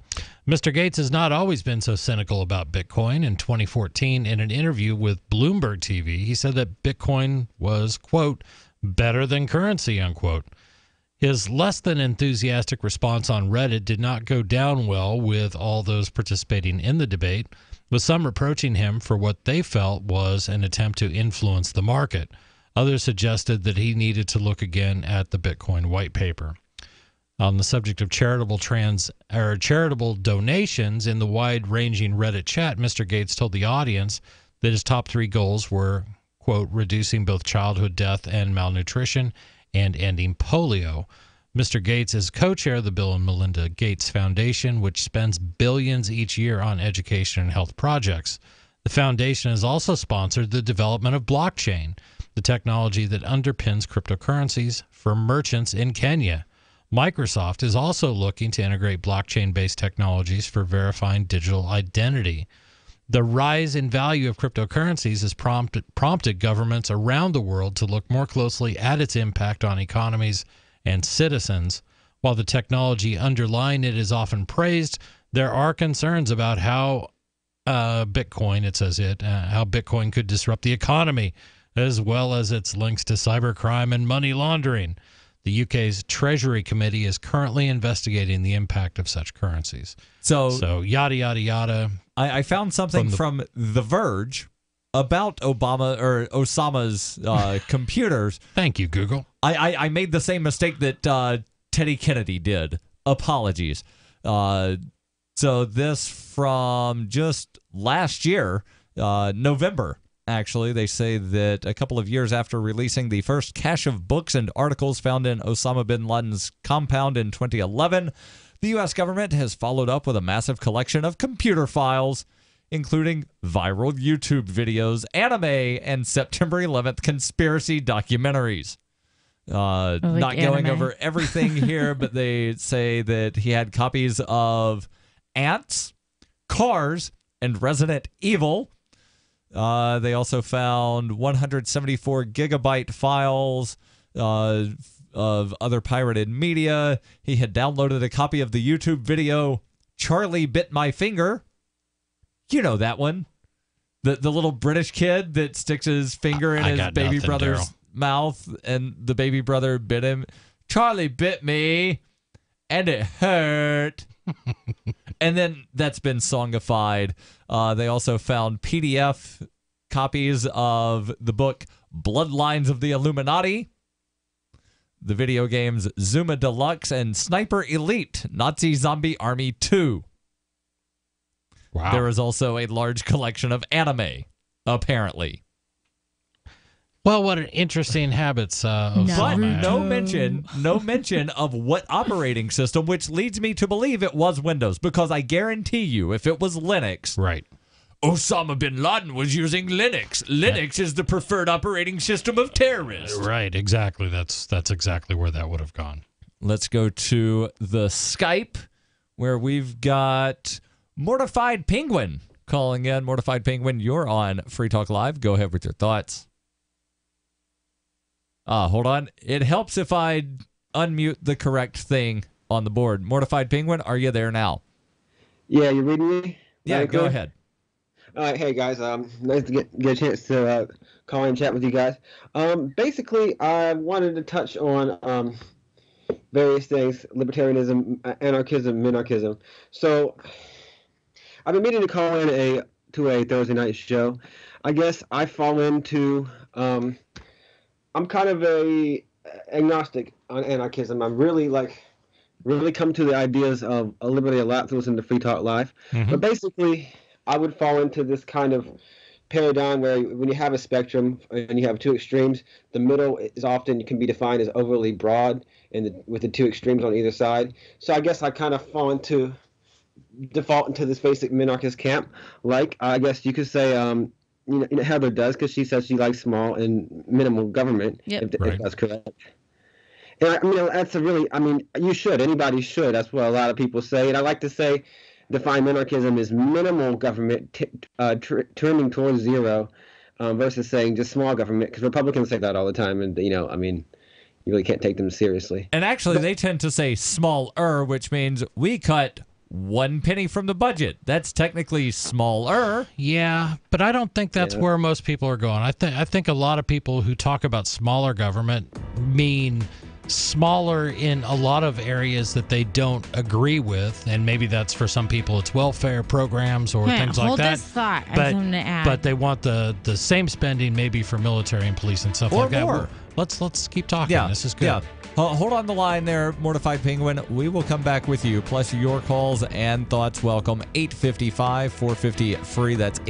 Mr. Gates has not always been so cynical about Bitcoin. In 2014, in an interview with Bloomberg TV, he said that Bitcoin was, quote, better than currency, unquote. His less than enthusiastic response on Reddit did not go down well with all those participating in the debate, with some reproaching him for what they felt was an attempt to influence the market. Others suggested that he needed to look again at the Bitcoin white paper. On the subject of charitable donations in the wide-ranging Reddit chat, Mr. Gates told the audience that his top 3 goals were, quote, reducing both childhood death and malnutrition and ending polio. Mr. Gates is co-chair of the Bill and Melinda Gates Foundation, which spends billions each year on education and health projects. The foundation has also sponsored the development of blockchain, the technology that underpins cryptocurrencies for merchants in Kenya. Microsoft is also looking to integrate blockchain-based technologies for verifying digital identity. The rise in value of cryptocurrencies has prompted governments around the world to look more closely at its impact on economies and citizens. While the technology underlying it is often praised, there are concerns about how Bitcoin, how Bitcoin could disrupt the economy, as well as its links to cybercrime and money laundering. The UK's Treasury Committee is currently investigating the impact of such currencies. So yada, yada, yada. I found something from The Verge about Osama's computers. Thank you, Google. I made the same mistake that Teddy Kennedy did. Apologies. So this from just last year, November. Actually, they say that a couple of years after releasing the first cache of books and articles found in Osama bin Laden's compound in 2011, the U.S. government has followed up with a massive collection of computer files, including viral YouTube videos, anime, and September 11th conspiracy documentaries. Not going over everything here, but they say that he had copies of Ants, Cars, and Resident Evil. They also found 174 gigabyte files of other pirated media. He had downloaded a copy of the YouTube video Charlie Bit My Finger. You know that one. The little British kid that sticks his finger in his baby brother's mouth and the baby brother bit him. Charlie bit me and it hurt. And then that's been songified. They also found PDF copies of the book Bloodlines of the Illuminati, the video games Zuma Deluxe, and Sniper Elite, Nazi Zombie Army 2. Wow. There is also a large collection of anime, apparently. Well, what an interesting habits of but no mention of what operating system, which leads me to believe it was Windows, because I guarantee you, if it was Linux, right? Osama bin Laden was using Linux. Linux is the preferred operating system of terrorists. Right, exactly. That's exactly where that would have gone. Let's go to the Skype, where we've got Mortified Penguin calling in. Mortified Penguin, you're on Free Talk Live. Go ahead with your thoughts. Hold on. It helps if I unmute the correct thing on the board. Mortified Penguin, are you there now? Yeah, you reading me? Yeah, go ahead. All right, hey guys, nice to get a chance to call and chat with you guys. Basically, I wanted to touch on various things: libertarianism, anarchism, minarchism. So, I've been meaning to call in to a Thursday night show. I guess I fall into I'm kind of a agnostic on anarchism. I'm really come to the ideas of liberty a lot to listen to Free Talk Live. Mm-hmm. But basically, I would fall into this kind of paradigm where when you have a spectrum and you have two extremes, the middle is often can be defined as overly broad and with the two extremes on either side. So I guess I kind of default into this basic minarchist camp. Like, I guess you could say, Heather does, because she says she likes small and minimal government, if that's correct. And that's you should. Anybody should. That's what a lot of people say. And I like to say, define minarchism as minimal government trending towards zero versus saying just small government, because Republicans say that all the time. And, you really can't take them seriously. And actually, they tend to say smaller, which means we cut 1 penny from the budget. That's technically smaller. Yeah, but I don't think that's where most people are going. I think a lot of people who talk about smaller government mean smaller in a lot of areas that they don't agree with, and maybe that's for some people it's welfare programs or things like that. This thought. I have something to add. But they want the same spending maybe for military and police and stuff or like more. That. Let's keep talking. Yeah, this is good. Yeah. Hold on the line there, Mortified Penguin. We will come back with you, plus your calls and thoughts. Welcome. 855-450-FREE. That's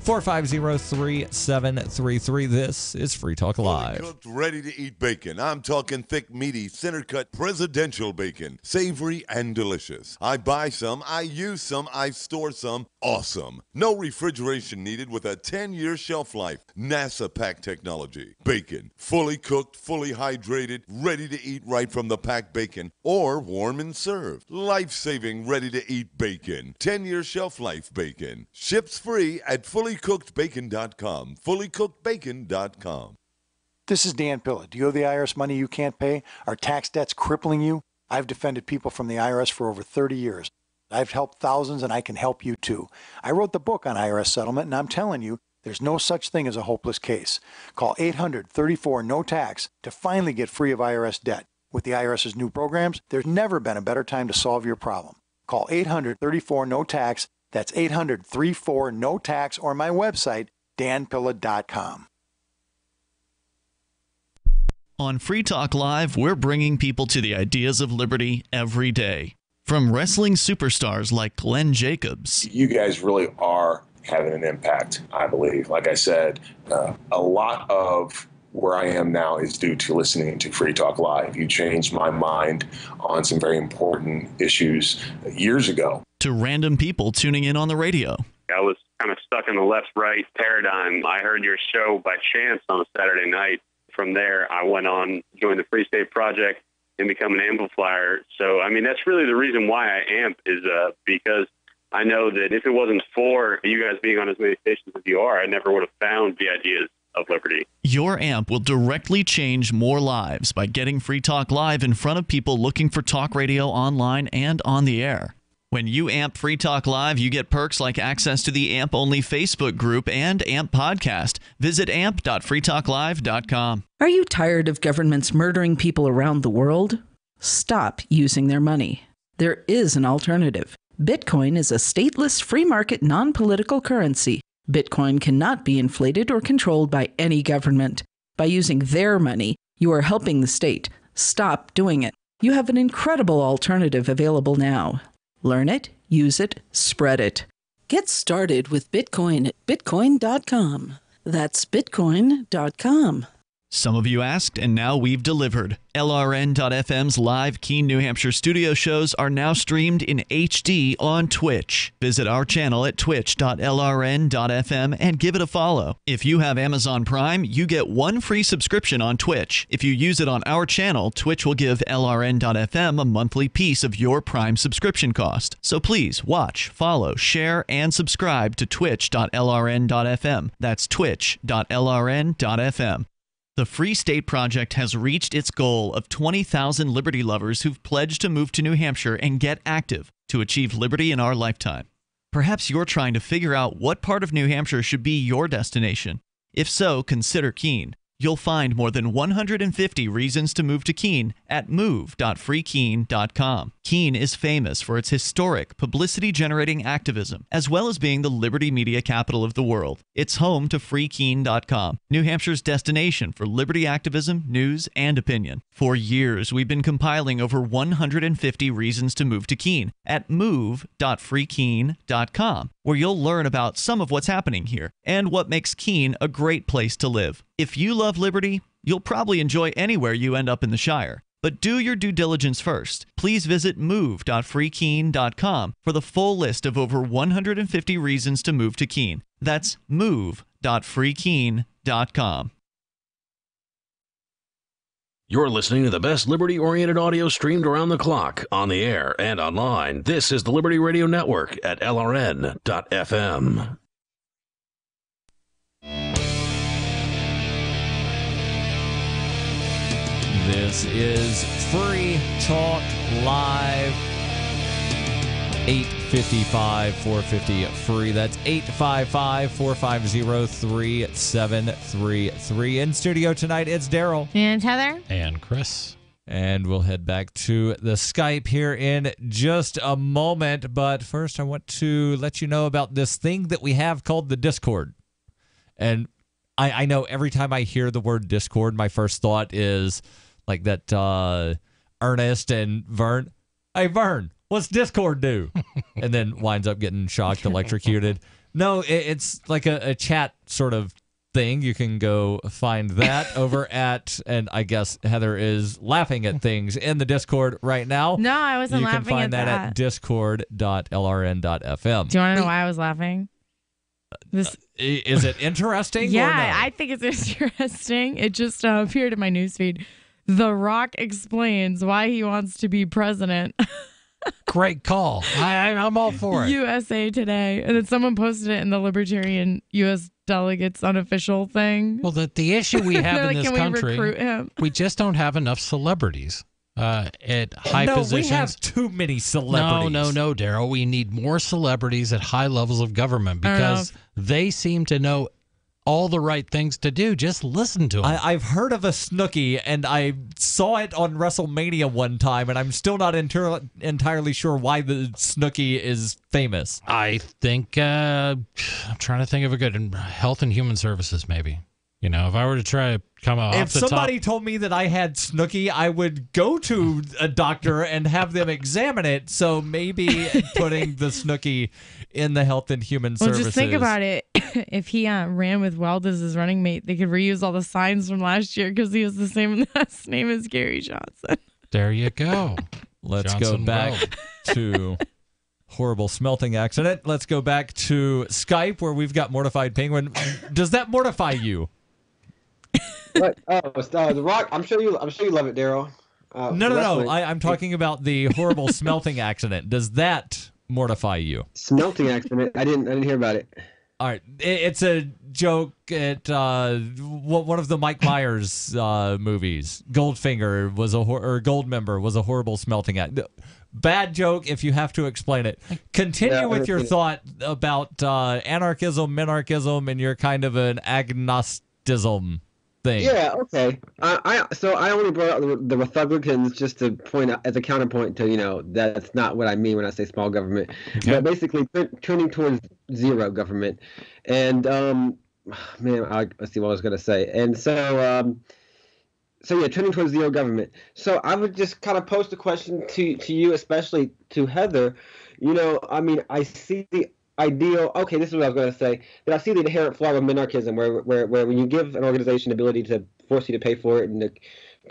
450-3733. This is Free Talk Live. Cooked, ready-to-eat bacon. I'm talking thick, meaty, center-cut presidential bacon. Savory and delicious. I buy some, I use some, I store some. Awesome. No refrigeration needed with a 10-year shelf life. NASA pack technology. Bacon. Fully cooked, fully hydrated, ready to eat right from the packed bacon or warm and served. Life-saving, ready-to-eat bacon. 10-year shelf life bacon. Ships free at fullycookedbacon.com. Fullycookedbacon.com. This is Dan Pilla. Do you owe the IRS money you can't pay? Are tax debts crippling you? I've defended people from the IRS for over 30 years. I've helped thousands, and I can help you too. I wrote the book on IRS settlement, and I'm telling you, there's no such thing as a hopeless case. Call 800-34-NO-TAX to finally get free of IRS debt. With the IRS's new programs, there's never been a better time to solve your problem. Call 800-34-NO-TAX. That's 800-34-NO-TAX, or my website, danpilla.com. On Free Talk Live, we're bringing people to the ideas of liberty every day. From wrestling superstars like Glenn Jacobs. You guys really are having an impact, I believe. Like I said, a lot of where I am now is due to listening to Free Talk Live. You changed my mind on some very important issues years ago. To random people tuning in on the radio. I was kind of stuck in the left-right paradigm. I heard your show by chance on a Saturday night. From there, I went on, joined the Free State Project, and become an amplifier. So, I mean, that's really the reason why I amp is because I know that if it wasn't for you guys being on as many stations as you are, I never would have found the ideas of liberty. Your amp will directly change more lives by getting Free Talk Live in front of people looking for talk radio online and on the air. When you amp Free Talk Live, you get perks like access to the AMP-only Facebook group and AMP podcast. Visit amp.freetalklive.com. Are you tired of governments murdering people around the world? Stop using their money. There is an alternative. Bitcoin is a stateless, free market, non-political currency. Bitcoin cannot be inflated or controlled by any government. By using their money, you are helping the state. Stop doing it. You have an incredible alternative available now. Learn it, use it, spread it. Get started with Bitcoin at bitcoin.com. That's bitcoin.com. Some of you asked, and now we've delivered. LRN.FM's live Keene, New Hampshire studio shows are now streamed in HD on Twitch. Visit our channel at twitch.lrn.fm and give it a follow. If you have Amazon Prime, you get one free subscription on Twitch. If you use it on our channel, Twitch will give LRN.FM a monthly piece of your Prime subscription cost. So please watch, follow, share, and subscribe to twitch.lrn.fm. That's twitch.lrn.fm. The Free State Project has reached its goal of 20,000 liberty lovers who've pledged to move to New Hampshire and get active to achieve liberty in our lifetime. Perhaps you're trying to figure out what part of New Hampshire should be your destination. If so, consider Keene. You'll find more than 150 reasons to move to Keene at move.freekeene.com. Keene is famous for its historic, publicity-generating activism, as well as being the liberty media capital of the world. It's home to freekeene.com, New Hampshire's destination for liberty activism, news, and opinion. For years, we've been compiling over 150 reasons to move to Keene at move.freekeene.com, where you'll learn about some of what's happening here and what makes Keene a great place to live. If you love liberty, you'll probably enjoy anywhere you end up in the Shire. But do your due diligence first. Please visit move.freekeene.com for the full list of over 150 reasons to move to Keene. That's move.freekeene.com. You're listening to the best liberty-oriented audio streamed around the clock, on the air and online. This is the Liberty Radio Network at LRN.FM. This is Free Talk Live. 855-450-FREE. That's 855-450-3733. In studio tonight, it's Darryl. And Heather. And Chris. And we'll head back to the Skype here in just a moment. But first, I want to let you know about this thing that we have called the Discord. And I know every time I hear the word Discord, my first thought is like that Ernest and Vern. Hey, Vern, what's Discord do? And then winds up getting shocked, electrocuted. No, it's like a chat sort of thing. You can go find that over at, and I guess Heather is laughing at things in the Discord right now. No, I wasn't laughing at that. You can find that at discord.lrn.fm. Do you want to know why I was laughing? Is it interesting? Yeah, or no? I think it's interesting. It just appeared in my newsfeed. The Rock explains why he wants to be president. Great call. I'm all for it. USA Today. And then someone posted it in the Libertarian U.S. Delegates unofficial thing. Well, the issue we have in this country, we recruit him? We just don't have enough celebrities at high positions. We have too many celebrities. No, Darryl. We need more celebrities at high levels of government because they seem to know all the right things to do. Just listen to them. I've heard of a Snooki, and I saw it on WrestleMania one time, and I'm still not entirely sure why the Snooki is famous. I think, I'm trying to think of a good, Health and Human Services, maybe. You know, if I were to try to come off the top. If somebody told me that I had Snooki, I would go to a doctor and have them examine it. So maybe putting the Snooki in the Health and Human Services. Well, just think about it. If he ran with Weld as his running mate, they could reuse all the signs from last year because he was the same last name as Gary Johnson. There you go. Let's go back to horrible smelting accident. Let's go back to Skype where we've got Mortified Penguin. Does that mortify you? What? The Rock. I'm sure you love it, Darryl. No. I'm talking about the horrible smelting accident. Does that mortify you? Smelting accident? I didn't hear about it. All right, it's a joke at one of the Mike Myers movies. Goldfinger was or Goldmember was a horrible smelting accident. Bad joke if you have to explain it. Continue with your thought about anarchism, minarchism, and your kind of an agnosticism thing. Yeah, okay. I only brought up the Republicans just to point out as a counterpoint to, that's not what I mean when I say small government. Okay. But basically turning towards zero government. And let's see what I was going to say. And so turning towards zero government. So I would just kind of pose the question to you, especially to Heather. I see the ideal. Okay, this is what I was going to say. That I see the inherent flaw of minarchism, where when you give an organization the ability to force you to pay for it and the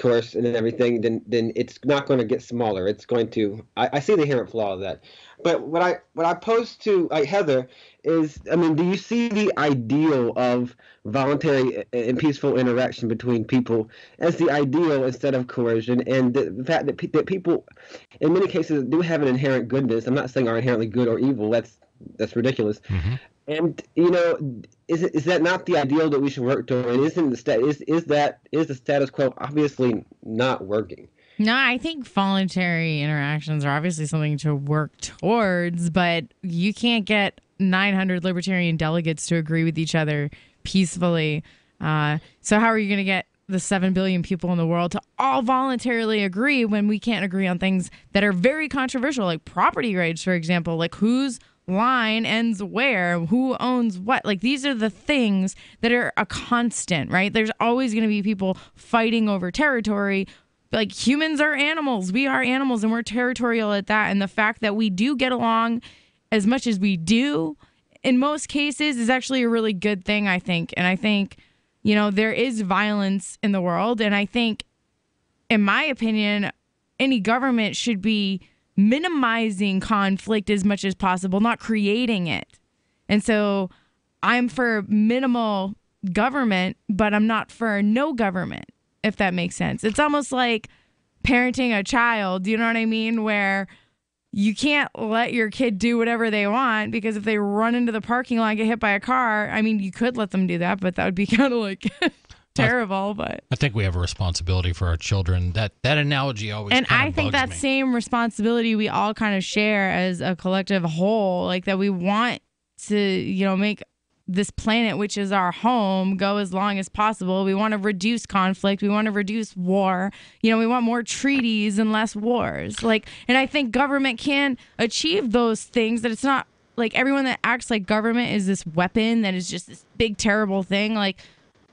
course and everything, then it's not going to get smaller. It's going to. I see the inherent flaw of that. But what I pose to Heather is, do you see the ideal of voluntary and peaceful interaction between people as the ideal instead of coercion, and the fact that people, in many cases, do have an inherent goodness? I'm not saying are inherently good or evil. That's ridiculous. Mm-hmm. And is that not the ideal that we should work toward? And is the status quo obviously not working? No, I think voluntary interactions are obviously something to work towards, but you can't get 900 libertarian delegates to agree with each other peacefully. So how are you going to get the 7 billion people in the world to all voluntarily agree when we can't agree on things that are very controversial, like property rights, for example, like whose line ends where, who owns what? Like, these are the things that are a constant, right? There's always going to be people fighting over territory. Like, humans are animals. We are animals, and we're territorial at that. And the fact that we do get along as much as we do in most cases is actually a really good thing, I think. And I think, there is violence in the world. And I think, in my opinion, any government should be minimizing conflict as much as possible, not creating it. And so I'm for minimal government, but I'm not for no government, if that makes sense. It's almost like parenting a child, you know what I mean? Where you can't let your kid do whatever they want, because if they run into the parking lot and get hit by a car, you could let them do that, but that would be kind of like terrible. But I think we have a responsibility for our children. That analogy always and I think bugs that same responsibility we all kind of share as a collective whole, like that we want to, make this planet, which is our home, go as long as possible. We want to reduce conflict. We want to reduce war. We want more treaties and less wars. And I think government can achieve those things, that it's not like everyone that acts like government is this weapon that is just this big, terrible thing.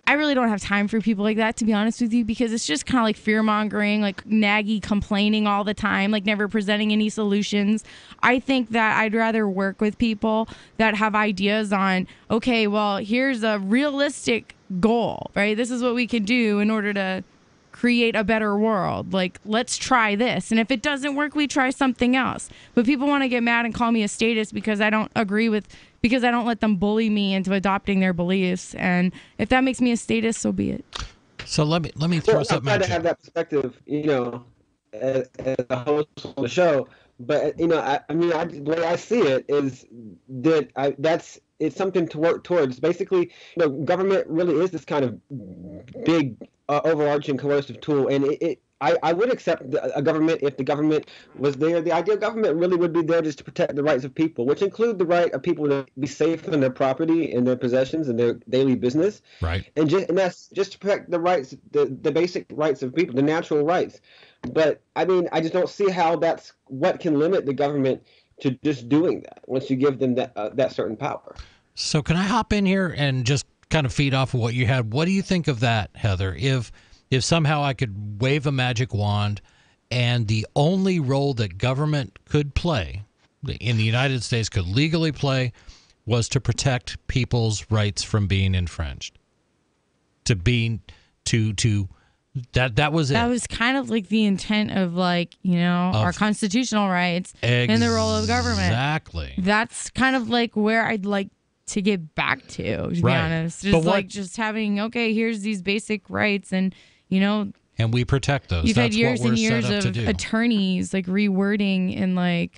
I really don't have time for people like that, to be honest with you, because it's just kind of like fear-mongering, like naggy complaining all the time, like never presenting any solutions. I think that I'd rather work with people that have ideas on, okay, well, here's a realistic goal, right? This is what we can do in order to create a better world. Like, let's try this. And if it doesn't work, we try something else. But people want to get mad and call me a statist because I don't let them bully me into adopting their beliefs. And if that makes me a statist, so be it. So let me throw something at you. I try to you. have that perspective, as a host on the show. But, the way I see it is that it's something to work towards. Basically, government really is this kind of big overarching coercive tool, and I would accept a government if the government was there. The ideal government really would be there just to protect the rights of people, which include the right of people to be safe in their property, in their possessions, and their daily business. Right. And that's just to protect the rights, the basic rights of people, the natural rights. But I just don't see how that's what can limit the government to just doing that once you give them that certain power. So can I hop in here and just kind of feed off of what you had? What do you think of that, Heather? If somehow I could wave a magic wand and the only role that government could play in the United States, could legally play, was to protect people's rights from being infringed. That was it. That was kind of like the intent of our constitutional rights and the role of government. Exactly. That's kind of like where I'd like to get back to be honest. Just having, here's these basic rights and, and we protect those. You've That's had years what we're and years set up of to do. attorneys rewording and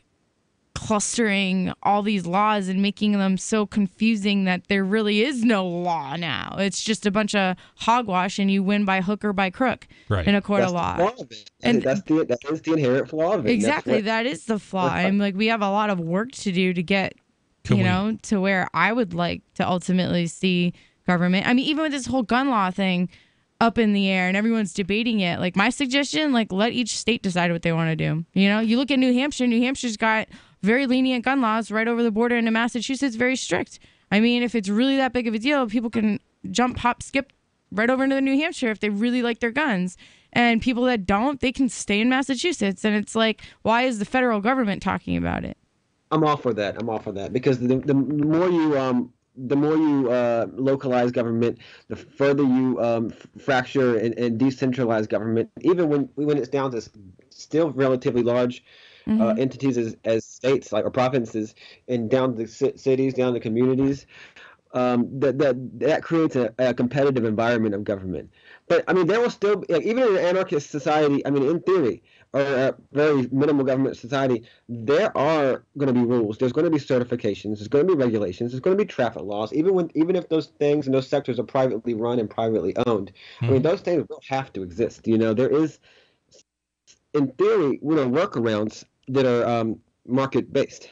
clustering all these laws and making them so confusing that there really is no law now. It's just a bunch of hogwash and you win by hook or by crook in a court of law. That's the flaw of it. And that is the inherent flaw of it. Exactly. That is the flaw. I'm we have a lot of work to do to get to where I would like to ultimately see government. Even with this whole gun law thing up in the air and everyone's debating it, my suggestion, let each state decide what they want to do. You look at New Hampshire. New Hampshire's got very lenient gun laws right over the border into Massachusetts, very strict. If it's really that big of a deal, people can jump, hop, skip right over into New Hampshire if they really like their guns. And people that don't, they can stay in Massachusetts. And it's why is the federal government talking about it? I'm all for that. Because the more you localize government, the further you fracture and decentralize government. Even when it's down to still relatively large entities as states or provinces, and down to cities, down to communities, that creates a competitive environment of government. But there will still be, even in an anarchist society, in theory, or a very minimal government society, there are going to be rules. There's going to be certifications. There's going to be regulations. There's going to be traffic laws. Even if those things and those sectors are privately run and privately owned, those things will have to exist. There is, in theory, workarounds that are market based.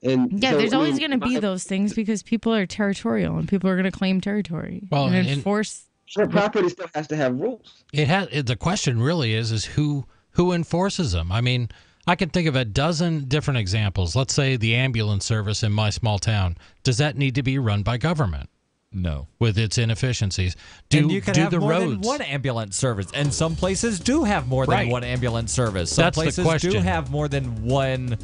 And there's always going to be those things because people are territorial and people are going to claim territory and enforce. Property still has to have rules. The question really is who enforces them? I can think of a dozen different examples. Let's say the ambulance service in my small town. Does that need to be run by government? No. With its inefficiencies. And you can have the more roads than one ambulance service. And some places do have more than one ambulance service. Some places do have more than one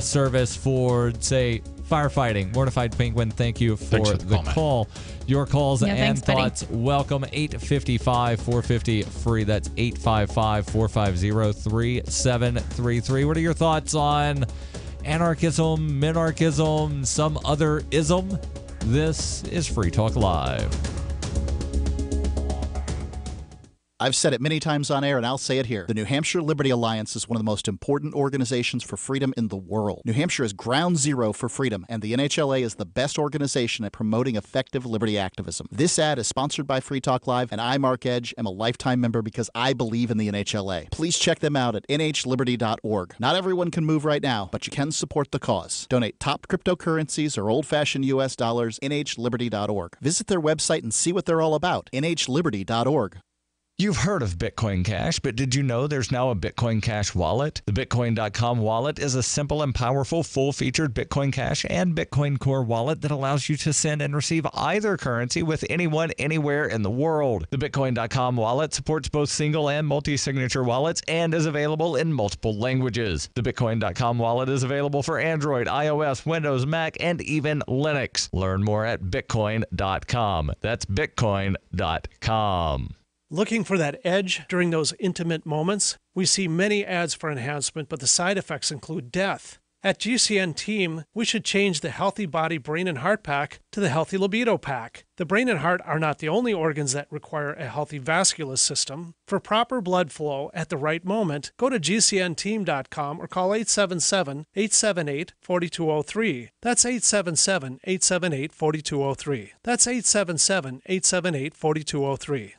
service for, say, firefighting. Mortified Penguin, thank you for the call. Your calls and thoughts, welcome. 855-450-FREE. That's 855-450-3733. What are your thoughts on anarchism, minarchism, some other ism? This is Free Talk Live. I've said it many times on air, and I'll say it here. The New Hampshire Liberty Alliance is one of the most important organizations for freedom in the world. New Hampshire is ground zero for freedom, and the NHLA is the best organization at promoting effective liberty activism. This ad is sponsored by Free Talk Live, and I, Mark Edge, am a lifetime member because I believe in the NHLA. Please check them out at nhliberty.org. Not everyone can move right now, but you can support the cause. Donate top cryptocurrencies or old-fashioned U.S. dollars, nhliberty.org. Visit their website and see what they're all about, nhliberty.org. You've heard of Bitcoin Cash, but did you know there's now a Bitcoin Cash wallet? The Bitcoin.com wallet is a simple and powerful full-featured Bitcoin Cash and Bitcoin Core wallet that allows you to send and receive either currency with anyone, anywhere in the world. The Bitcoin.com wallet supports both single and multi-signature wallets and is available in multiple languages. The Bitcoin.com wallet is available for Android, iOS, Windows, Mac, and even Linux. Learn more at Bitcoin.com. That's Bitcoin.com. Looking for that edge during those intimate moments? We see many ads for enhancement, but the side effects include death. At GCN Team, we should change the Healthy Body, Brain, and Heart Pack to the Healthy Libido Pack. The brain and heart are not the only organs that require a healthy vascular system. For proper blood flow at the right moment, go to GCNteam.com or call 877-878-4203. That's 877-878-4203. That's 877-878-4203.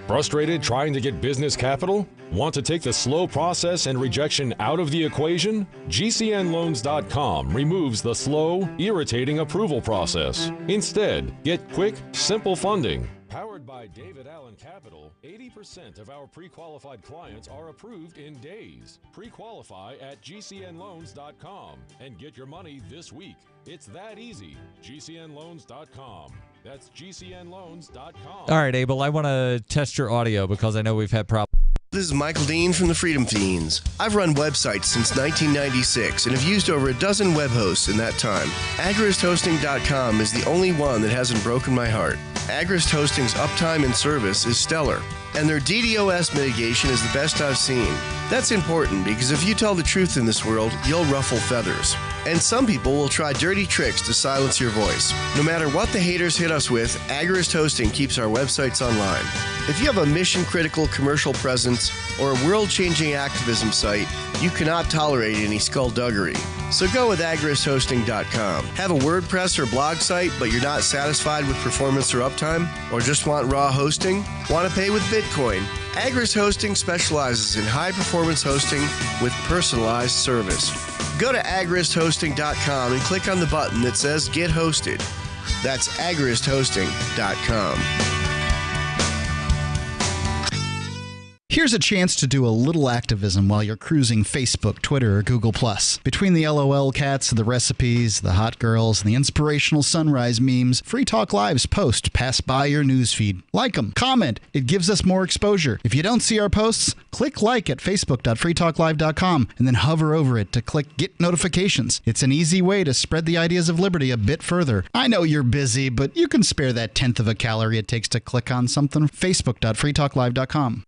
Frustrated trying to get business capital? Want to take the slow process and rejection out of the equation? GCNloans.com removes the slow, irritating approval process. Instead, get quick, simple funding. Powered by David Allen Capital, 80% of our pre-qualified clients are approved in days. Pre-qualify at GCNloans.com and get your money this week. It's that easy. GCNloans.com. That's GCNloans.com. All right, Abel, I want to test your audio because I know we've had problems. This is Michael Dean from the Freedom Fiends. I've run websites since 1996 and have used over a dozen web hosts in that time. AgristHosting.com is the only one that hasn't broken my heart. Agrist Hosting's uptime and service is stellar, and their DDoS mitigation is the best I've seen. That's important because if you tell the truth in this world, you'll ruffle feathers. And some people will try dirty tricks to silence your voice. No matter what the haters hit us with, Agrist Hosting keeps our websites online. If you have a mission-critical commercial presence or a world-changing activism site, you cannot tolerate any skullduggery. So go with AgristHosting.com. Have a WordPress or blog site, but you're not satisfied with performance or uptime? Or just want raw hosting? Want to pay with Bitcoin? Agrist Hosting specializes in high-performance hosting with personalized service. Go to AgristHosting.com and click on the button that says Get Hosted. That's AgristHosting.com. Here's a chance to do a little activism while you're cruising Facebook, Twitter, or Google+. Between the LOL cats, the recipes, the hot girls, and the inspirational sunrise memes, Free Talk Live's posts pass by your newsfeed. Like them, comment. It gives us more exposure. If you don't see our posts, click like at facebook.freetalklive.com and then hover over it to click Get Notifications. It's an easy way to spread the ideas of liberty a bit further. I know you're busy, but you can spare that 1/10 of a calorie it takes to click on something. facebook.freetalklive.com.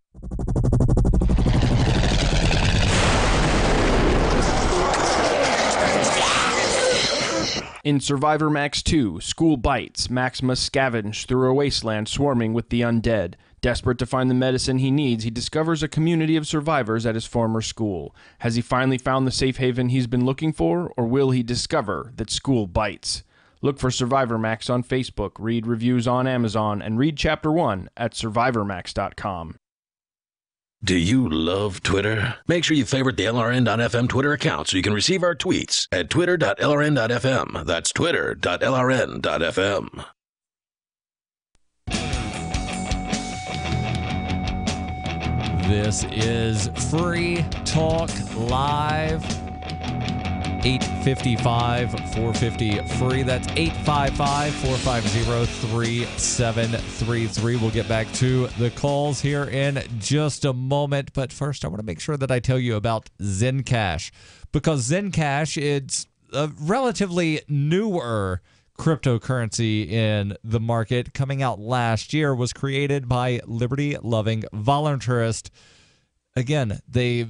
In Survivor Max 2, School Bites, Max must scavenge through a wasteland swarming with the undead. Desperate to find the medicine he needs, he discovers a community of survivors at his former school. Has he finally found the safe haven he's been looking for, or will he discover that school bites? Look for Survivor Max on Facebook, read reviews on Amazon, and read Chapter 1 at survivormax.com. Do you love Twitter? Make sure you favorite the LRN.FM Twitter account so you can receive our tweets at twitter.lrn.fm. That's twitter.lrn.fm. This is Free Talk Live. 855-450-FREE. That's 855-450-3733. We'll get back to the calls here in just a moment. But first, I want to make sure that I tell you about Zencash. Because Zencash, it's a relatively newer cryptocurrency in the market. Coming out last year, was created by liberty-loving voluntarists. Again, they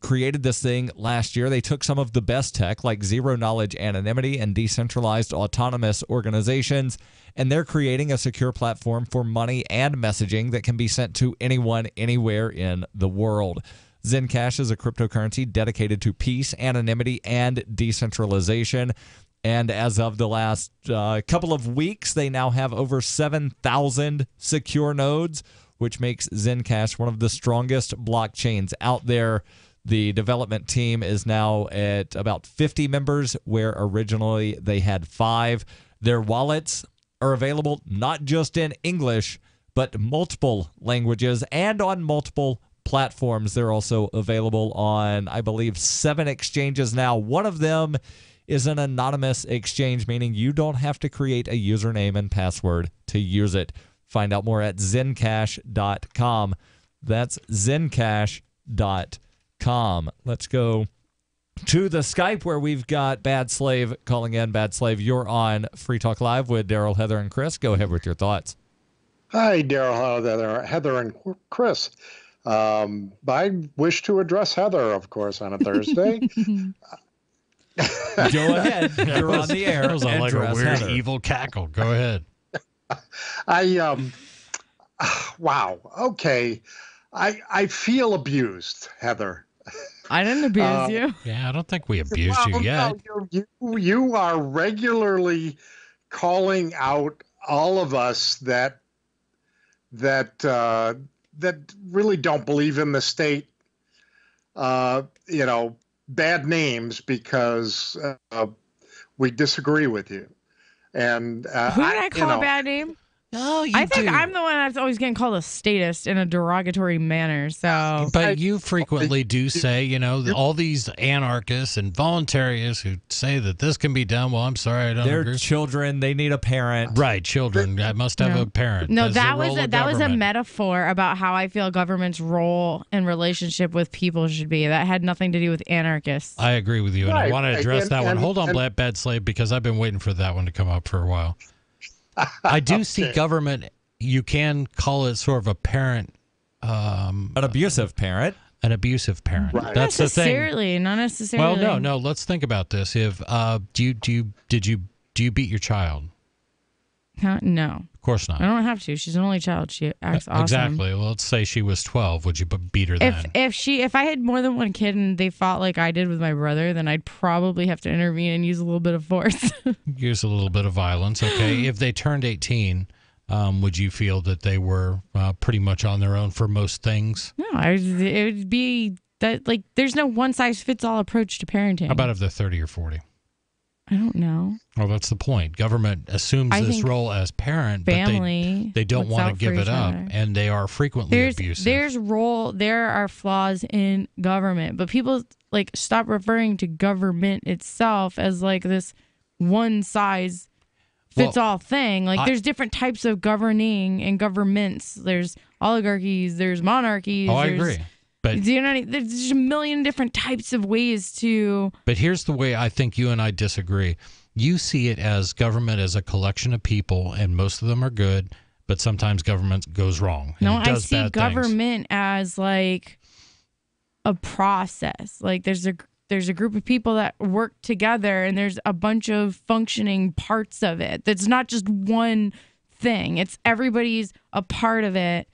created this thing last year. They took some of the best tech like zero-knowledge anonymity and decentralized autonomous organizations, and they're creating a secure platform for money and messaging that can be sent to anyone, anywhere in the world. Zencash is a cryptocurrency dedicated to peace, anonymity, and decentralization. And as of the last couple of weeks, they now have over 7,000 secure nodes, which makes Zencash one of the strongest blockchains out there. The development team is now at about 50 members, where originally they had 5. Their wallets are available not just in English, but multiple languages and on multiple platforms. They're also available on, I believe, 7 exchanges now. One of them is an anonymous exchange, meaning you don't have to create a username and password to use it. Find out more at zencash.com. That's zencash.com. Let's go to the Skype where we've got Bad Slave calling in. Bad Slave, you're on Free Talk Live with Darryl, Heather, and Chris. Go ahead with your thoughts. Hi, Darryl, Heather, and Chris. I wish to address Heather, of course, on a Thursday. Go ahead. You're on the air. That was like a weird, evil cackle. Go ahead. Wow. Okay. I feel abused, Heather. I didn't abuse you. Yeah, I don't think we abused you yet. No, you are regularly calling out all of us that really don't believe in the state, bad names because we disagree with you. And who did I call a bad name? No, I think I'm the one that's always getting called a statist in a derogatory manner. So, but you frequently do say, all these anarchists and voluntarists who say that this can be done. Well, I'm sorry, I don't agree. They're children. They need a parent. Right, children. I must have a parent. No, that was a metaphor about how I feel government's role and relationship with people should be. That had nothing to do with anarchists. I agree with you, and I want to address that one. Hold on, Bad Slave, because I've been waiting for that one to come up for a while. I do see government, you can call it sort of a parent. An abusive parent. An abusive parent. Right. That's the thing. Not necessarily. Well, no. Let's think about this. If do you beat your child? No. Of course not. I don't have to. She's an only child. She acts awesome. Exactly. Well, let's say she was 12. Would you beat her then? If I had more than one kid and they fought like I did with my brother, then I'd probably have to intervene and use a little bit of force. Use a little bit of violence. Okay. If they turned 18, would you feel that they were pretty much on their own for most things? No, it would be that there's no one size fits all approach to parenting. How about if they're 30 or 40? I don't know. Well, that's the point. Government assumes this role as parent, family, but they don't want to give it up, and they are frequently abusive. There are flaws in government, but people stop referring to government itself as this one size fits all thing. There's different types of governing and governments. There's oligarchies, there's monarchies. I agree. But there's a million different types of ways to. But here's the way I think you and I disagree. You see it as government as a collection of people, and most of them are good, but sometimes government goes wrong. No, I see government as a process. There's a group of people that work together, and there's a bunch of functioning parts of it. That's not just one thing. It's everybody's a part of it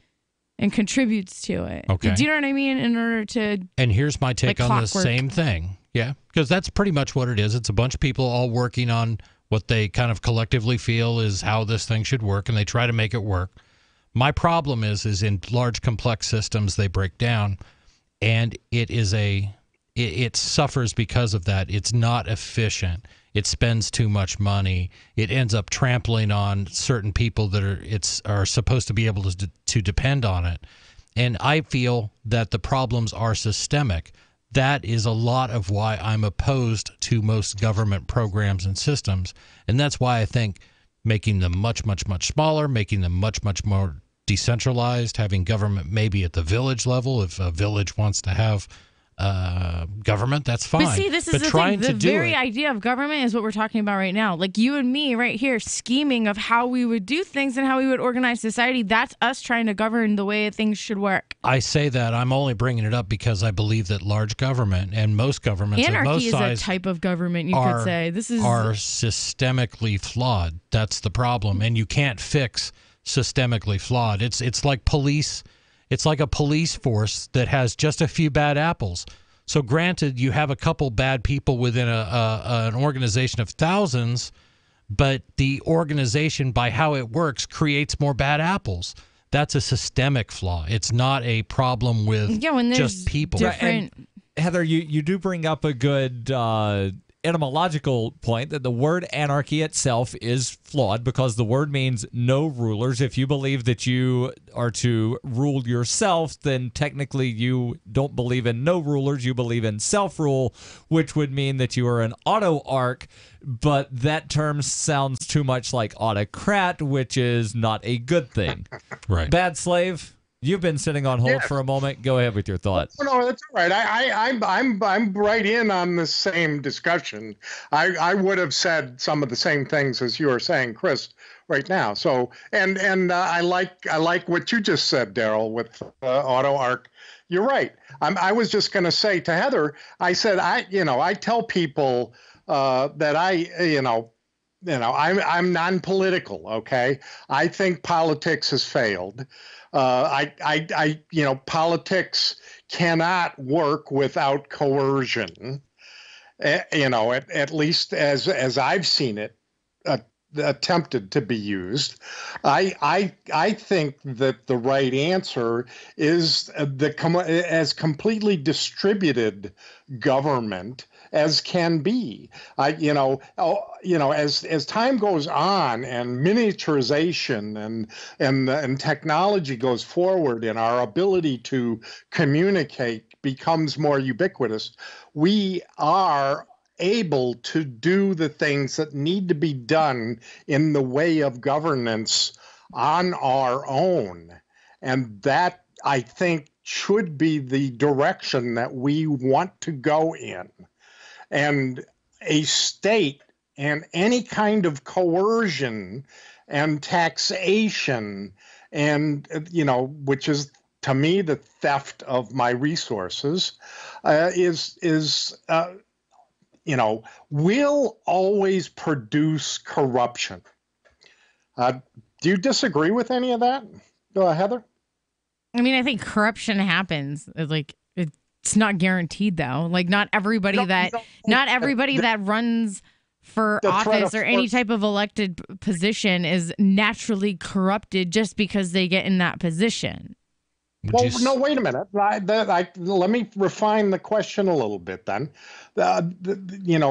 and contributes to it. Okay. Do you know what I mean? In order to. And here's my take on the same thing. Yeah, because that's pretty much what it is. It's a bunch of people all working on what they kind of collectively feel is how this thing should work, and they try to make it work. My problem is in large complex systems, they break down, and it suffers because of that. It's not efficient. It spends too much money. It ends up trampling on certain people that are supposed to be able to depend on it. And I feel that the problems are systemic. That is a lot of why I'm opposed to most government programs and systems. And that's why I think making them much, much, much smaller, making them much, much more decentralized, having government maybe at the village level, if a village wants to have government, that's fine. But see, this is the very idea of government is what we're talking about right now. You and me right here scheming of how we would do things and how we would organize society. That's us trying to govern the way things should work. I say that. I'm only bringing it up because I believe that large government and most governments of most size is a type of government, you could say. Are systemically flawed. That's the problem. And you can't fix systemically flawed. It's like police. It's like a police force that has just a few bad apples. So granted, you have a couple bad people within an organization of thousands, but the organization, by how it works, creates more bad apples. That's a systemic flaw. It's not a problem with just people. And Heather, you do bring up a good etymological point that the word anarchy itself is flawed because the word means no rulers. If you believe that you are to rule yourself, then technically you don't believe in no rulers. You believe in self-rule, which would mean that you are an autarch, but that term sounds too much like autocrat, which is not a good thing. Right. Bad Slave, you've been sitting on hold for a moment. Go ahead with your thought. No, that's all right. I'm right in on the same discussion. I would have said some of the same things as you are saying, Chris, right now. So and I like what you just said, Darryl, with autarch. You're right. I was just going to say to Heather, I said I tell people that I'm non-political. Okay, I think politics has failed. Politics cannot work without coercion. At least as I've seen it attempted to be used. I think that the right answer is as completely distributed government as can be. As time goes on and miniaturization and technology goes forward and our ability to communicate becomes more ubiquitous, we are able to do the things that need to be done in the way of governance on our own. And that, I think, should be the direction that we want to go in. And a state and any kind of coercion and taxation and, which is to me the theft of my resources, will always produce corruption. Do you disagree with any of that, Heather? I mean, I think corruption happens. It's not guaranteed, though. Like, not everybody that runs for office or any type of elected position is naturally corrupted just because they get in that position. Well, no, wait a minute. Let me refine the question a little bit then. In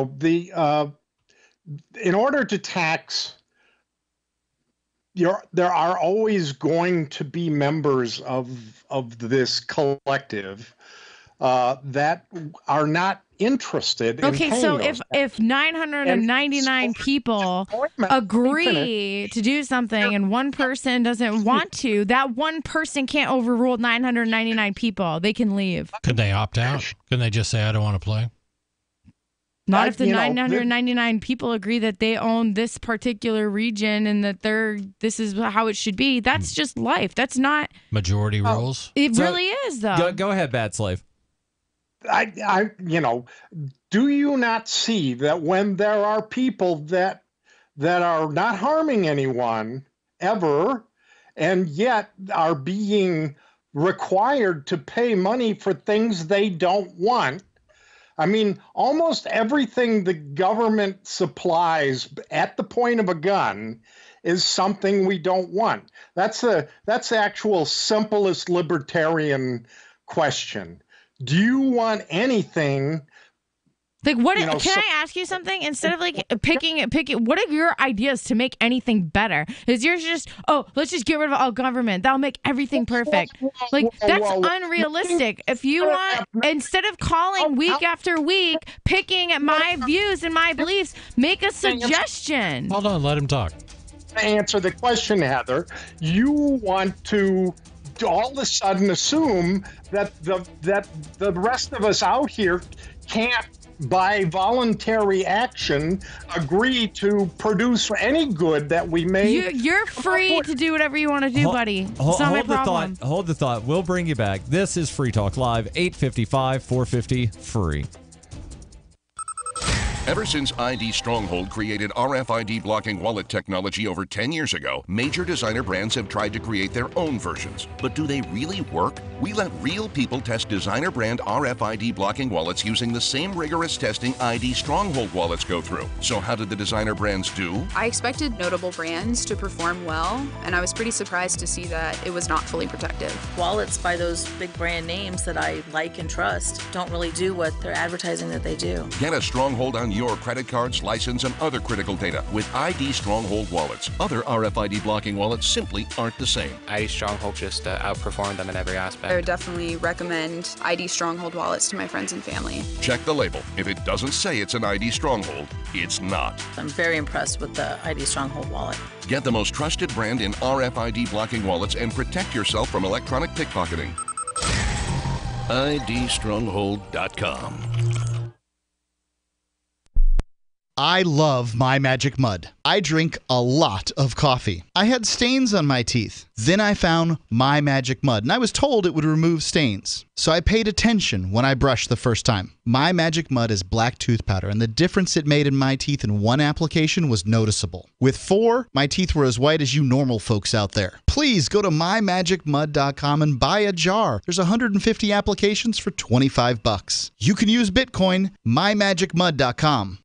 order to tax, there are always going to be members of this collective that are not interested in paying so those if 999 people agree to do something and one person doesn't want to, that one person can't overrule 999 people. They can leave. Could they opt out? Couldn't they just say, I don't want to play? Not if the 999 people agree that they own this particular region and that this is how it should be. That's just life. That's not majority rules. It really is, though. Go ahead, Bad Slave. Do you not see that when there are people that are not harming anyone ever, and yet are being required to pay money for things they don't want? I mean, almost everything the government supplies at the point of a gun is something we don't want. That's the actual simplest libertarian question. Do you want anything? Like, what? Can I ask you something? Instead of picking, what are your ideas to make anything better? Is yours just, let's just get rid of all government? That'll make everything perfect. That's unrealistic. If you want, instead of calling week after week, picking at my views and my beliefs, make a suggestion. Hold on, let him talk. To answer the question, Heather, you want to all of a sudden assume that the rest of us out here can't, by voluntary action, agree to produce any good that we may. You're free to do whatever you want to do, buddy. It's not my problem. Hold the thought. We'll bring you back. This is Free Talk Live, 855-450 free. Ever since ID Stronghold created RFID blocking wallet technology over 10 years ago, major designer brands have tried to create their own versions. But do they really work? We let real people test designer brand RFID blocking wallets using the same rigorous testing ID Stronghold wallets go through. So how did the designer brands do? I expected notable brands to perform well, and I was pretty surprised to see that it was not fully protective. Wallets by those big brand names that I like and trust don't really do what they're advertising that they do. Get a Stronghold on your credit cards, license, and other critical data with ID Stronghold wallets. Other RFID blocking wallets simply aren't the same. ID Stronghold just outperformed them in every aspect. I would definitely recommend ID Stronghold wallets to my friends and family. Check the label. If it doesn't say it's an ID Stronghold, it's not. I'm very impressed with the ID Stronghold wallet. Get the most trusted brand in RFID blocking wallets and protect yourself from electronic pickpocketing. IDstronghold.com. I love My Magic Mud. I drink a lot of coffee. I had stains on my teeth. Then I found My Magic Mud, and I was told it would remove stains. So I paid attention when I brushed the first time. My Magic Mud is black tooth powder, and the difference it made in my teeth in one application was noticeable. With 4, my teeth were as white as you normal folks out there. Please go to mymagicmud.com and buy a jar. There's 150 applications for $25. You can use Bitcoin, mymagicmud.com.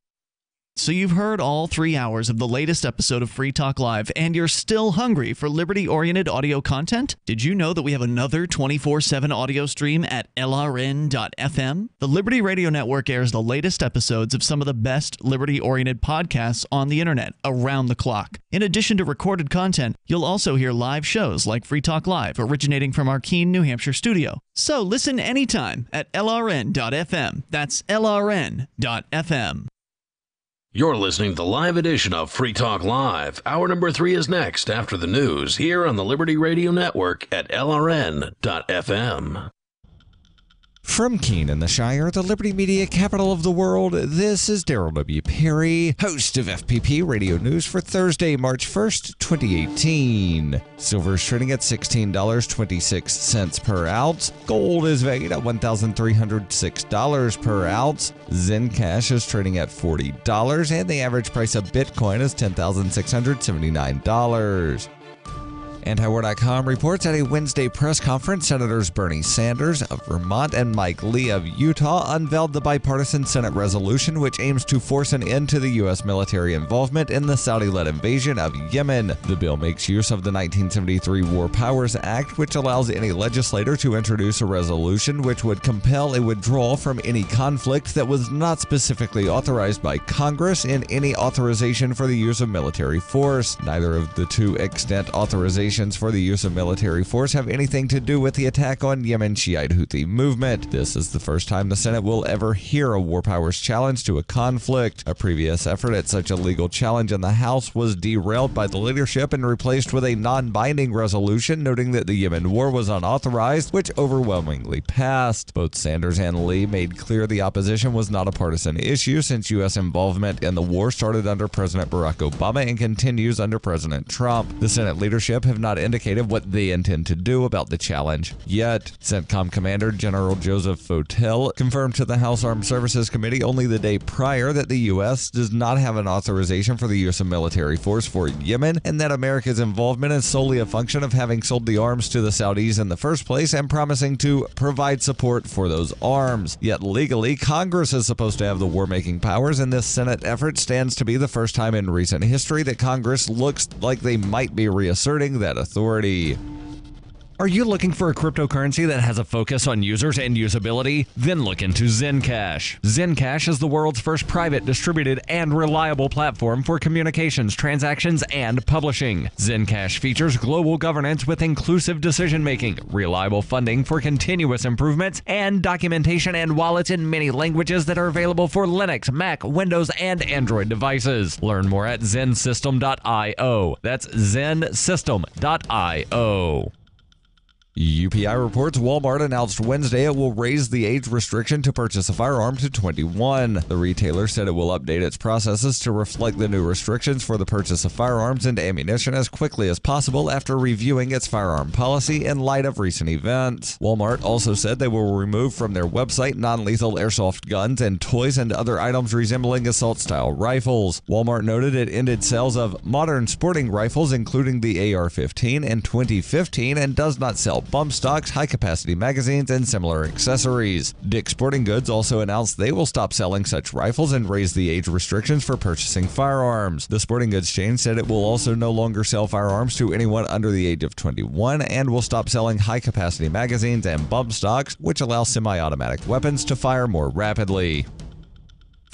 So you've heard all 3 hours of the latest episode of Free Talk Live, and you're still hungry for liberty-oriented audio content? Did you know that we have another 24/7 audio stream at LRN.FM? The Liberty Radio Network airs the latest episodes of some of the best liberty-oriented podcasts on the internet around the clock. In addition to recorded content, you'll also hear live shows like Free Talk Live, originating from our Keene, New Hampshire studio. So listen anytime at LRN.FM. That's LRN.FM. You're listening to the live edition of Free Talk Live. Hour number 3 is next after the news here on the Liberty Radio Network at LRN.FM. From Keene in the Shire, the Liberty Media capital of the world, this is Darryl W. Perry, host of FPP Radio News for Thursday, March 1st, 2018. Silver is trading at $16.26 per ounce. Gold is valued at $1,306 per ounce. Zencash is trading at $40, and the average price of Bitcoin is $10,679. Antiwar.com reports at a Wednesday press conference, Senators Bernie Sanders of Vermont and Mike Lee of Utah unveiled the bipartisan Senate resolution which aims to force an end to the U.S. military involvement in the Saudi-led invasion of Yemen. The bill makes use of the 1973 War Powers Act, which allows any legislator to introduce a resolution which would compel a withdrawal from any conflict that was not specifically authorized by Congress in any authorization for the use of military force. Neither of the two extant authorizations for the use of military force have anything to do with the attack on Yemen Shiite Houthi movement. This is the first time the Senate will ever hear a war powers challenge to a conflict. A previous effort at such a legal challenge in the House was derailed by the leadership and replaced with a non-binding resolution noting that the Yemen war was unauthorized, which overwhelmingly passed. Both Sanders and Lee made clear the opposition was not a partisan issue since U.S. involvement in the war started under President Barack Obama and continues under President Trump. The Senate leadership have not indicated what they intend to do about the challenge yet. CENTCOM Commander General Joseph Votel confirmed to the House Armed Services Committee only the day prior that the U.S. does not have an authorization for the use of military force for Yemen, and that America's involvement is solely a function of having sold the arms to the Saudis in the first place and promising to provide support for those arms. Yet legally, Congress is supposed to have the war-making powers, and this Senate effort stands to be the first time in recent history that Congress looks like they might be reasserting that authority. Are you looking for a cryptocurrency that has a focus on users and usability? Then look into Zencash. Zencash is the world's first private, distributed, and reliable platform for communications, transactions, and publishing. Zencash features global governance with inclusive decision-making, reliable funding for continuous improvements, and documentation and wallets in many languages that are available for Linux, Mac, Windows, and Android devices. Learn more at zensystem.io. That's zensystem.io. UPI reports Walmart announced Wednesday it will raise the age restriction to purchase a firearm to 21. The retailer said it will update its processes to reflect the new restrictions for the purchase of firearms and ammunition as quickly as possible after reviewing its firearm policy in light of recent events. Walmart also said they will remove from their website non-lethal airsoft guns and toys and other items resembling assault-style rifles. Walmart noted it ended sales of modern sporting rifles including the AR-15 in 2015 and does not sell bump stocks, high-capacity magazines, and similar accessories. Dick's Sporting Goods also announced they will stop selling such rifles and raise the age restrictions for purchasing firearms. The sporting goods chain said it will also no longer sell firearms to anyone under the age of 21 and will stop selling high-capacity magazines and bump stocks, which allow semi-automatic weapons to fire more rapidly.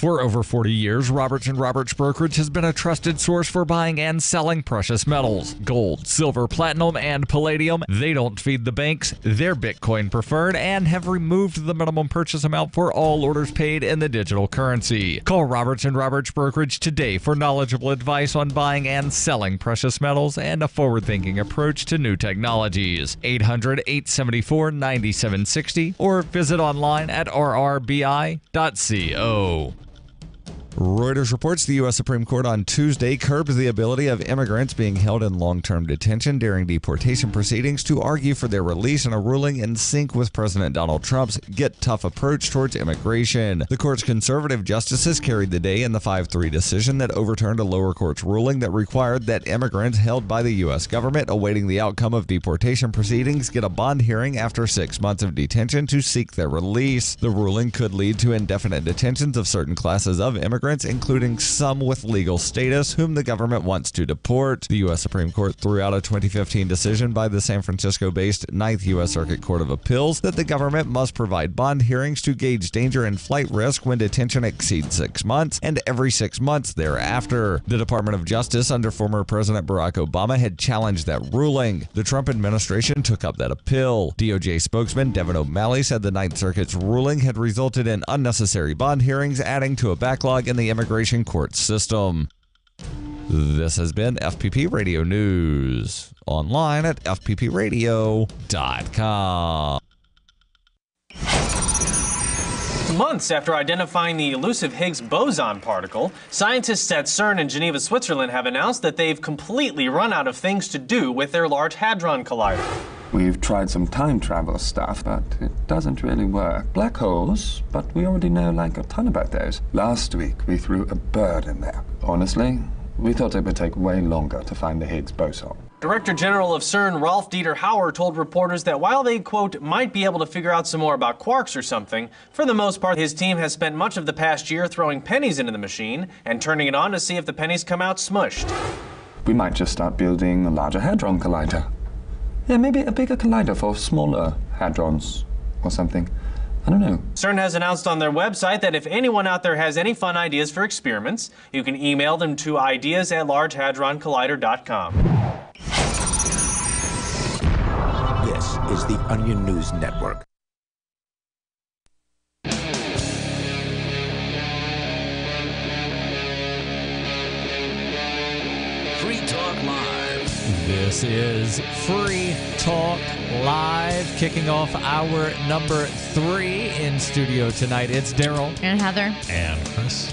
For over 40 years, Roberts & Roberts Brokerage has been a trusted source for buying and selling precious metals. Gold, silver, platinum, and palladium. They don't feed the banks. They're Bitcoin preferred and have removed the minimum purchase amount for all orders paid in the digital currency. Call Roberts & Roberts Brokerage today for knowledgeable advice on buying and selling precious metals and a forward-thinking approach to new technologies. 800-874-9760 or visit online at rrbi.co. Reuters reports the U.S. Supreme Court on Tuesday curbed the ability of immigrants being held in long-term detention during deportation proceedings to argue for their release in a ruling in sync with President Donald Trump's Get Tough approach towards immigration. The court's conservative justices carried the day in the 5-3 decision that overturned a lower court's ruling that required that immigrants held by the U.S. government awaiting the outcome of deportation proceedings get a bond hearing after 6 months of detention to seek their release. The ruling could lead to indefinite detentions of certain classes of immigrants, including some with legal status whom the government wants to deport. The U.S. Supreme Court threw out a 2015 decision by the San Francisco-based 9th U.S. Circuit Court of Appeals that the government must provide bond hearings to gauge danger and flight risk when detention exceeds 6 months and every 6 months thereafter. The Department of Justice under former President Barack Obama had challenged that ruling. The Trump administration took up that appeal. DOJ spokesman Devin O'Malley said the 9th Circuit's ruling had resulted in unnecessary bond hearings, adding to a backlog in the immigration court system. This has been FPP Radio News. Online at fppradio.com. Months after identifying the elusive Higgs boson particle, scientists at CERN in Geneva, Switzerland have announced that they've completely run out of things to do with their Large Hadron Collider. We've tried some time travel stuff, but it doesn't really work. Black holes, but we already know like a ton about those. Last week, we threw a bird in there. Honestly, we thought it would take way longer to find the Higgs boson. Director General of CERN, Rolf Dieter Hauer, told reporters that while they, quote, might be able to figure out some more about quarks or something, for the most part, his team has spent much of the past year throwing pennies into the machine and turning it on to see if the pennies come out smushed. We might just start building a larger hadron collider. Yeah, maybe a bigger collider for smaller hadrons or something. I don't know. CERN has announced on their website that if anyone out there has any fun ideas for experiments, you can email them to ideas@largehadroncollider.com. This is the Onion News Network. Free Talk Live. This is Free Talk Live, kicking off hour number 3 in studio tonight. It's Darryl. And Heather. And Chris.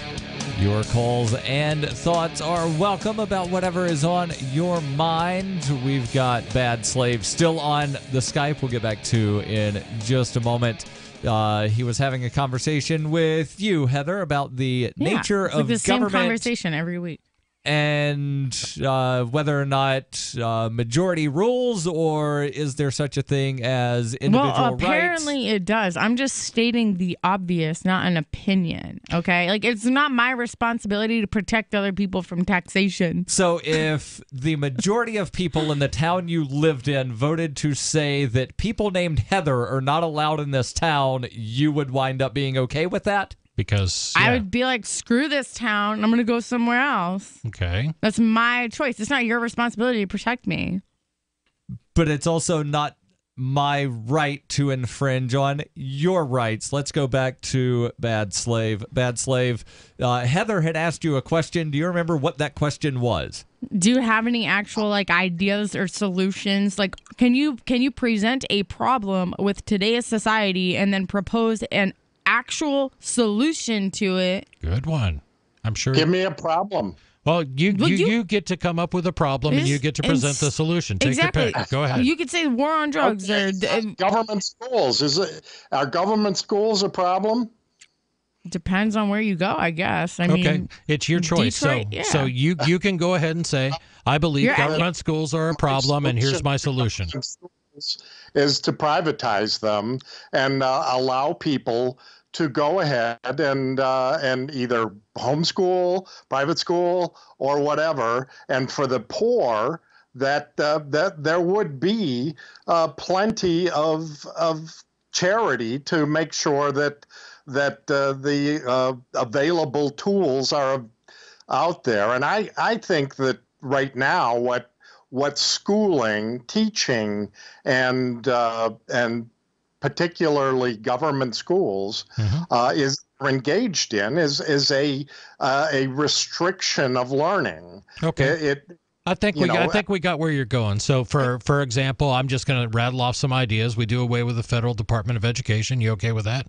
Your calls and thoughts are welcome about whatever is on your mind. We've got Bad Slave still on the Skype we'll get back to in just a moment. He was having a conversation with you, Heather, about the nature it's like of the government. Same conversation every week. And whether or not majority rules, or is there such a thing as individual well, rights? apparently it does. I'm just stating the obvious, not an opinion, okay? Like, it's not my responsibility to protect other people from taxation. So if the majority of people in the town you lived in voted to say that people named Heather are not allowed in this town, you would wind up being okay with that? Because I would be like, screw this town. I'm going to go somewhere else. Okay. That's my choice. It's not your responsibility to protect me. But it's also not my right to infringe on your rights. Let's go back to Bad Slave. Bad Slave, Heather had asked you a question. Do you remember what that question was? Do you have any actual like ideas or solutions? Like, can you present a problem with today's society and then propose an actual solution to it? Good one. I'm sure. Give me a problem. Well, you get to come up with a problem and you get to present the solution. Take exactly. your pick. Go ahead. You could say war on drugs or government schools. Are government schools a problem? Depends on where you go, I guess. I mean, it's your choice. Detroit, so you can go ahead and say, I believe government schools are a problem, and here's my solution. Is to privatize them and allow people to go ahead and either homeschool, private school, or whatever. And for the poor, that there would be plenty of charity to make sure that the available tools are out there. And I think that right now what schooling, teaching, and particularly government schools is engaged in is a restriction of learning. Okay. I think we got where you're going. So for example, I'm just going to rattle off some ideas. We do away with the Federal Department of Education. You okay with that?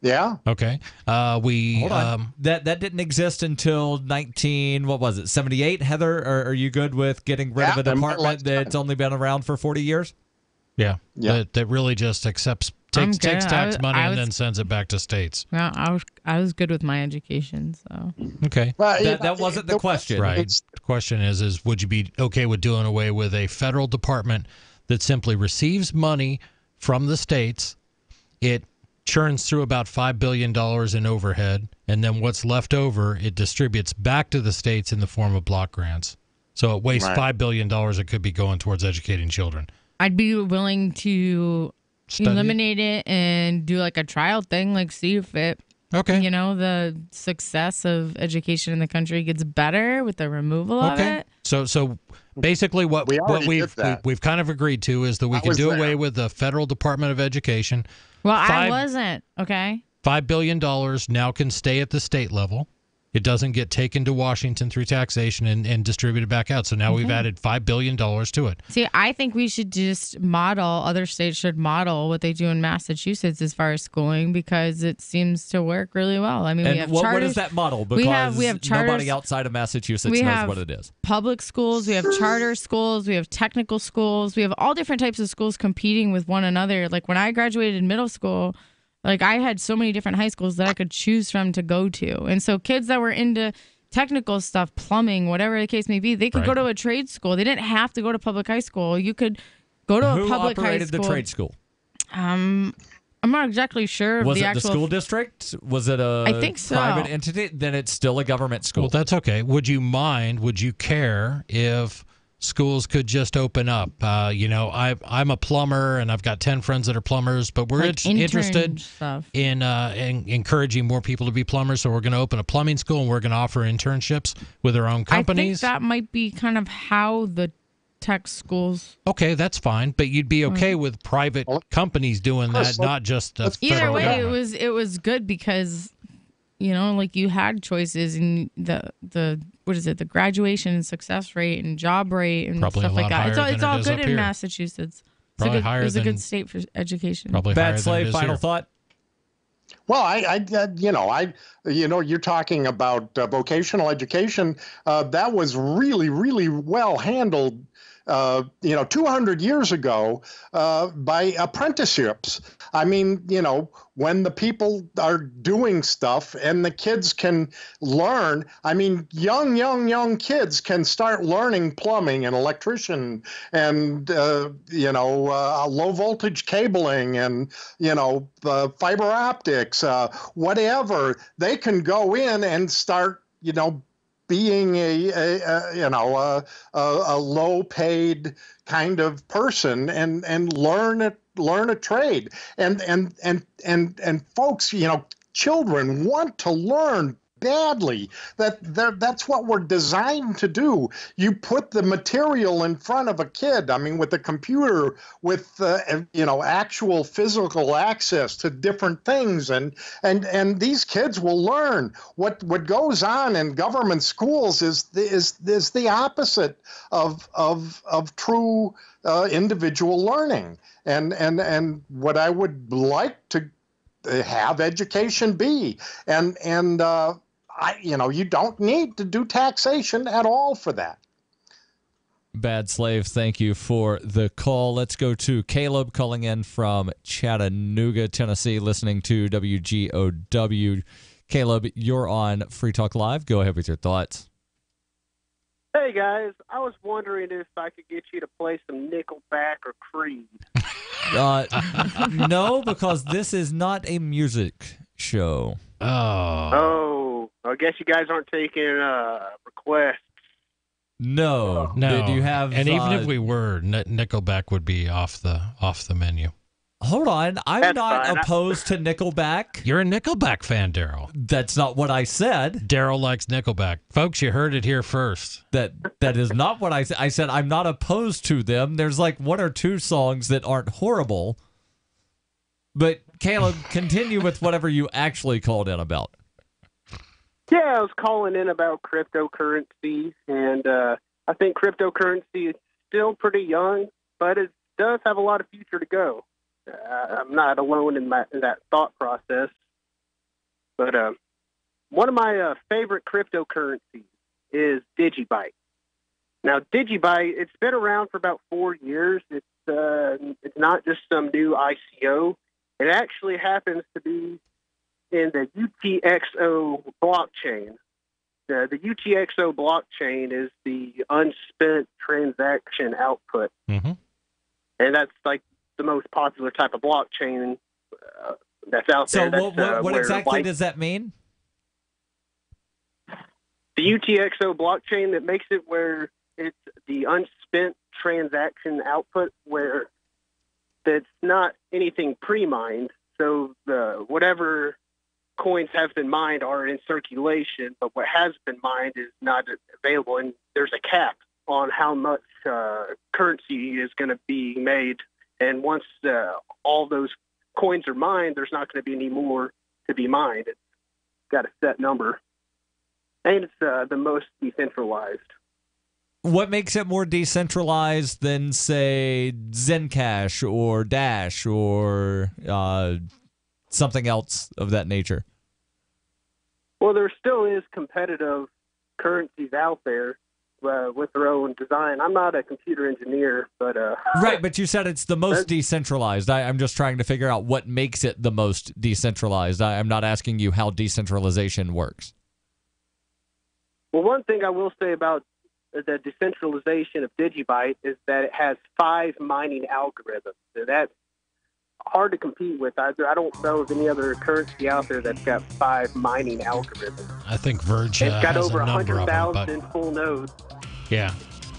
Yeah. Okay. Hold on. That didn't exist until 78. Heather, are you good with getting rid of a department that's only been around for 40 years? Yeah. That really just takes tax money and then sends it back to states. Well, I was good with my education, so. Okay. Well, that wasn't the question. Right. The question is would you be okay with doing away with a federal department that simply receives money from the states? It churns through about $5 billion in overhead, and then what's left over, it distributes back to the states in the form of block grants. So it wastes $5 billion that could be going towards educating children. I'd be willing to eliminate it and do like a trial thing, like see if it, the success of education in the country gets better with the removal of it. So basically what we've kind of agreed to is that we can do away with the Federal Department of Education. Well, I wasn't, okay? $5 billion now can stay at the state level. It doesn't get taken to Washington through taxation and distributed back out. So now we've added $5 billion to it. See, I think we should just other states should model what they do in Massachusetts as far as schooling, because it seems to work really well. I mean, we have charters. What is that model? Because we have charters, nobody outside of Massachusetts knows what it is. Public schools, we have charter schools, we have technical schools, we have all different types of schools competing with one another. Like when I graduated middle school, like I had so many different high schools that I could choose from to go to. And so kids that were into technical stuff, plumbing, whatever the case may be, they could go to a trade school. They didn't have to go to public high school. You could go to a public high school. Who operated the trade school? I'm not exactly sure. Was it the school district? Was it a I think so. private entity? Then it's still a government school. Well, that's okay. Would you care if schools could just open up? I'm a plumber and I've got 10 friends that are plumbers, but we're interested in encouraging more people to be plumbers. So we're going to open a plumbing school and we're going to offer internships with our own companies. I think that might be kind of how the tech schools. Okay, that's fine, but you'd be okay with private companies doing that, not just the either way. government. It was good because like you had choices in the the graduation and success rate and job rate and probably stuff like that. It's all good in Massachusetts. It's a good state for education. Probably Bad Slave, final thought. Well, you're talking about vocational education. That was really, really well handled 200 years ago by apprenticeships. I mean, when the people are doing stuff and the kids can learn, I mean, young kids can start learning plumbing and electrician and, low voltage cabling and, fiber optics, whatever. They can go in and start, being a low paid kind of person and learn a trade and folks, children want to learn badly. That's what we're designed to do. You put the material in front of a kid. I mean, with the computer, with actual physical access to different things, and these kids will learn. What goes on in government schools is the opposite of true individual learning. And what I would like to have education be, and you don't need to do taxation at all for that. Bad Slave, thank you for the call. Let's go to Caleb calling in from Chattanooga, Tennessee, listening to WGOW. Caleb, you're on Free Talk Live. Go ahead with your thoughts. Hey, guys. I was wondering if I could get you to play some Nickelback or Creed. No, because this is not a music show. Oh, I guess you guys aren't taking requests. No. Do you have? And even if we were, Nickelback would be off the menu. Hold on. I'm not opposed to Nickelback. You're a Nickelback fan, Darryl. That's not what I said. Darryl likes Nickelback. Folks, you heard it here first. That is not what I said. I said I'm not opposed to them. There's like one or two songs that aren't horrible. But Caleb, continue with whatever you actually called in about. Yeah, I was calling in about cryptocurrency, and I think cryptocurrency is still pretty young, but it does have a lot of future to go. I'm not alone in that thought process. But one of my favorite cryptocurrencies is Digibyte. Now, Digibyte, it's been around for about 4 years. It's not just some new ICO. It actually happens to be in the UTXO blockchain. The UTXO blockchain is the unspent transaction output. Mm-hmm. And that's like the most popular type of blockchain that's out there. So what exactly does that mean? The UTXO blockchain, that makes it where it's the unspent transaction output, where that's not anything pre-mined. So whatever coins have been mined are in circulation, but what has been mined is not available, and there's a cap on how much currency is going to be made. And once all those coins are mined, there's not going to be any more to be mined. It's got a set number. And it's the most decentralized. What makes it more decentralized than, say, Zencash or Dash or something else of that nature? Well, there still is competitive currencies out there with their own design. I'm not a computer engineer, but... Right, but you said it's the most decentralized. I'm just trying to figure out what makes it the most decentralized. I'm not asking you how decentralization works. Well, one thing I will say about the decentralization of Digibyte is that it has 5 mining algorithms. So that's hard to compete with. I don't know of any other currency out there that's got 5 mining algorithms. I think Verge it's got has over a number of them, 100,000 full nodes. Yeah.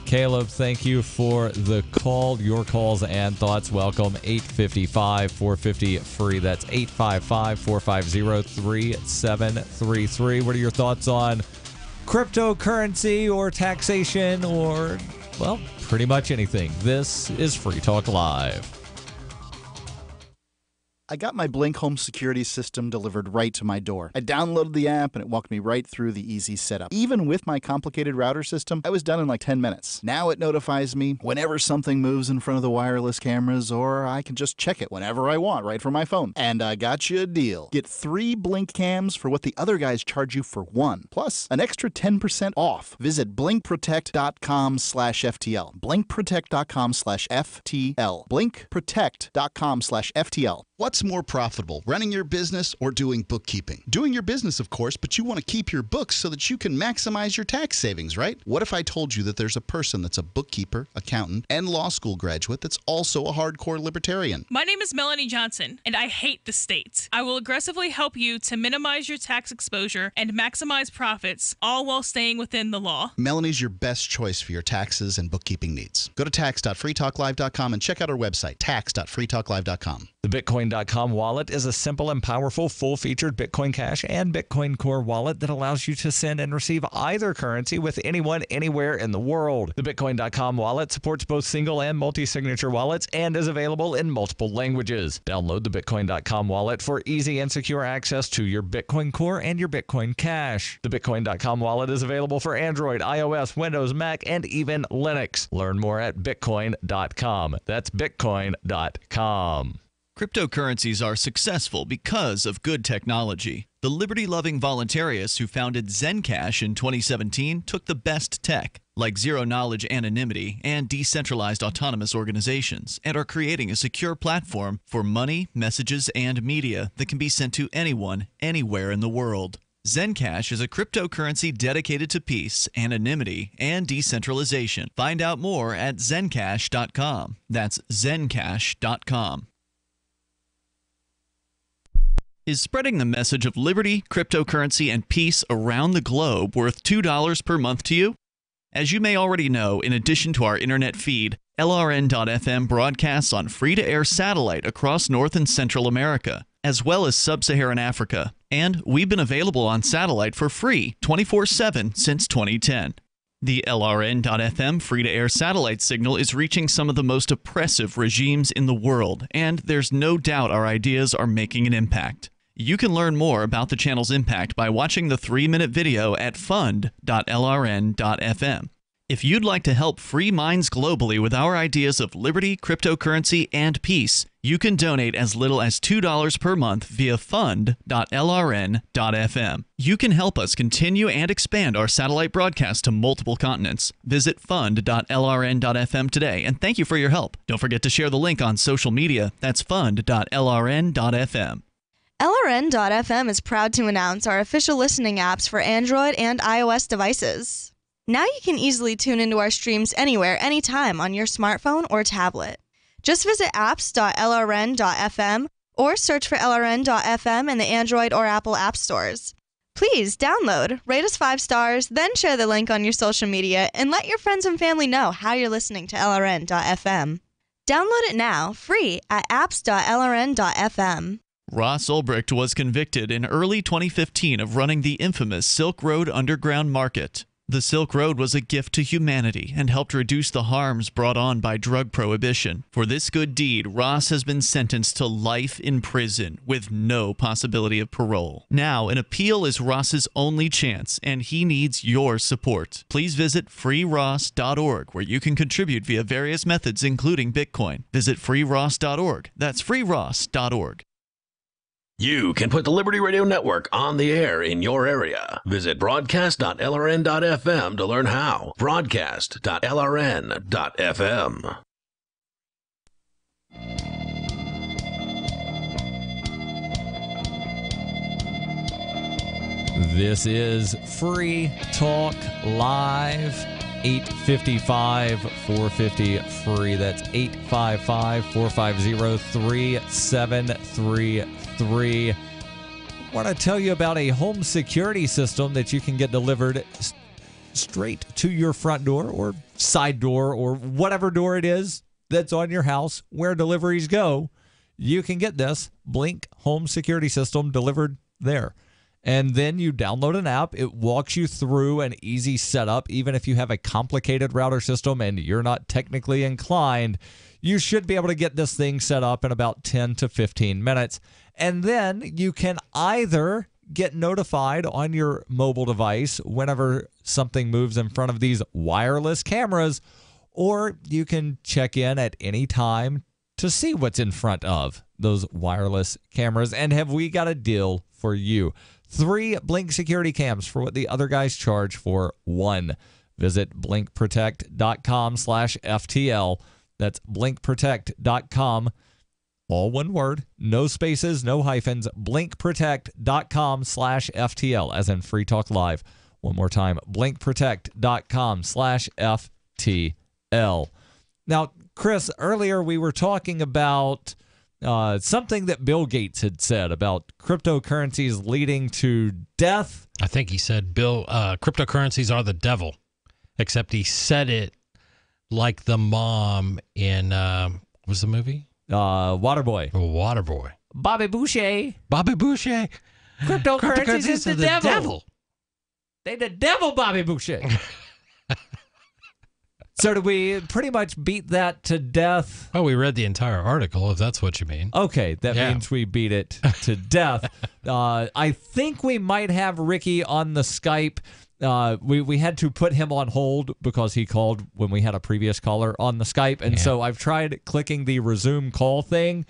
Caleb, thank you for the call. Your calls and thoughts. Welcome. 855-450-FREE. That's 855-450-3733. What are your thoughts on cryptocurrency or taxation or, well, pretty much anything? This is Free Talk Live. I got my Blink home security system delivered right to my door. I downloaded the app and it walked me right through the easy setup. Even with my complicated router system, I was done in like 10 minutes. Now it notifies me whenever something moves in front of the wireless cameras, or I can just check it whenever I want right from my phone. And I got you a deal. Get 3 Blink cams for what the other guys charge you for 1, plus an extra 10% off. Visit blinkprotect.com/FTL. blinkprotect.com/FTL. blinkprotect.com/FTL. What's more profitable, running your business or doing bookkeeping? Doing your business, of course, but you want to keep your books so that you can maximize your tax savings, right? What if I told you that there's a person that's a bookkeeper, accountant, and law school graduate that's also a hardcore libertarian? My name is Melanie Johnson, and I hate the state. I will aggressively help you to minimize your tax exposure and maximize profits, all while staying within the law. Melanie's your best choice for your taxes and bookkeeping needs. Go to tax.freetalklive.com and check out our website, tax.freetalklive.com. The Bitcoin.com wallet is a simple and powerful full-featured Bitcoin Cash and Bitcoin Core wallet that allows you to send and receive either currency with anyone, anywhere in the world. The Bitcoin.com wallet supports both single and multi-signature wallets and is available in multiple languages. Download the Bitcoin.com wallet for easy and secure access to your Bitcoin Core and your Bitcoin Cash. The Bitcoin.com wallet is available for Android, iOS, Windows, Mac, and even Linux. Learn more at Bitcoin.com. That's Bitcoin.com. Cryptocurrencies are successful because of good technology. The liberty-loving voluntarists who founded Zencash in 2017 took the best tech, like zero-knowledge anonymity and decentralized autonomous organizations, and are creating a secure platform for money, messages, and media that can be sent to anyone, anywhere in the world. Zencash is a cryptocurrency dedicated to peace, anonymity, and decentralization. Find out more at zencash.com. That's zencash.com. Is spreading the message of liberty, cryptocurrency, and peace around the globe worth $2 per month to you? As you may already know, in addition to our internet feed, LRN.FM broadcasts on free-to-air satellite across North and Central America, as well as sub-Saharan Africa. And we've been available on satellite for free 24/7 since 2010. The LRN.FM free-to-air satellite signal is reaching some of the most oppressive regimes in the world, and there's no doubt our ideas are making an impact. You can learn more about the channel's impact by watching the 3-minute video at fund.lrn.fm. If you'd like to help free minds globally with our ideas of liberty, cryptocurrency, and peace, you can donate as little as $2 per month via fund.lrn.fm. You can help us continue and expand our satellite broadcast to multiple continents. Visit fund.lrn.fm today, and thank you for your help. Don't forget to share the link on social media. That's fund.lrn.fm. LRN.FM is proud to announce our official listening apps for Android and iOS devices. Now you can easily tune into our streams anywhere, anytime on your smartphone or tablet. Just visit apps.lrn.fm or search for LRN.fm in the Android or Apple app stores. Please download, rate us 5 stars, then share the link on your social media and let your friends and family know how you're listening to LRN.fm. Download it now, free at apps.lrn.fm. Ross Ulbricht was convicted in early 2015 of running the infamous Silk Road Underground Market. The Silk Road was a gift to humanity and helped reduce the harms brought on by drug prohibition. For this good deed, Ross has been sentenced to life in prison with no possibility of parole. Now, an appeal is Ross's only chance, and he needs your support. Please visit freeross.org, where you can contribute via various methods, including Bitcoin. Visit freeross.org. That's freeross.org. You can put the Liberty Radio Network on the air in your area. Visit broadcast.lrn.fm to learn how. Broadcast.lrn.fm. This is Free Talk Live. 855-450-FREE. That's 855-450-3733. I want to tell you about a home security system that you can get delivered straight to your front door or side door or whatever door it is that's on your house where deliveries go. You can get this Blink home security system delivered there. And then you download an app. It walks you through an easy setup. Even if you have a complicated router system and you're not technically inclined, you should be able to get this thing set up in about 10 to 15 minutes. And then you can either get notified on your mobile device whenever something moves in front of these wireless cameras, or you can check in at any time to see what's in front of those wireless cameras. And have we got a deal for you? 3 Blink security cams for what the other guys charge for 1. Visit blinkprotect.com/FTL. That's blinkprotect.com. All one word, no spaces, no hyphens. blinkprotect.com/FTL, as in Free Talk Live. One more time, blinkprotect.com/FTL. Now, Chris, earlier we were talking about something that Bill Gates had said about cryptocurrencies leading to death. I think he said, cryptocurrencies are the devil, except he said it like the mom in, what was the movie? Waterboy. Waterboy. Bobby Boucher. Bobby Boucher. Cryptocurrencies is the devil. They the devil, Bobby Boucher. So did we pretty much beat that to death? Oh, we read the entire article, if that's what you mean. Okay, that means we beat it to death. I think we might have Ricky on the Skype. We had to put him on hold because he called when we had a previous caller on the Skype. And so I've tried clicking the resume call thing,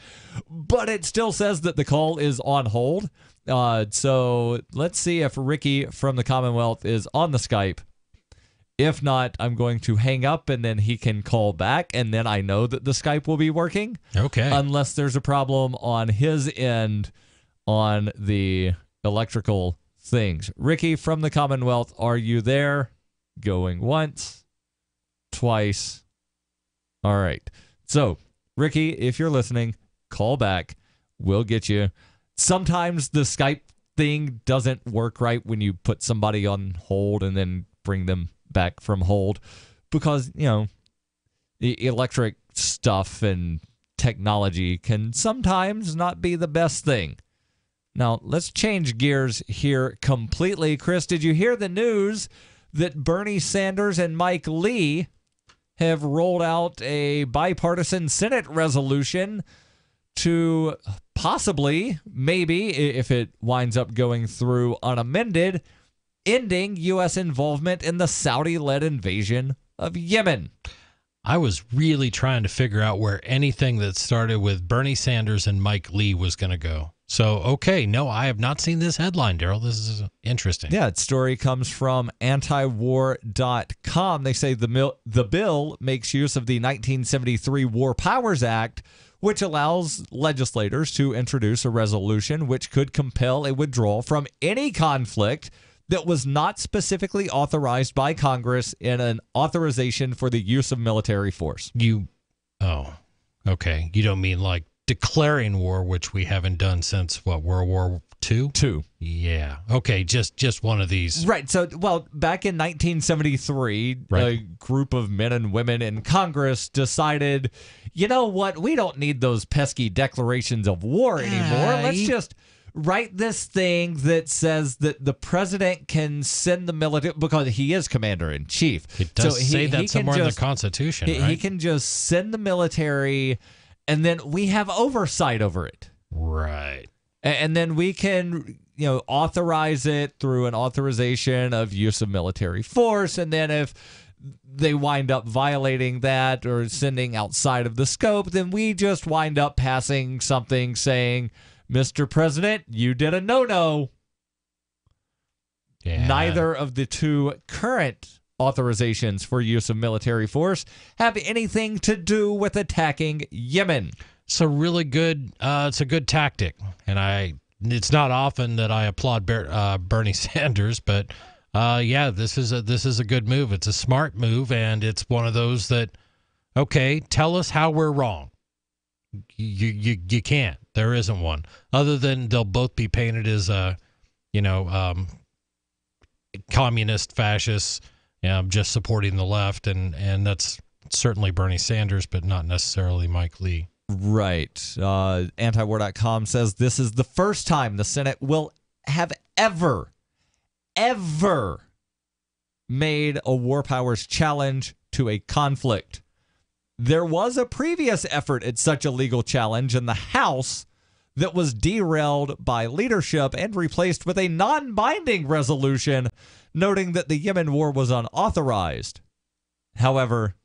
but it still says that the call is on hold. So let's see if Ricky from the Commonwealth is on the Skype. If not, I'm going to hang up and then he can call back, and then I know that the Skype will be working. Okay. Unless there's a problem on his end on the electrical things. Ricky from the Commonwealth, are you there? Going once, twice. All right. So, Ricky, if you're listening, call back. We'll get you. Sometimes the Skype thing doesn't work right when you put somebody on hold and then bring them back from hold, because, electric stuff and technology can sometimes not be the best thing. Now, let's change gears here completely. Chris, did you hear the news that Bernie Sanders and Mike Lee have rolled out a bipartisan Senate resolution to possibly, maybe, if it winds up going through unamended, ending U.S. involvement in the Saudi-led invasion of Yemen? I was really trying to figure out where anything that started with Bernie Sanders and Mike Lee was going to go. So, okay, no, I have not seen this headline, Darryl. This is interesting. Yeah, its story comes from antiwar.com. They say the bill makes use of the 1973 War Powers Act, which allows legislators to introduce a resolution which could compel a withdrawal from any conflict that was not specifically authorized by Congress in an authorization for the use of military force. Okay. You don't mean like declaring war, which we haven't done since, what, World War II? Yeah. Okay, just one of these. Right. So, well, back in 1973, a group of men and women in Congress decided, you know what, we don't need those pesky declarations of war anymore. Let's just write this thing that says that the president can send the military, because he is commander-in-chief. It does say that somewhere in the Constitution, right? He can just send the military, and then we have oversight over it. Right. And then we can, authorize it through an authorization of use of military force. And then if they wind up violating that or sending outside of the scope, then we just wind up passing something saying, Mr. President, you did a no-no. Yeah. Neither of the two current authorizations for use of military force have anything to do with attacking Yemen. It's a really good, it's a good tactic, and it's not often that I applaud Bernie Sanders, but this is a good move. It's a smart move, and it's one of those that, okay, tell us how we're wrong. You can't. There isn't one, other than they'll both be painted as communist fascists, just supporting the left, and that's certainly Bernie Sanders, but not necessarily Mike Lee. Right. Antiwar.com says this is the first time the Senate will have ever made a war powers challenge to a conflict. There was a previous effort at such a legal challenge in the House that was derailed by leadership and replaced with a non-binding resolution noting that the Yemen war was unauthorized. However,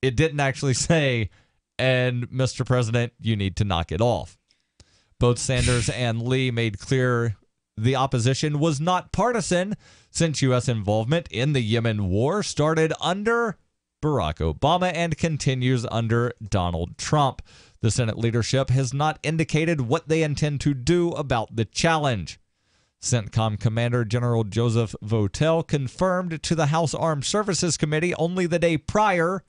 it didn't actually say, and Mr. President, you need to knock it off. Both Sanders and Lee made clear the opposition was not partisan, since U.S. involvement in the Yemen war started under Barack Obama and continues under Donald Trump. The Senate leadership has not indicated what they intend to do about the challenge. CENTCOM Commander General Joseph Votel confirmed to the House Armed Services Committee only the day prior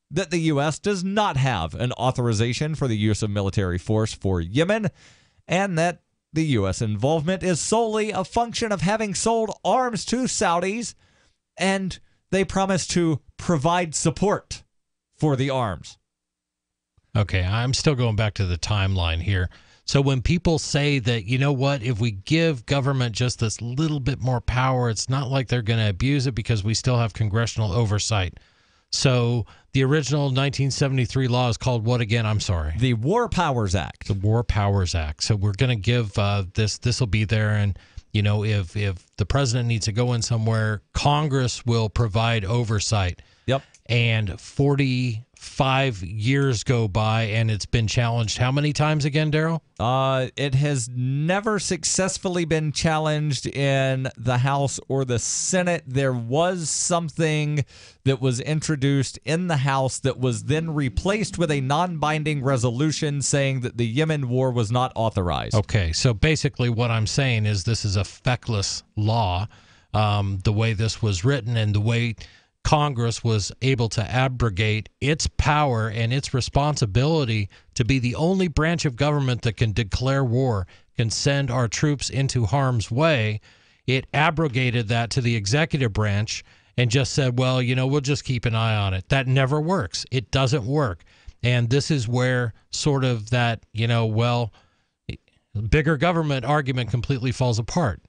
that the U.S. does not have an authorization for the use of military force for Yemen, and that the U.S. involvement is solely a function of having sold arms to Saudis, and they promise to provide support for the arms. Okay, I'm still going back to the timeline here. So when people say that, you know what, if we give government just this little bit more power, it's not like they're going to abuse it because we still have congressional oversight. So the original 1973 law is called what again? I'm sorry. The War Powers Act. The War Powers Act. So we're going to give this will be there. And, if the president needs to go in somewhere, Congress will provide oversight. Yep. And 45 years go by and it's been challenged how many times again, Darryl? It has never successfully been challenged in the House or the Senate. There was something that was introduced in the House that was then replaced with a non-binding resolution saying that the Yemen war was not authorized. Okay, so basically what I'm saying is this is a feckless law, the way this was written and the way Congress was able to abrogate its power and its responsibility to be the only branch of government that can declare war, can send our troops into harm's way. It abrogated that to the executive branch, and just said, well, we'll just keep an eye on it. That never works. It doesn't work. And this is where sort of that, bigger government argument completely falls apart.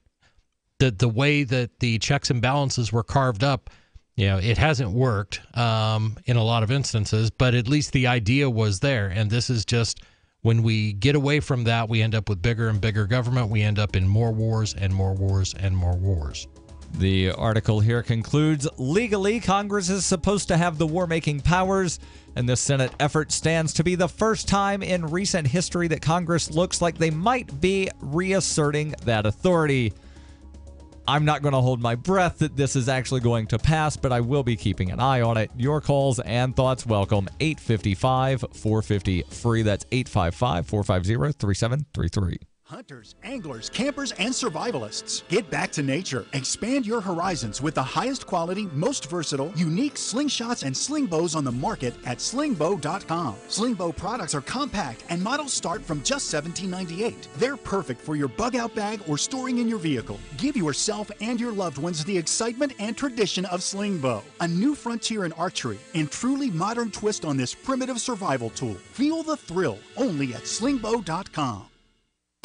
The way that the checks and balances were carved up, it hasn't worked in a lot of instances, but at least the idea was there. And this is just, when we get away from that, we end up with bigger and bigger government. We end up in more wars and more wars and more wars. The article here concludes, legally, Congress is supposed to have the war-making powers, and the Senate effort stands to be the first time in recent history that Congress looks like they might be reasserting that authority. I'm not going to hold my breath that this is actually going to pass, but I will be keeping an eye on it. Your calls and thoughts welcome. 855-450-FREE. That's 855-450-3733. Hunters, anglers, campers, and survivalists. Get back to nature. Expand your horizons with the highest quality, most versatile, unique slingshots and sling bows on the market at slingbow.com. Sling bow products are compact and models start from just $17.98. They're perfect for your bug out bag or storing in your vehicle. Give yourself and your loved ones the excitement and tradition of sling bow. A new frontier in archery and truly modern twist on this primitive survival tool. Feel the thrill only at slingbow.com.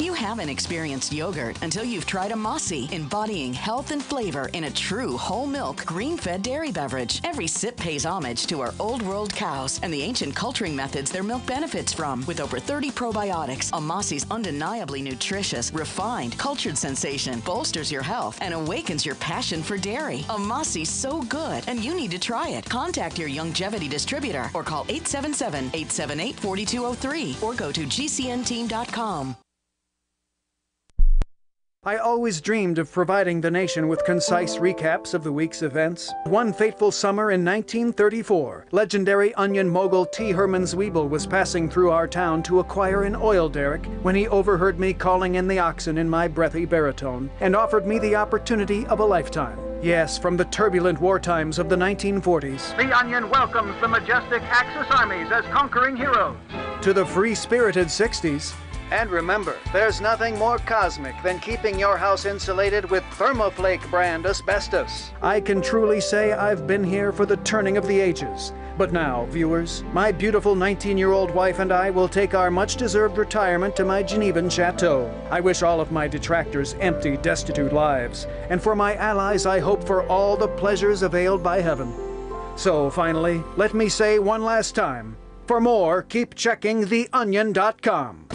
You haven't experienced yogurt until you've tried a Mossy, embodying health and flavor in a true whole milk, green-fed dairy beverage. Every sip pays homage to our old world cows and the ancient culturing methods their milk benefits from. With over 30 probiotics, a Mossy's undeniably nutritious, refined, cultured sensation bolsters your health and awakens your passion for dairy. A Mossy's so good, and you need to try it. Contact your Youngevity distributor or call 877-878-4203 or go to gcnteam.com. I always dreamed of providing the nation with concise recaps of the week's events. One fateful summer in 1934, legendary onion mogul T. Herman Zwiebel was passing through our town to acquire an oil derrick when he overheard me calling in the oxen in my breathy baritone and offered me the opportunity of a lifetime. Yes, from the turbulent war times of the 1940s. The Onion welcomes the majestic Axis armies as conquering heroes. To the free-spirited 60s. And remember, there's nothing more cosmic than keeping your house insulated with Thermoflake brand asbestos. I can truly say I've been here for the turning of the ages. But now, viewers, my beautiful 19-year-old wife and I will take our much-deserved retirement to my Genevan chateau. I wish all of my detractors empty, destitute lives. And for my allies, I hope for all the pleasures availed by heaven. So, finally, let me say one last time, for more, keep checking theonion.com.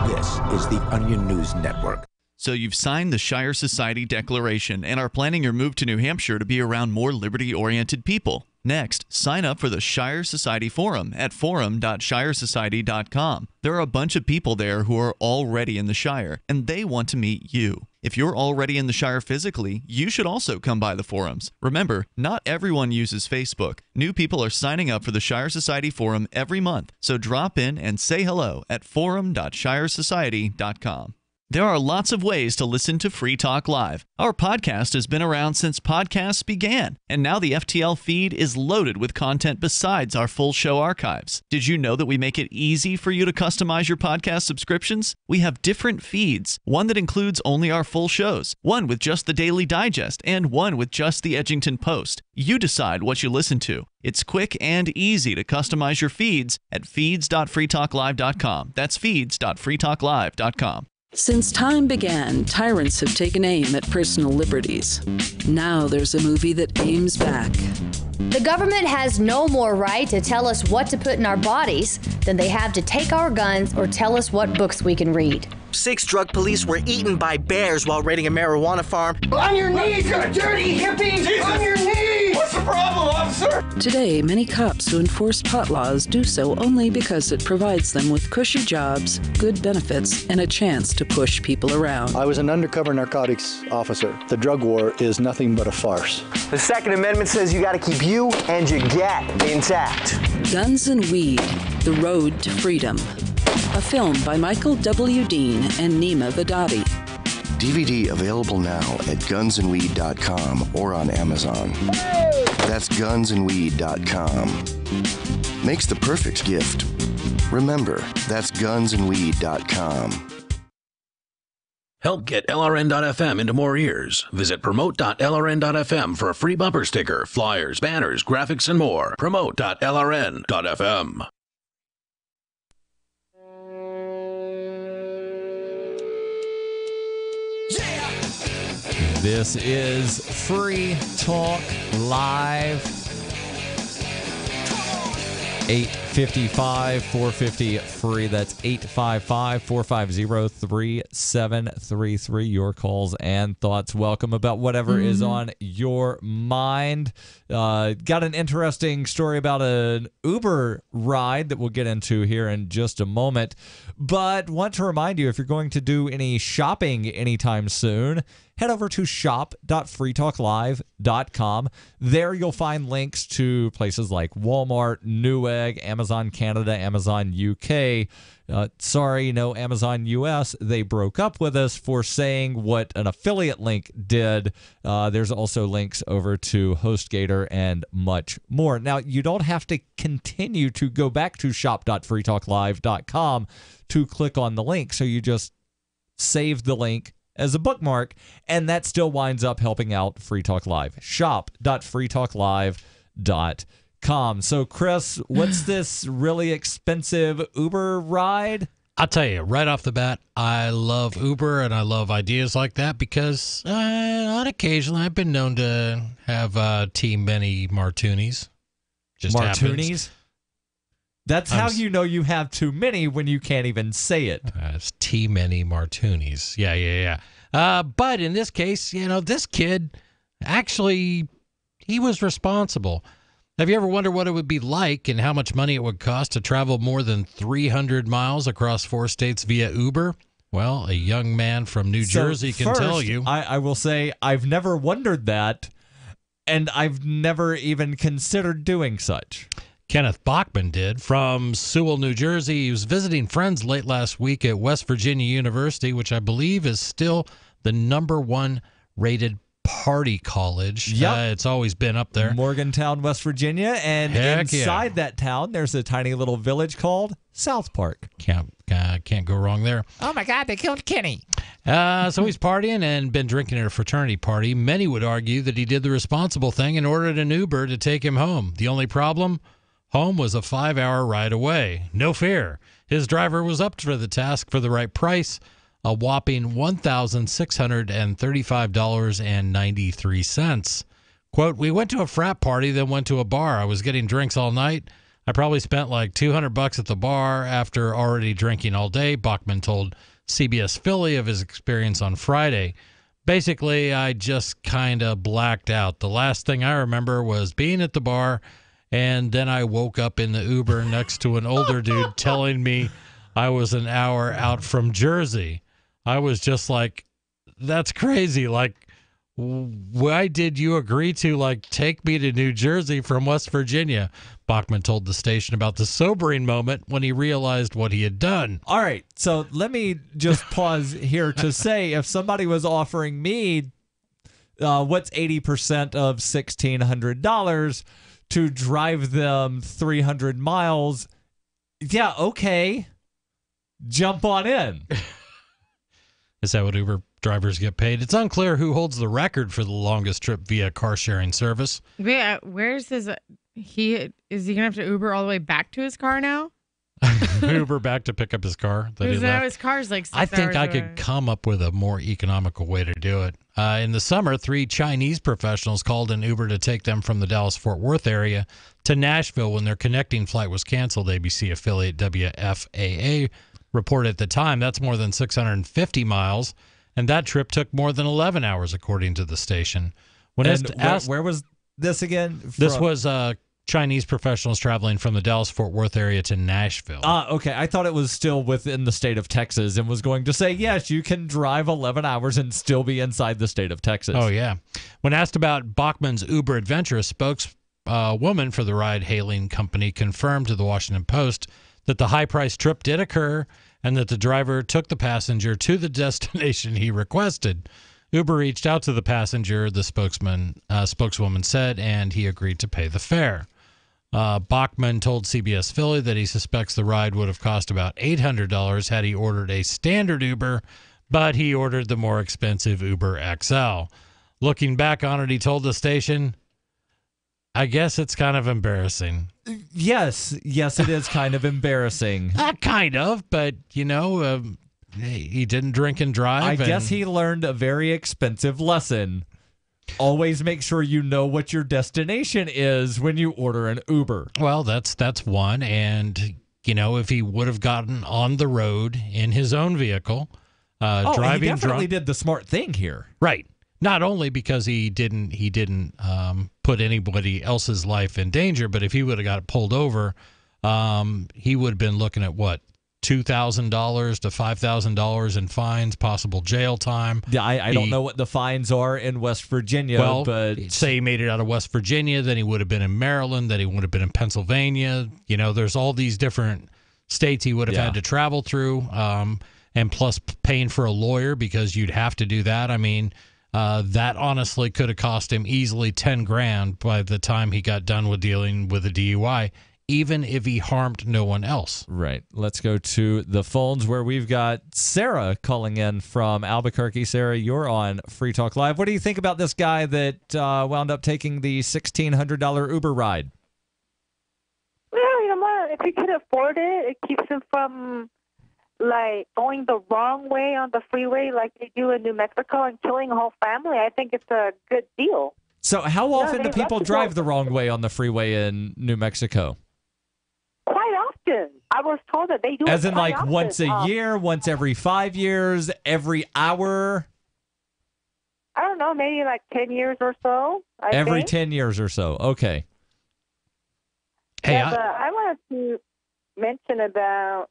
This is the Onion News Network. So you've signed the Shire Society Declaration and are planning your move to New Hampshire to be around more liberty-oriented people. Next, sign up for the Shire Society Forum at forum.shiresociety.com. There are a bunch of people there who are already in the Shire, and they want to meet you. If you're already in the Shire physically, you should also come by the forums. Remember, not everyone uses Facebook. New people are signing up for the Shire Society Forum every month, so drop in and say hello at forum.shiresociety.com. There are lots of ways to listen to Free Talk Live. Our podcast has been around since podcasts began, and now the FTL feed is loaded with content besides our full show archives. Did you know that we make it easy for you to customize your podcast subscriptions? We have different feeds, one that includes only our full shows, one with just the Daily Digest, and one with just the Edginton Post. You decide what you listen to. It's quick and easy to customize your feeds at feeds.freetalklive.com. That's feeds.freetalklive.com. Since time began, tyrants have taken aim at personal liberties. Now there's a movie that aims back. The government has no more right to tell us what to put in our bodies than they have to take our guns or tell us what books we can read. 6 drug police were eaten by bears while raiding a marijuana farm. On your knees, you dirty hippie! Jesus. On your knees! What's the problem, officer? Today, many cops who enforce pot laws do so only because it provides them with cushy jobs, good benefits, and a chance to push people around. I was an undercover narcotics officer. The drug war is nothing but a farce. The Second Amendment says you got to keep you and your gat intact. Guns and Weed, The Road to Freedom. A film by Michael W. Dean and Nima Vadadi. DVD available now at gunsandweed.com or on Amazon. That's gunsandweed.com. Makes the perfect gift. Remember, that's gunsandweed.com. Help get LRN.FM into more ears. Visit promote.lrn.fm for a free bumper sticker, flyers, banners, graphics, and more. Promote.lrn.fm. This is Free Talk Live. 855-450-FREE. That's 855-450-3733. Your calls and thoughts welcome about whatever is on your mind. Got an interesting story about an Uber ride that we'll get into here in just a moment. But want to remind you, if you're going to do any shopping anytime soon, head over to shop.freetalklive.com. There you'll find links to places like Walmart, Newegg, Amazon Canada, Amazon UK. Sorry, no Amazon US. They broke up with us for saying what an affiliate link did. There's also links over to HostGator and much more. Now, you don't have to continue to go back to shop.freetalklive.com to click on the link. So you just save the link as a bookmark, and that still winds up helping out Free Talk Live. Shop.freetalklive.com. So, Chris, what's this really expensive Uber ride? I'll tell you, right off the bat, I love Uber, and I love ideas like that because on occasion I've been known to have too many martinis. Just martinis? Happens. That's how you know you have too many when you can't even say it. It's too many martinis. Yeah. But in this case, this kid, actually, he was responsible. Have you ever wondered what it would be like and how much money it would cost to travel more than 300 miles across 4 states via Uber? Well, a young man from New Jersey can tell you. I will say I've never wondered that, and I've never even considered doing such. Kenneth Bachman did, from Sewell, New Jersey. He was visiting friends late last week at West Virginia University, which I believe is still the #1 rated party college. Yep. It's always been up there. Morgantown, West Virginia. And inside that town, there's a tiny little village called South Park. Can't go wrong there. Oh, my God, they killed Kenny. So he's partying and been drinking at a fraternity party. Many would argue that he did the responsible thing and ordered an Uber to take him home. The only problem? Home was a 5-hour ride away. No fear. His driver was up for the task for the right price, a whopping $1,635.93. Quote, we went to a frat party, then went to a bar. I was getting drinks all night. I probably spent like $200 at the bar after already drinking all day, Bachman told CBS Philly of his experience on Friday. Basically, I just kind of blacked out. The last thing I remember was being at the bar, and then I woke up in the Uber next to an older dude telling me I was an hour out from Jersey. I was just like, that's crazy. Like, why did you agree to, take me to New Jersey from West Virginia? Bachman told the station about the sobering moment when he realized what he had done. All right, so let me just pause here to say, if somebody was offering me, what's 80% of $1,600 to drive them 300 miles, yeah, okay, jump on in. Is that what Uber drivers get paid? It's unclear who holds the record for the longest trip via car-sharing service. Yeah, where's his... Is he going to have to Uber all the way back to his car now? Uber back to pick up his car that he left. His car's like 6 I think hours I away. could come up with a more economical way to do it. In the summer, 3 Chinese professionals called an Uber to take them from the Dallas-Fort Worth area to Nashville when their connecting flight was canceled, ABC affiliate WFAA reported at the time. That's more than 650 miles, and that trip took more than 11 hours, according to the station. Where was this again? This was Chinese professionals traveling from the Dallas-Fort Worth area to Nashville. Okay. I thought it was still within the state of Texas and was going to say, yes, you can drive 11 hours and still be inside the state of Texas. Oh, yeah. When asked about Bachman's Uber adventure, a spokeswoman for the ride-hailing company confirmed to the Washington Post that the high-priced trip did occur and that the driver took the passenger to the destination he requested. Uber reached out to the passenger, the spokeswoman said, and he agreed to pay the fare. Bachman told CBS Philly that he suspects the ride would have cost about $800 had he ordered a standard Uber, but he ordered the more expensive Uber XL. Looking back on it, he told the station, I guess it's kind of embarrassing. Yes, it is kind of embarrassing. Not kind of, but, he didn't drink and drive. I guess he learned a very expensive lesson. Always make sure you know what your destination is when you order an Uber. Well, that's one. And, if he would have gotten on the road in his own vehicle, driving he definitely drunk. did the smart thing here. Right. Not only because he didn't put anybody else's life in danger, but if he would have got pulled over, he would have been looking at what? $2,000 to $5,000 in fines, possible jail time. Yeah, I don't know what the fines are in West Virginia. Well, but say he made it out of West Virginia, then he would have been in Maryland, then he would have been in Pennsylvania. There's all these different states he would have had to travel through, and plus paying for a lawyer because you'd have to do that. I mean, that honestly could have cost him easily $10,000 by the time he got done with dealing with a DUI. Even if he harmed no one else. Right. Let's go to the phones where we've got Sarah calling in from Albuquerque. Sarah, you're on Free Talk Live. What do you think about this guy that wound up taking the $1,600 Uber ride? Well, you know what? If he could afford it, it keeps him from going the wrong way on the freeway like they do in New Mexico and killing a whole family. I think it's a good deal. So how often do people drive the wrong way on the freeway in New Mexico? Quite often. I was told that they do As it in quite often. once a year, once every 5 years, every hour? I don't know, maybe 10 years or so. Every think. 10 years or so. Okay. Hey, Yeah, but I wanted to mention about,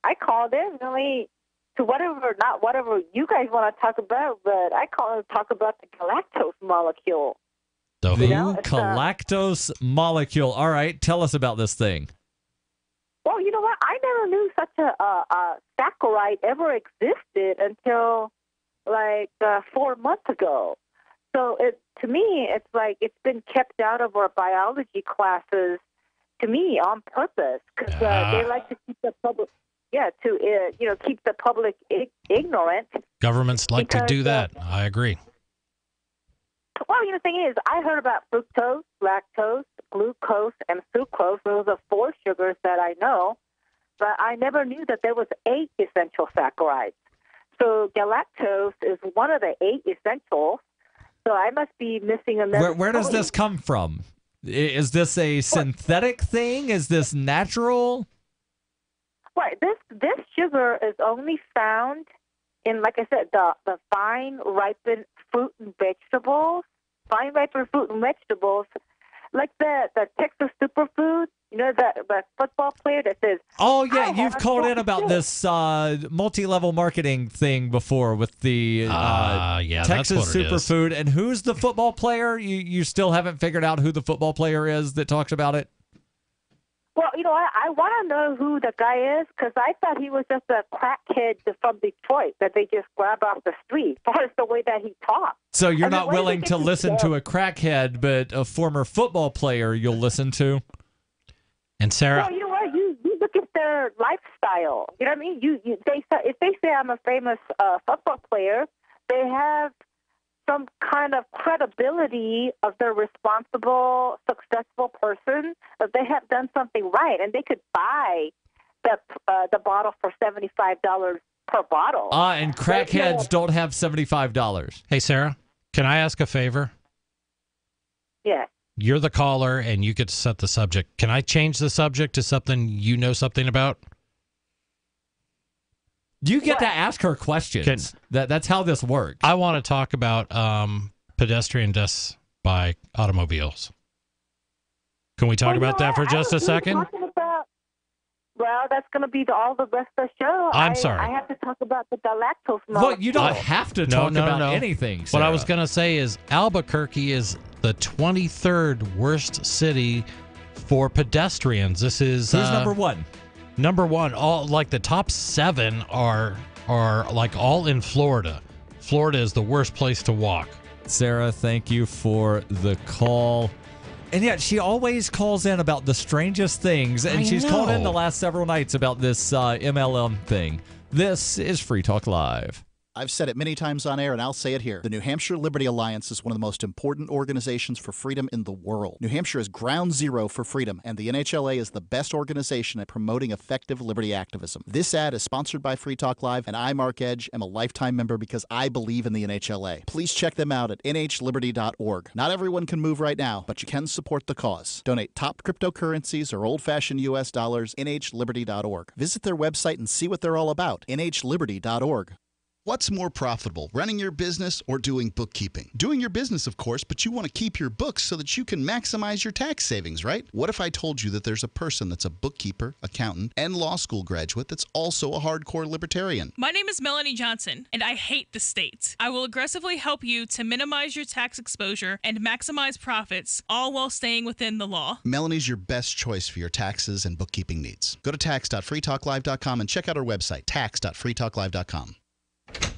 I called in really to not whatever you guys want to talk about, but I called to talk about the galactose molecule. The galactose molecule. All right, tell us about this thing. Well, you know what? I never knew such a saccharide ever existed until 4 months ago. So to me, it's it's been kept out of our biology classes. To me, on purpose, because they like to keep the public, keep the public ignorant. Governments like to do that. I agree. Well, the thing is, I heard about fructose, lactose, glucose, and sucrose. Those are 4 sugars that I know, but I never knew that there was 8 essential saccharides. So galactose is one of the 8 essentials. So I must be missing another. Where does this come from? Is this a synthetic thing? Is this natural? Right. This sugar is only found in, like I said, the fine ripened fruit and vegetables. Fine ripened fruit and vegetables, like the Texas Superfood. The football player that says, "Oh yeah, you've called in about this multi-level marketing thing before with the Texas Superfood." And who's the football player? You still haven't figured out who the football player is that talks about it? Well, I want to know who the guy is because I thought he was just a crackhead from Detroit that they just grab off the street. That's the way that he talks. So you're not willing to listen to a crackhead, but a former football player you'll listen to? And Sarah, well, you know what? You look at their lifestyle. You know what I mean? If they say I'm a famous football player, they have some kind of credibility of their responsible, successful person. That they have done something right, and they could buy the bottle for $75 per bottle. And crackheads don't have $75. Hey, Sarah, can I ask a favor? Yes. You're the caller, and you get to set the subject. Can I change the subject to something you know something about? You get to ask her questions. That's how this works. I want to talk about pedestrian deaths by automobiles. Can we talk about that for just a second? Well, that's going to be all the rest of the show. I'm sorry. I have to talk about the galactose molecule. Look, you don't have to talk about anything, Sarah. What I was going to say is Albuquerque is the 23rd worst city for pedestrians. This is who's number one? Number one, all the top 7 are all in Florida. Florida is the worst place to walk. Sarah, thank you for the call. And yet she always calls in about the strangest things, and she's called in the last several nights about this MLM thing. This is Free Talk Live. I've said it many times on air, and I'll say it here. The New Hampshire Liberty Alliance is one of the most important organizations for freedom in the world. New Hampshire is ground zero for freedom, and the NHLA is the best organization at promoting effective liberty activism. This ad is sponsored by Free Talk Live, and I, Mark Edge, am a lifetime member because I believe in the NHLA. Please check them out at nhliberty.org. Not everyone can move right now, but you can support the cause. Donate top cryptocurrencies or old-fashioned U.S. dollars, nhliberty.org. Visit their website and see what they're all about, nhliberty.org. What's more profitable, running your business or doing bookkeeping? Doing your business, of course, but you want to keep your books so that you can maximize your tax savings, right? What if I told you that there's a person that's a bookkeeper, accountant, and law school graduate that's also a hardcore libertarian? My name is Melanie Johnson, and I hate the state. I will aggressively help you to minimize your tax exposure and maximize profits, all while staying within the law. Melanie's your best choice for your taxes and bookkeeping needs. Go to tax.freetalklive.com and check out our website, tax.freetalklive.com.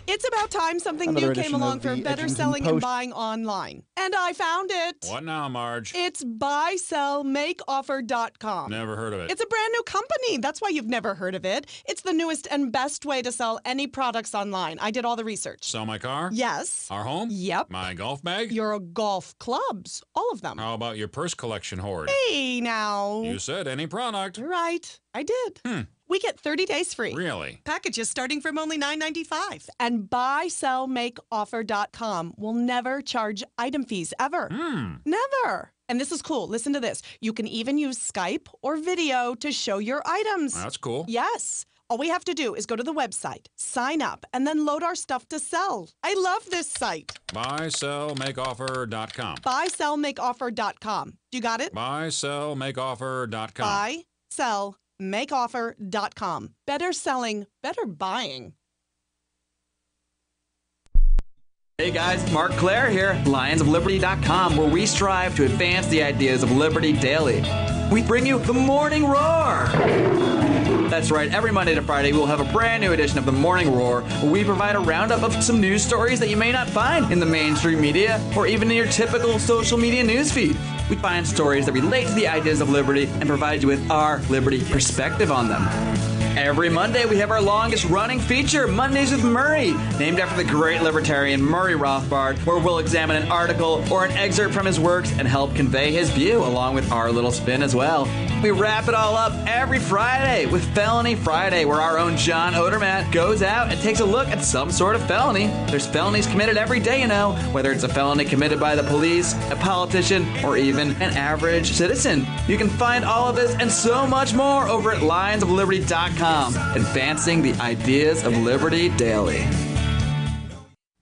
It's about time something new came along for better selling and buying online. And I found it. What now, Marge? It's buysellmakeoffer.com. Never heard of it. It's a brand new company. That's why you've never heard of it. It's the newest and best way to sell any products online. I did all the research. Sell my car? Yes. Our home? Yep. My golf bag? Your golf clubs. All of them. How about your purse collection hoard? Hey, now. You said any product. Right. I did. We get 30 days free. Really? Packages starting from only $9.95. And buysellmakeoffer.com will never charge item fees ever. Never. And this is cool. Listen to this. You can even use Skype or video to show your items. That's cool. Yes. All we have to do is go to the website, sign up, and then load our stuff to sell. I love this site. Buysellmakeoffer.com. Buysellmakeoffer.com. You got it? Buysellmakeoffer.com. Buysellmakeoffer.com. Better selling, better buying. Hey guys, Mark Claire here, lionsofliberty.com, where we strive to advance the ideas of liberty daily. We bring you the Morning Roar. That's right, every Monday to Friday we'll have a brand new edition of the Morning Roar, where we provide a roundup of some news stories that you may not find in the mainstream media or even in your typical social media newsfeed. We find stories that relate to the ideas of liberty and provide you with our liberty perspective on them. Every Monday, we have our longest-running feature, Mondays with Murray, named after the great libertarian Murray Rothbard, where we'll examine an article or an excerpt from his works and help convey his view, along with our little spin as well. We wrap it all up every Friday with Felony Friday, where our own John Odermatt goes out and takes a look at some sort of felony. There's felonies committed every day, you know, whether it's a felony committed by the police, a politician, or even an average citizen. You can find all of this and so much more over at lionsofliberty.com. Advancing the ideas of liberty daily.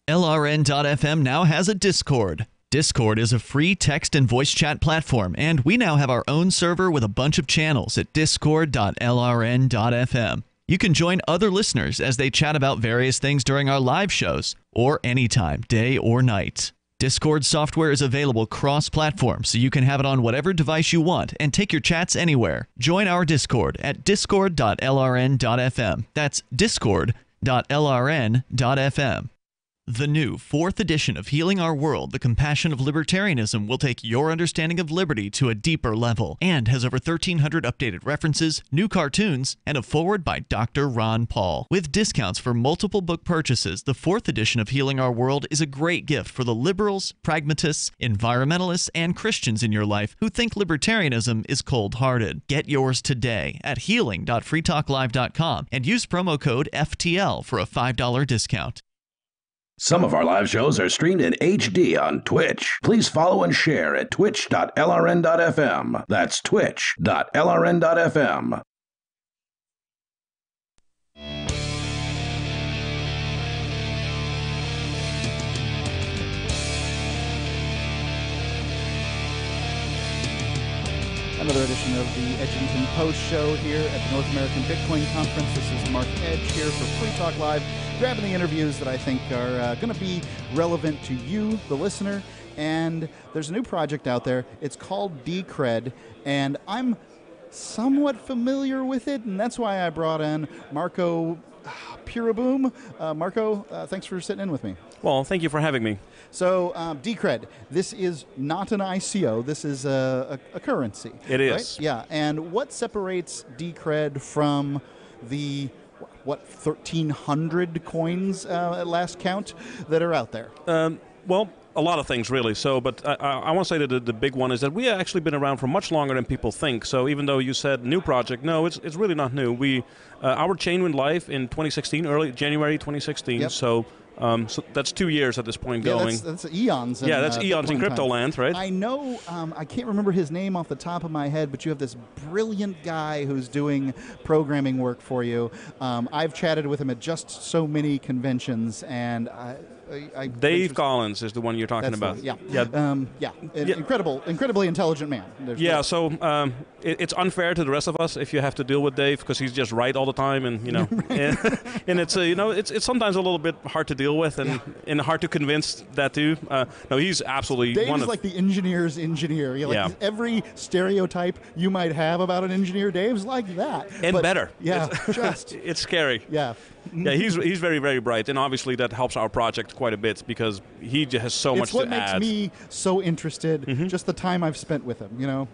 LRN.FM now has a Discord. Discord is a free text and voice chat platform, and we now have our own server with a bunch of channels at discord.lrn.fm. You can join other listeners as they chat about various things during our live shows, or anytime, day or night. Discord software is available cross-platform, so you can have it on whatever device you want and take your chats anywhere. Join our Discord at discord.lrn.fm. That's discord.lrn.fm. The new 4th edition of Healing Our World, The Compassion of Libertarianism, will take your understanding of liberty to a deeper level and has over 1,300 updated references, new cartoons, and a foreword by Dr. Ron Paul. With discounts for multiple book purchases, the 4th edition of Healing Our World is a great gift for the liberals, pragmatists, environmentalists, and Christians in your life who think libertarianism is cold-hearted. Get yours today at healing.freetalklive.com and use promo code FTL for a $5 discount. Some of our live shows are streamed in HD on Twitch. Please follow and share at twitch.lrn.fm. That's twitch.lrn.fm. Another edition of the Edginton Post show here at the North American Bitcoin Conference. This is Mark Edge here for Free Talk Live, grabbing the interviews that I think are going to be relevant to you, the listener. And there's a new project out there. It's called Decred, and I'm somewhat familiar with it, and that's why I brought in Marco Peereboomr. Marco, thanks for sitting in with me. Well, thank you for having me. So, Decred, this is not an ICO. This is a currency. It is. Right? Yeah. And what separates Decred from the 1,300 coins at last count that are out there? Well, a lot of things, really. So, but I want to say that the big one is that we have actually been around for much longer than people think. So even though you said new project, no, it's really not new. Our chain went live in 2016, early January 2016. Yep. So that's 2 years at this point going. That's eons. That's eons in crypto time. land, right? I know. I can't remember his name off the top of my head, but you have this brilliant guy who's doing programming work for you. I've chatted with him at just so many conventions, and Dave Collins is the one you're talking about. Incredibly intelligent man. So it's unfair to the rest of us if you have to deal with Dave because he's just right all the time, and and it's it's sometimes a little bit hard to deal with and hard to convince that too. No, he's absolutely Dave's like the engineer's engineer. Every stereotype you might have about an engineer, Dave's like that, and better. Yeah, it's scary. Yeah. Yeah, he's very, very bright, and obviously that helps our project quite a bit because he just has so much to add. It's what makes me so interested, just the time I've spent with him,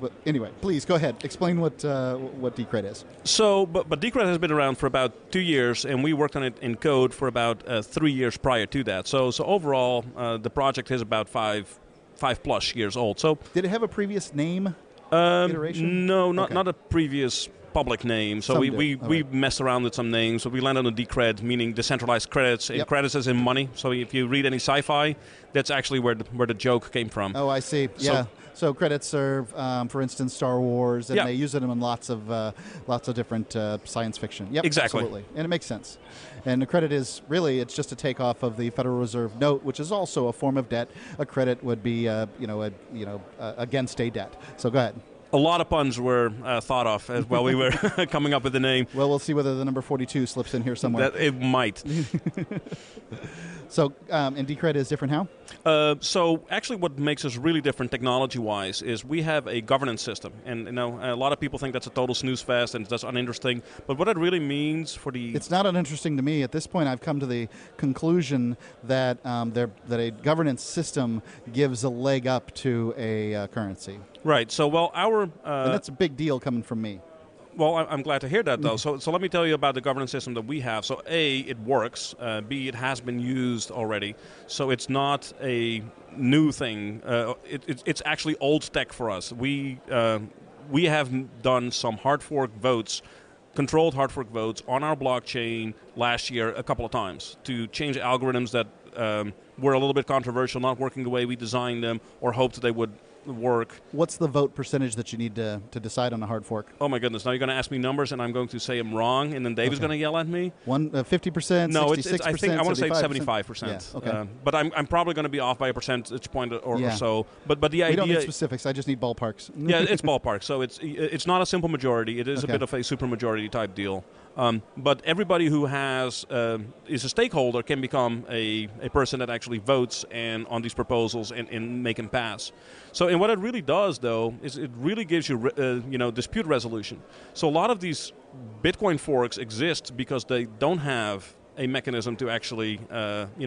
But anyway, please go ahead. Explain what Decred is. So, but Decred has been around for about 2 years, and we worked on it in code for about 3 years prior to that. So overall, the project is about 5+ years old. So did it have a previous name? Iteration? No, not a previous public name. So we messed around with some names. So we landed on Decred, meaning decentralized credits. And credits as in money. So if you read any sci-fi, that's actually where the joke came from. Oh, I see. Yeah. So credits are, for instance, Star Wars, and they use them in lots of different science fiction. Yep, exactly. Absolutely, and it makes sense. And a credit is really it's just a takeoff of the Federal Reserve note, which is also a form of debt. A credit would be against a debt. So go ahead. A lot of puns were thought of as well. We were coming up with the name. Well, we'll see whether the number 42 slips in here somewhere. It might. So, and Decred is different how? So actually what makes us really different technology-wise is we have a governance system. And a lot of people think that's a total snooze fest and that's uninteresting. But what it really means for the... It's not uninteresting to me. At this point, I've come to the conclusion that that a governance system gives a leg up to a currency. Right. So, well, and that's a big deal coming from me. Well, I'm glad to hear that, though. So let me tell you about the governance system that we have. So, A, it works. B, it has been used already. So it's not a new thing. It's actually old tech for us. We have done some hard fork votes, controlled hard fork votes on our blockchain last year a couple of times to change algorithms that were a little bit controversial, not working the way we designed them or hoped they would work. What's the vote percentage that you need to decide on a hard fork? Oh my goodness! Now you're going to ask me numbers, and I'm going to say them wrong, and then Dave is going to yell at me. 50%. No, 66%, I want to say 75%. Yeah, okay. But I'm probably going to be off by a percentage point or so. But the idea. We don't need specifics. I just need ballparks. Yeah, it's ballpark. So it's not a simple majority. It is a bit of a supermajority type deal. But everybody who is a stakeholder can become a person that actually votes and on these proposals and make them pass. So, and what it really does, though, is it really gives you dispute resolution. So a lot of these Bitcoin forks exist because they don't have a mechanism to actually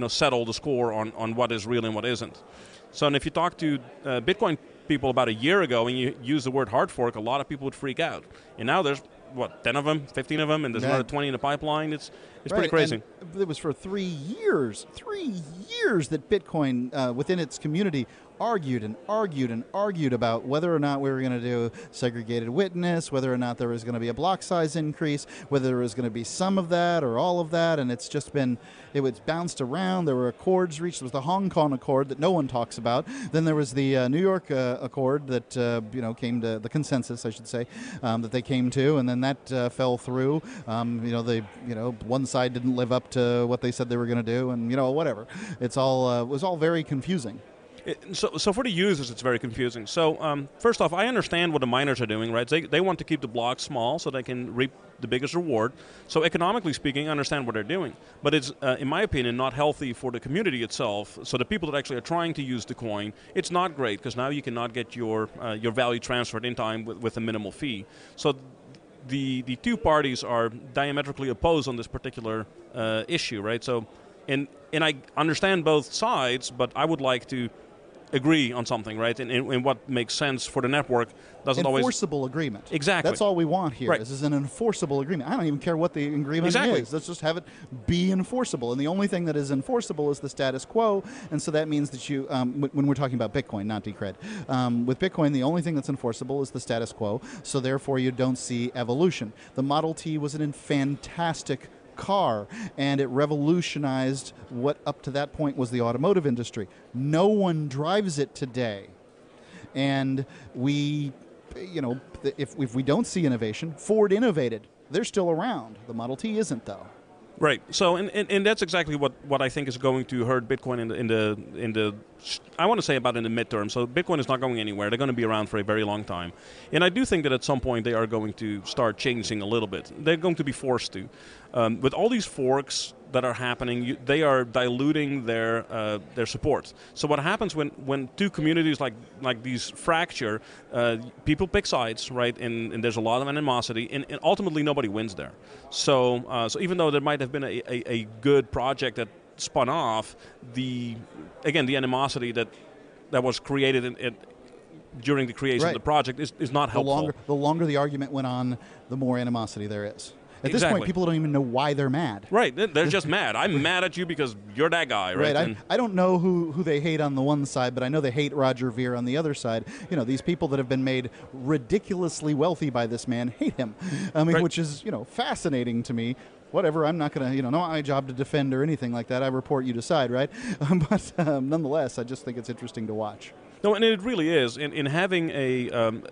settle the score on what is real and what isn't. So, and if you talk to Bitcoin people about a year ago and you use the word hard fork, a lot of people would freak out. And now there's 10 of them, 15 of them, and there's another 20 in the pipeline. It's pretty crazy. And it was for 3 years that Bitcoin within its community argued about whether or not we were going to do segregated witness, whether or not there was going to be a block size increase, whether there was going to be some of that or all of that, and it's just been, it was bounced around. There were accords reached. There was the Hong Kong Accord that no one talks about. Then there was the New York Accord that came to the consensus, I should say, that they came to, and then that fell through. One side didn't live up to what they said they were going to do, and whatever. It's all it was all very confusing. So for the users, it's very confusing. So first off, I understand what the miners are doing, right? They want to keep the blocks small so they can reap the biggest reward. So economically speaking, I understand what they're doing. But it's, in my opinion, not healthy for the community itself. So the people that actually are trying to use the coin, it's not great because now you cannot get your value transferred in time with a minimal fee. So the two parties are diametrically opposed on this particular issue, right? So, and I understand both sides, but I would like to agree on something, right? And what makes sense for the network doesn't always... Enforceable agreement. Exactly. That's all we want here. Right. This is an enforceable agreement. I don't even care what the agreement Exactly. is. Let's just have it be enforceable. And the only thing that is enforceable is the status quo. And so that means that you, when we're talking about Bitcoin, not Decred, with Bitcoin, the only thing that's enforceable is the status quo. So therefore, you don't see evolution. The Model T was a fantastic car, and it revolutionized what up to that point was the automotive industry. No one drives it today. And we, if we don't see innovation, Ford innovated. They're still around. The Model T isn't, though. Right. So, and that's exactly what I think is going to hurt Bitcoin in the I want to say about in the midterm. So Bitcoin is not going anywhere. They're going to be around for a very long time. And I do think that at some point they are going to start changing a little bit. They're going to be forced to. With all these forks that are happening, they are diluting their support. So what happens when two communities like these fracture, people pick sides, right? And there's a lot of animosity, and ultimately nobody wins there. So even though there might have been a good project that spun off, the animosity that was created during the creation of the project is not helpful. The longer the argument went on, the more animosity there is. At this Exactly. point, people don't even know why they're mad. Right, they're just mad. I'm mad at you because you're that guy, right? Right. I don't know who they hate on the one side, but I know they hate Roger Ver on the other side. These people that have been made ridiculously wealthy by this man hate him. Which is, fascinating to me. Whatever, I'm not going to, not my job to defend or anything like that. I report, you decide, right? But nonetheless, I just think it's interesting to watch. No, and it really is. In having a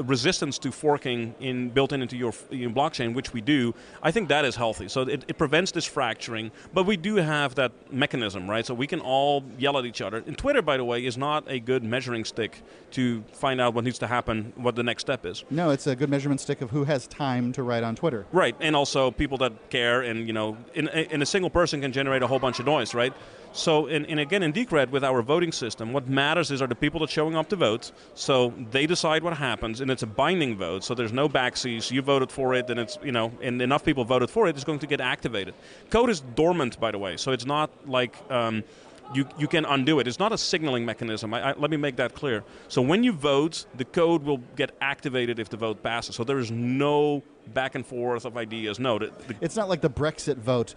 resistance to forking built into your blockchain, which we do, I think that is healthy. So it prevents this fracturing, but we do have that mechanism, right? So we can all yell at each other. And Twitter, by the way, is not a good measuring stick to find out what needs to happen, what the next step is. No, it's a good measurement stick of who has time to write on Twitter. Right, and also people that care, and in a single person can generate a whole bunch of noise, right? So, and again, in Decred, with our voting system, what matters are the people that are showing up to vote. So they decide what happens, and it's a binding vote. So there's no backseas. You voted for it, and it's and enough people voted for it, it's going to get activated. Code is dormant, by the way, so it's not like you can undo it. It's not a signaling mechanism. Let me make that clear. So when you vote, the code will get activated if the vote passes. So there is no back and forth of ideas. No, it's not like the Brexit vote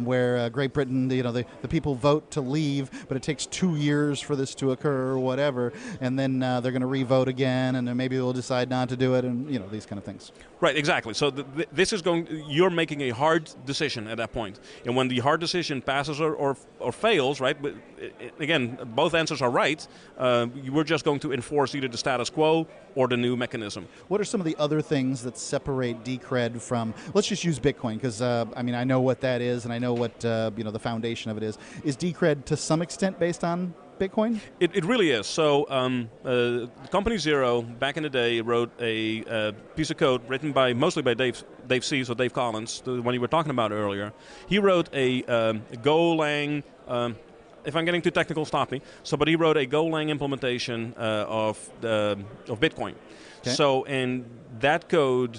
where Great Britain, the people vote to leave, but it takes 2 years for this to occur or whatever, and then they're going to re-vote again, and then maybe they'll decide not to do it, and these kind of things. Right, exactly. So this is you're making a hard decision at that point, and when the hard decision passes or fails, right? But again, both answers are right. We're just going to enforce either the status quo or the new mechanism. What are some of the other things that separate Decred from, let's just use Bitcoin, because I know what that is, and I know what the foundation of it is. Is Decred to some extent based on Bitcoin? It really is. So Company Zero, back in the day, wrote a piece of code written mostly by Dave C., so Dave Collins, the one you were talking about earlier. He wrote a Golang, if I'm getting too technical, stop me. But he wrote a Golang implementation of Bitcoin. Okay. So, and that code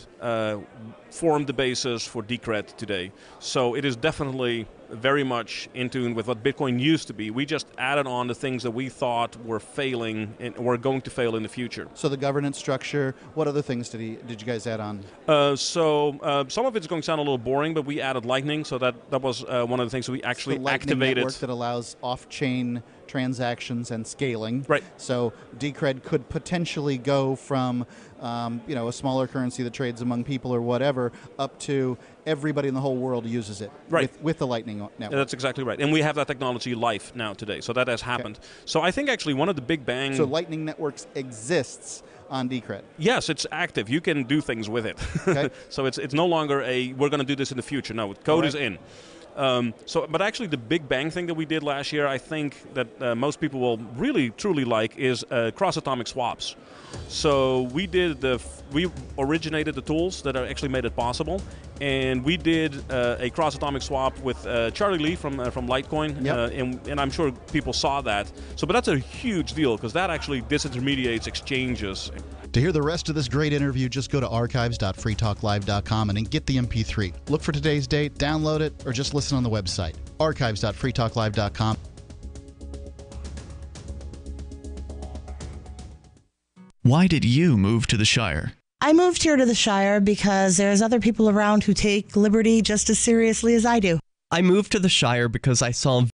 formed the basis for Decred today. So it is definitely very much in tune with what Bitcoin used to be. We just added on the things that we thought were failing and were going to fail in the future. So the governance structure, what other things did you guys add on? Some of it's going to sound a little boring, but we added Lightning, so that was one of the things that we actually activated. Network that allows off-chain transactions and scaling. Right. So Decred could potentially go from a smaller currency that trades among people or whatever up to everybody in the whole world uses it. Right. With the Lightning network. Yeah, that's exactly right. And we have that technology live now today. So that has happened. Okay. So I think actually one of the big bang... So Lightning Networks exists on Decred. Yes, it's active. You can do things with it. Okay. So it's no longer we're going to do this in the future. No, code is in. But actually the big bang thing that we did last year, I think that most people will really, truly like, is cross-atomic swaps. So we originated the tools that actually made it possible, and we did a cross-atomic swap with Charlie Lee from Litecoin, yep. And I'm sure people saw that. But that's a huge deal because that actually disintermediates exchanges. To hear the rest of this great interview, just go to archives.freetalklive.com and then get the MP3. Look for today's date, download it, or just listen on the website. archives.freetalklive.com. Why did you move to the Shire? I moved here to the Shire because there's other people around who take liberty just as seriously as I do. I moved to the Shire because I saw